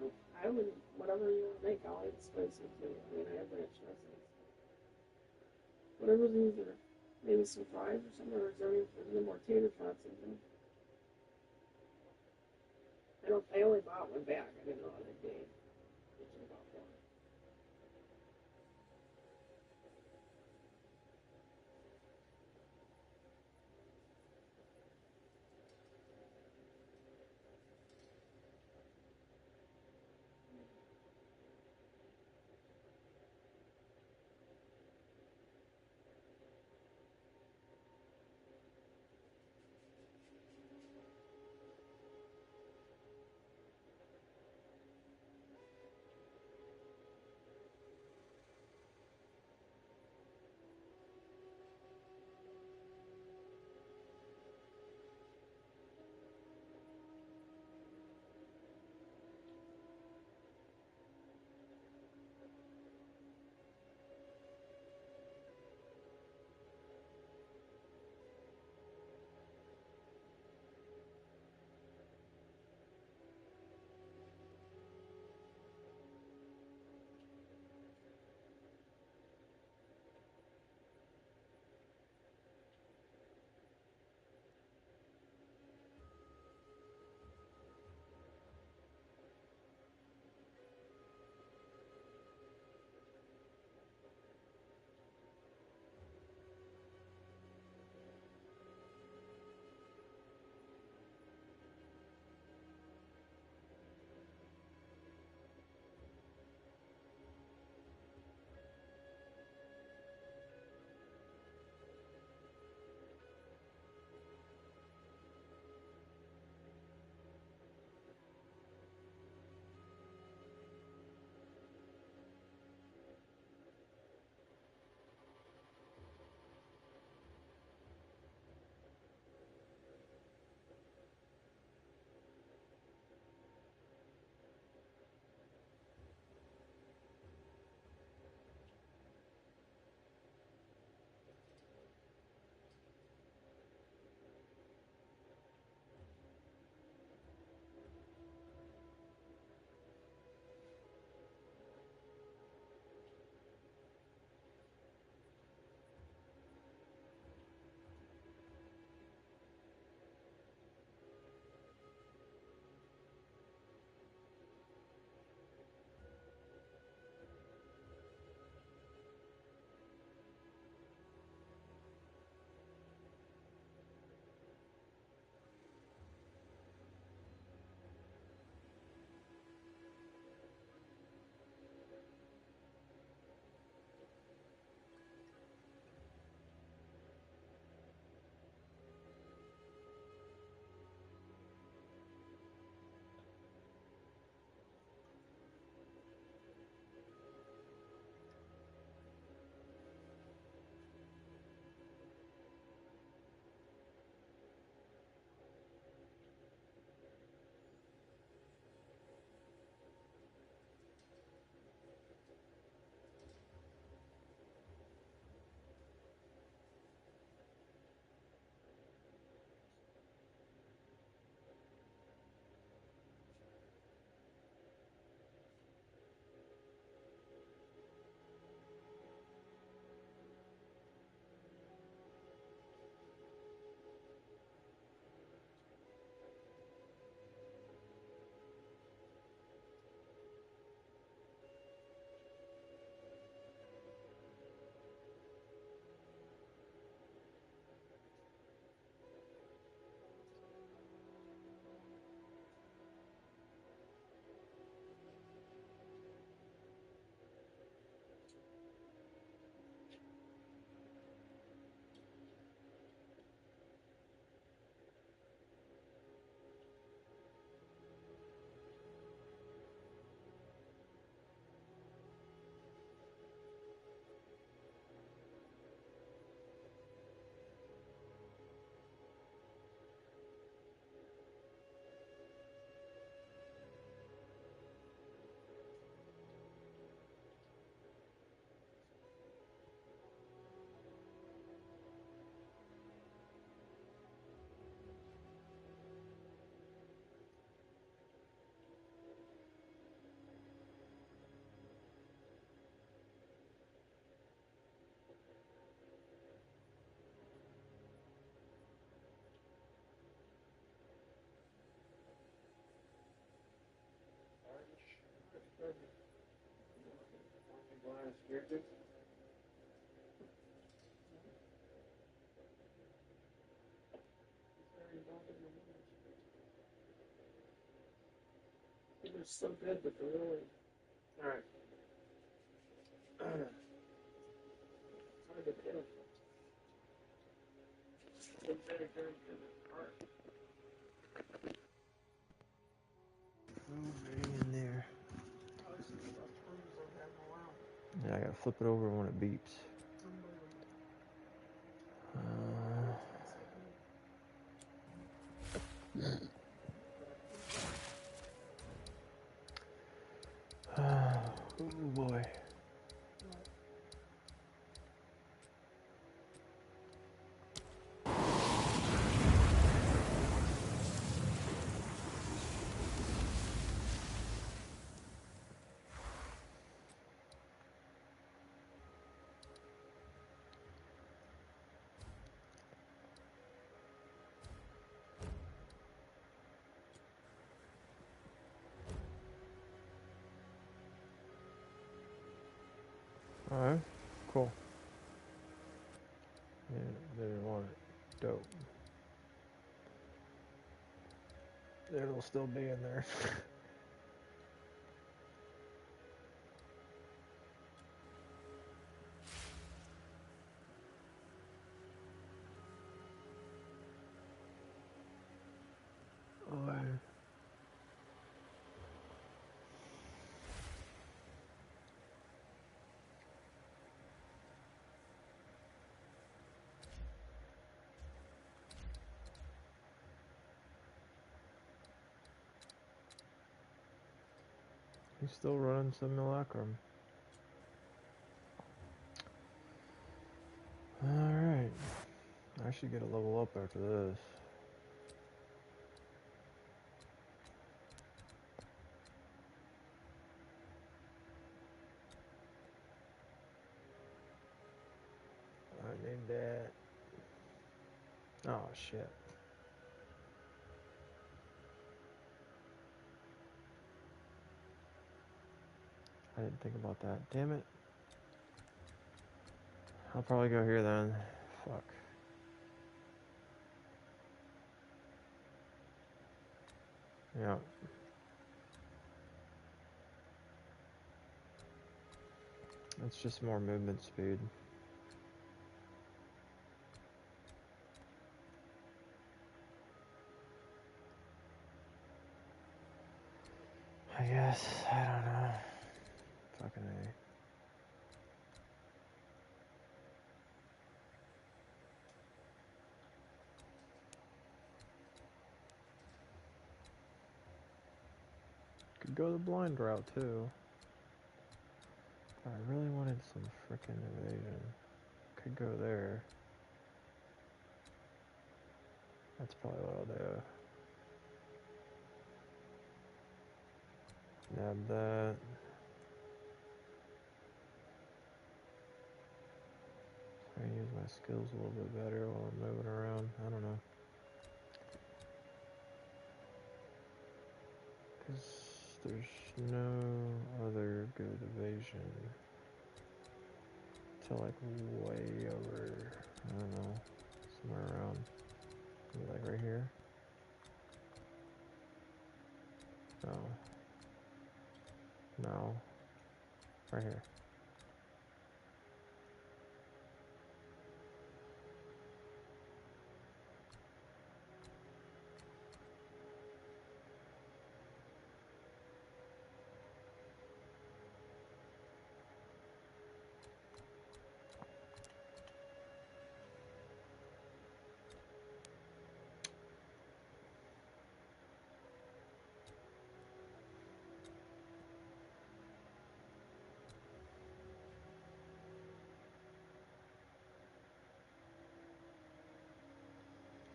Nope. I would, whatever you want to make, I'll eat spicy too. I mean, I have ranch dressings. Whatever's easier. Maybe some fries or something, or is there any more tater tots in there? I only bought one bag. I didn't know how they made. I should have bought one. characters. He's very involved in the movie. They're so good, but they're really alright. It's hard to kill. They're very, very good at art. In there. Oh, this is the best cruise I've had in a while. Yeah, I gotta flip it over when it beeps. Unbelievable. Oh boy. Alright, cool. Yeah, they didn't want it. Dope. It'll still be in there. Alright. He's still running Simulacrum. Alright. I should get a level up after this. I need that. Oh shit. I didn't think about that. Damn it. I'll probably go here then. Fuck. Yeah. It's just more movement speed. I guess. I don't know. Fucking A. Could go the blind route too. I really wanted some frickin' evasion. Could go there. That's probably what I'll do. Nab that. I use my skills a little bit better while I'm moving around. I don't know. Because there's no other good evasion. To like way over, I don't know, somewhere around, maybe like right here. No. No. Right here.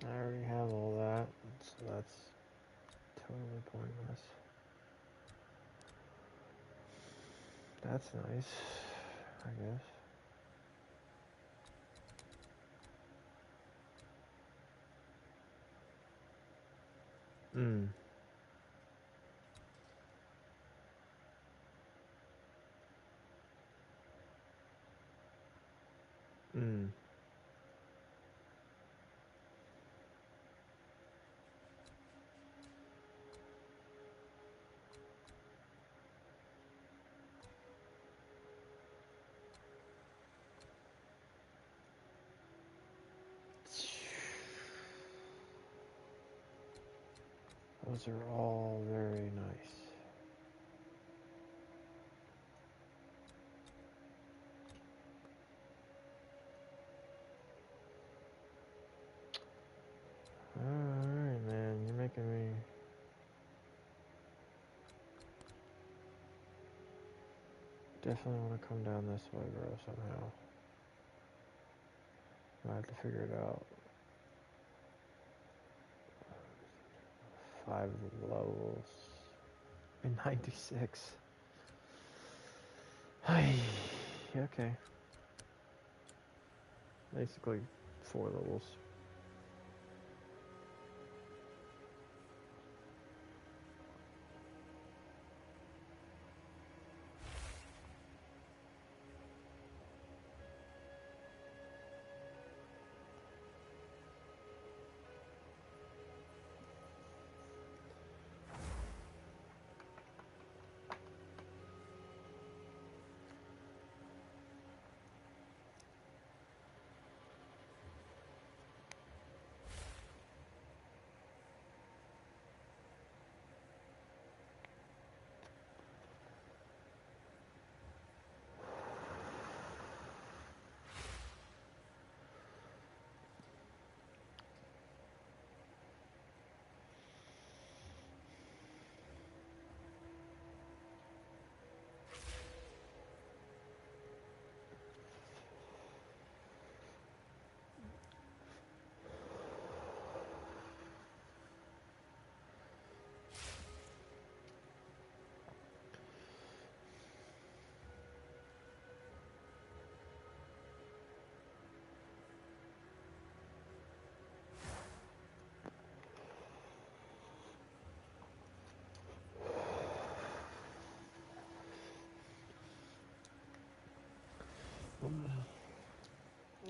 I already have all that, so that's totally pointless. That's nice, I guess. Mm. Those are all very nice. Alright, man, you're making me... Definitely want to come down this way, bro, somehow. I have to figure it out. 5 levels. And 96. Hey, okay. Basically 4 levels.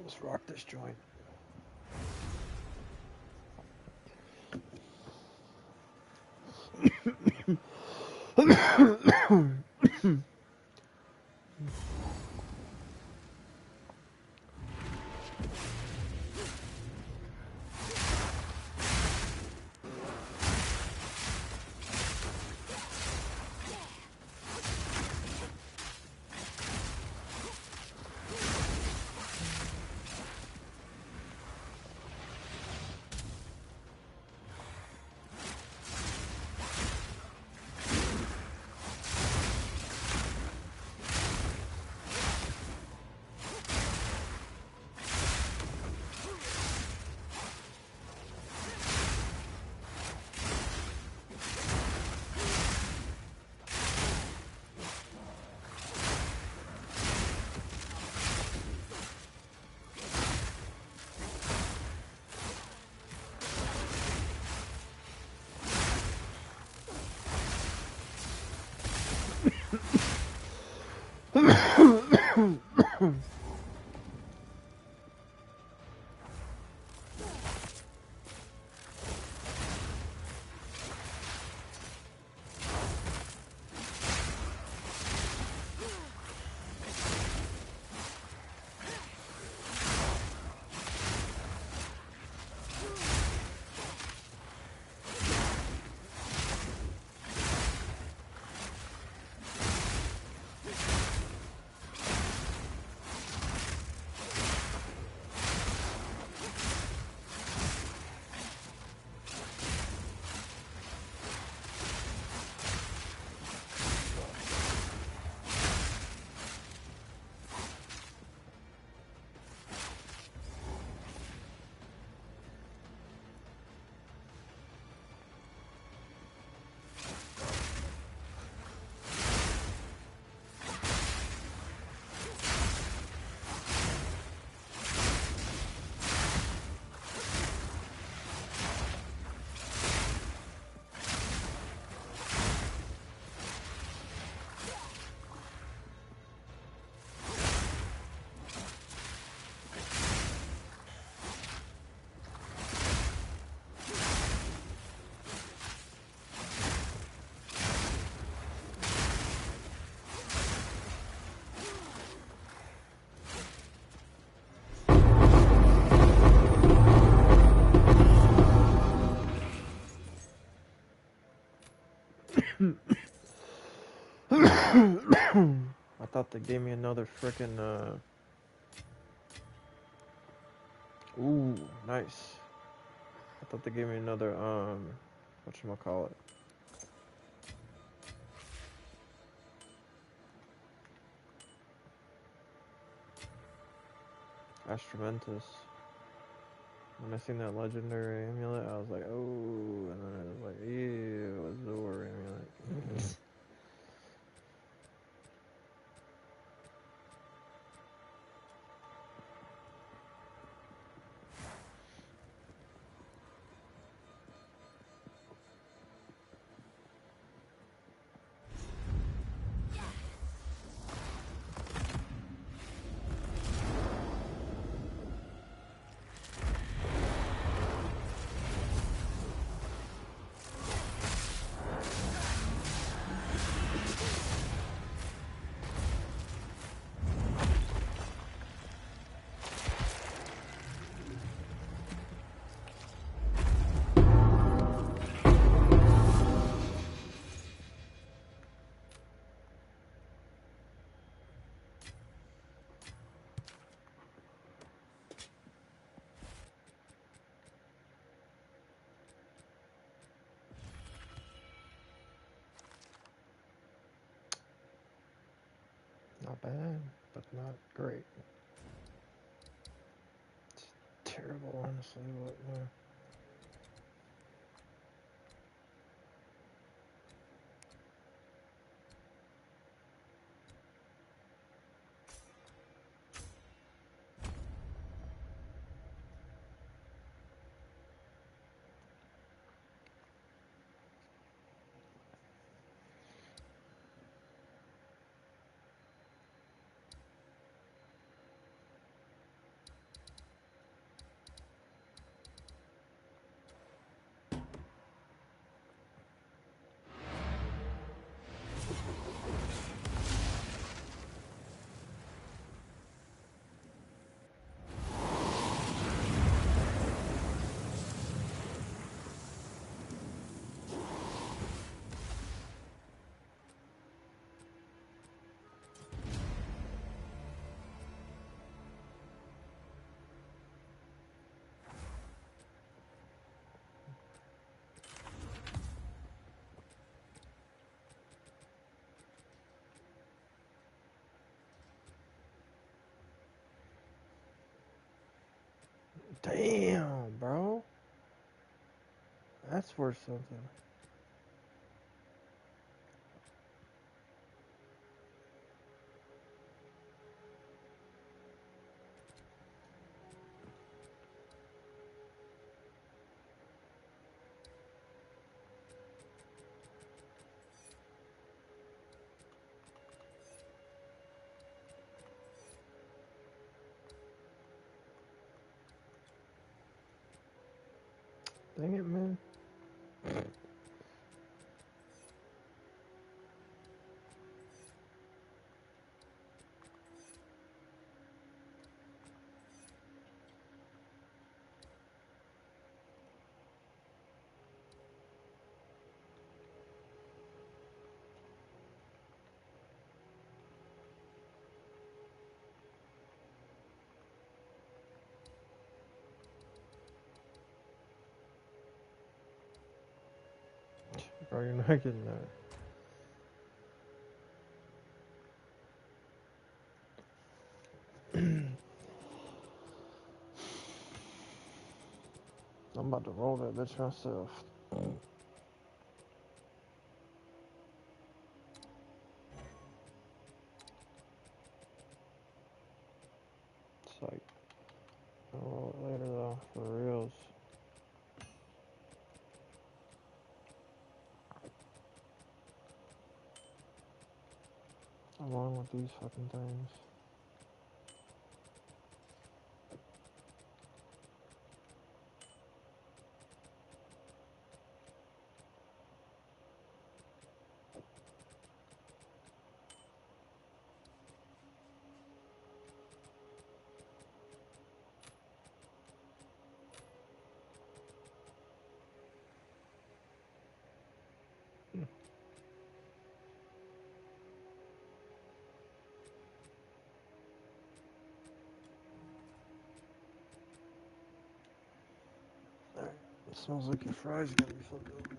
Let's rock this joint. thought they gave me another frickin' Ooh, nice. I thought they gave me another whatchamacallit. Astramentus. When I seen that legendary amulet, I was like, oh, and then I was like, ew, a Zor amulet. Not bad, but not great. It's terrible, honestly, but yeah. Damn, bro. That's worth something. Dang it, man. Bro, you're not getting that. I'm about to roll that bitch myself. It's like, I'll roll it later though, for reals. Along with these fucking things. It smells like your fries are gonna be flipped over.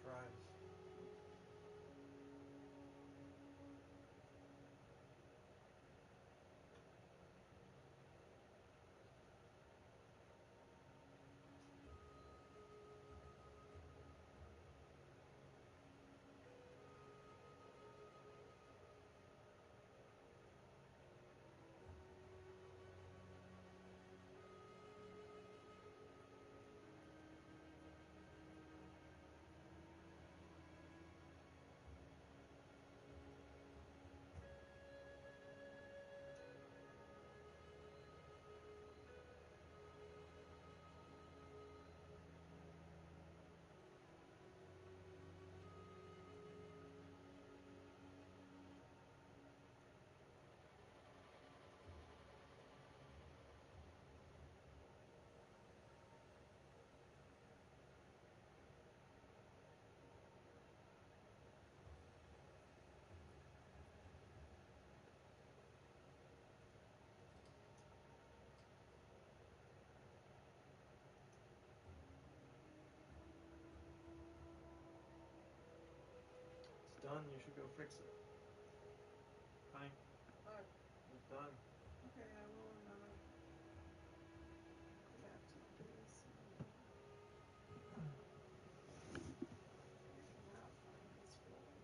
Fries. It's done. You should go fix it. Honey, What? it's done. Okay, I will remember. I have to do this. I cannot find this folder.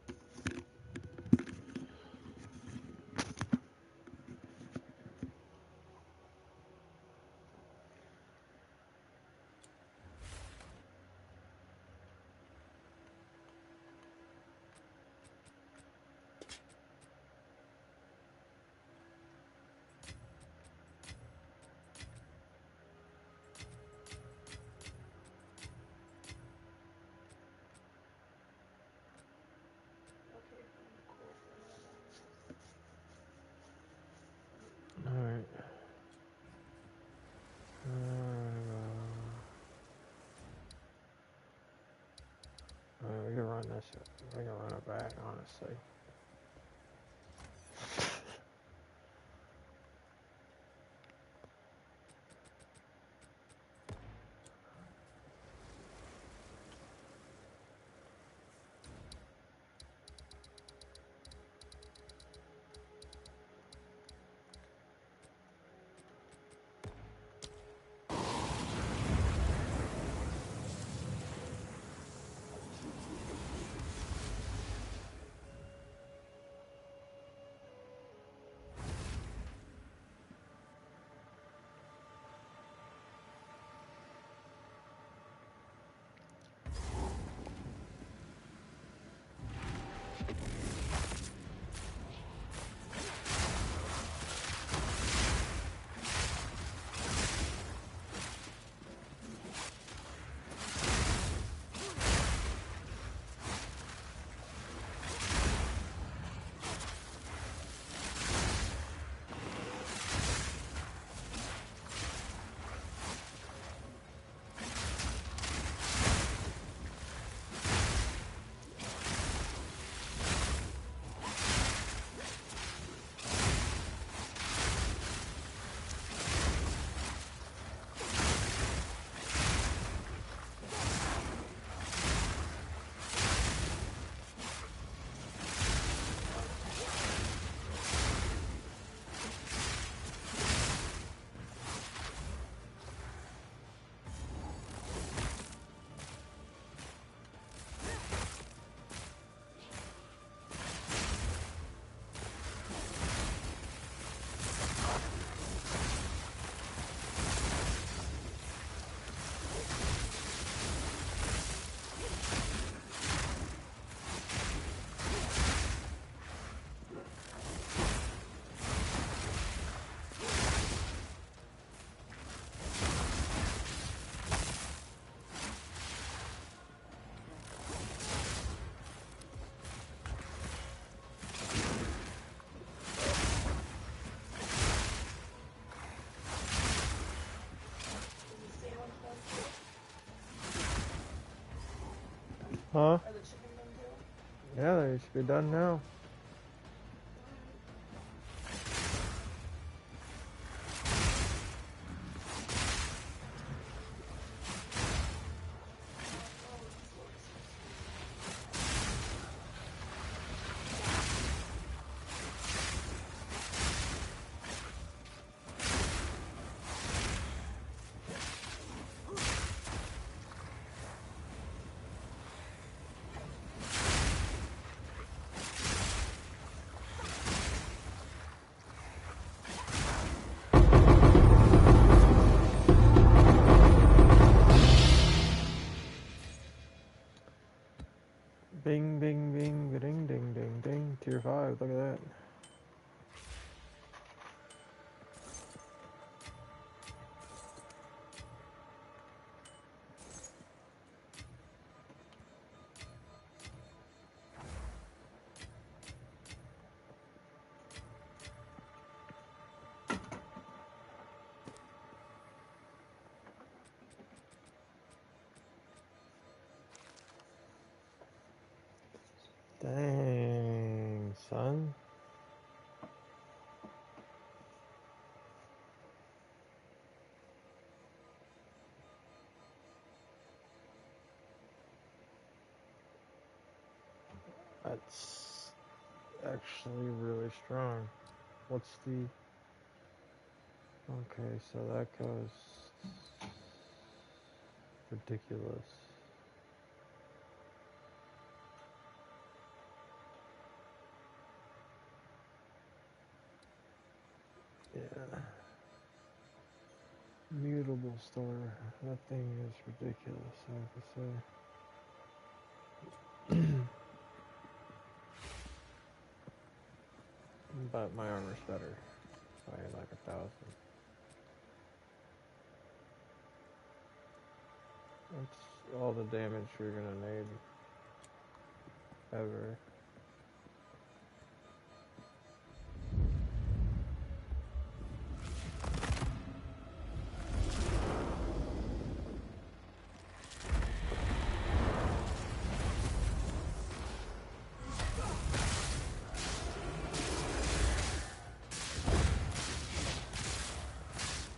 Okay, cool. Alright. We can run this. We can run it back, honestly. Huh? Are the chicken done too? Yeah, they should be done now. Bing, bing, bing, ding, ding, ding, ding. Tier 5, look at that. Dang, son. That's actually really strong. What's the... Okay, so that goes... ridiculous. Yeah. Mutable store. That thing is ridiculous, I have to say. But my armor's better by like 1,000. That's all the damage you're gonna need ever.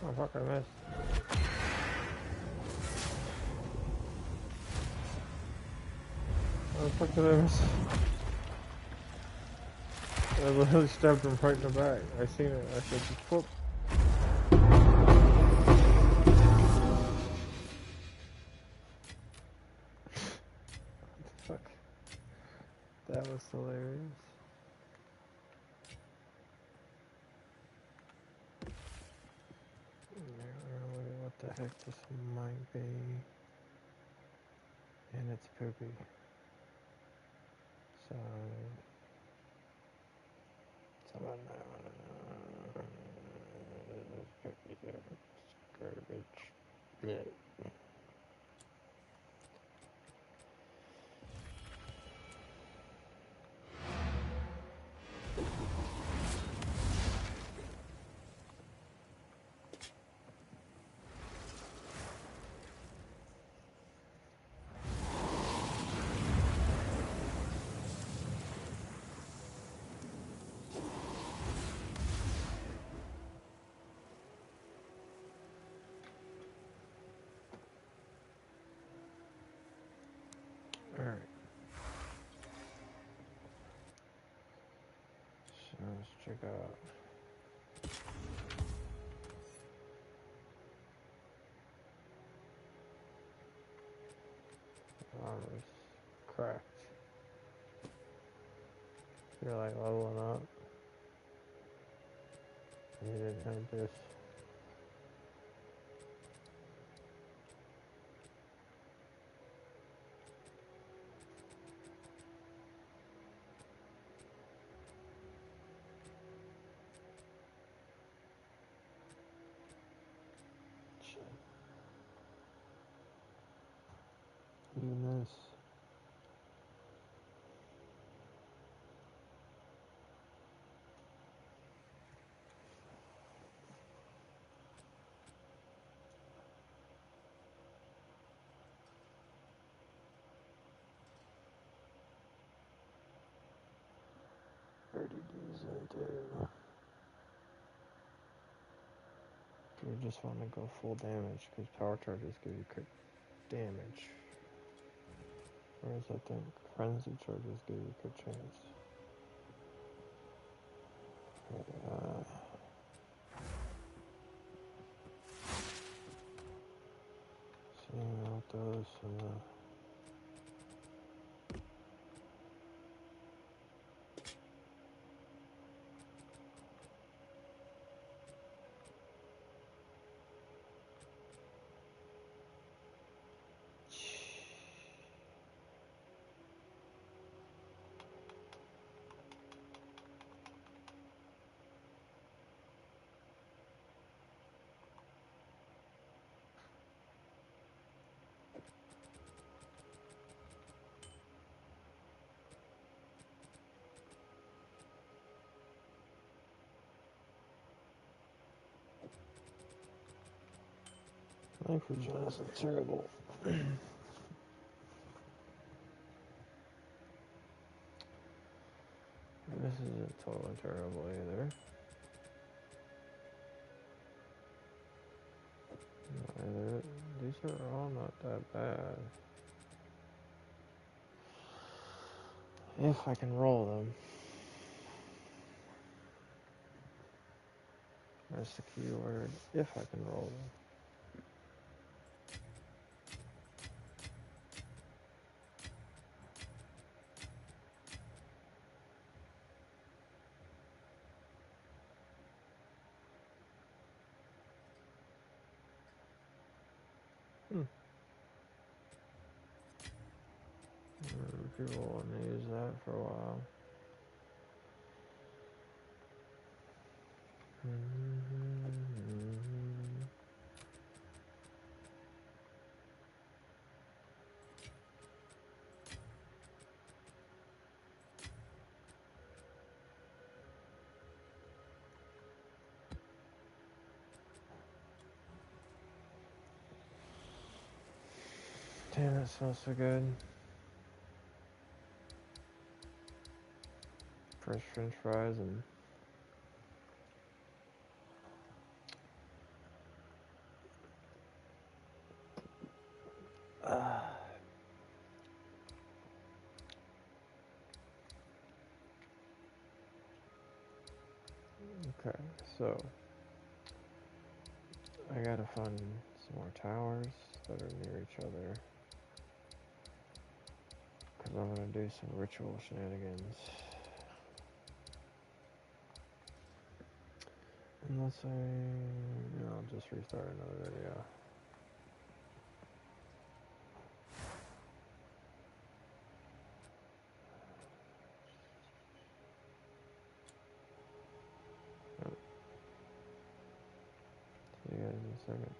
Oh fuck, I missed. How the fuck did I miss? I literally stabbed him right in the back. I seen it. I said, whoop. What the fuck? That was hilarious. What the heck this might be. And it's poopy. So... Garbage. Yeah. Alright. So let's check out. Armor's cracked. You're like leveling up. You didn't have this. Even this. Pretty decent too. You just want to go full damage because power charges give you crit damage. Whereas I think frenzy charges give you crit chance. Seeing out those and Life isn't terrible. This isn't totally terrible either. These are all not that bad. If I can roll them. That's the key word. If I can roll them. People want to use that for a while. Damn, that smells so good. Fresh French fries and okay, so I gotta find some more towers that are near each other because I'm gonna do some ritual shenanigans. Unless I'll just restart another video. See you guys in a second.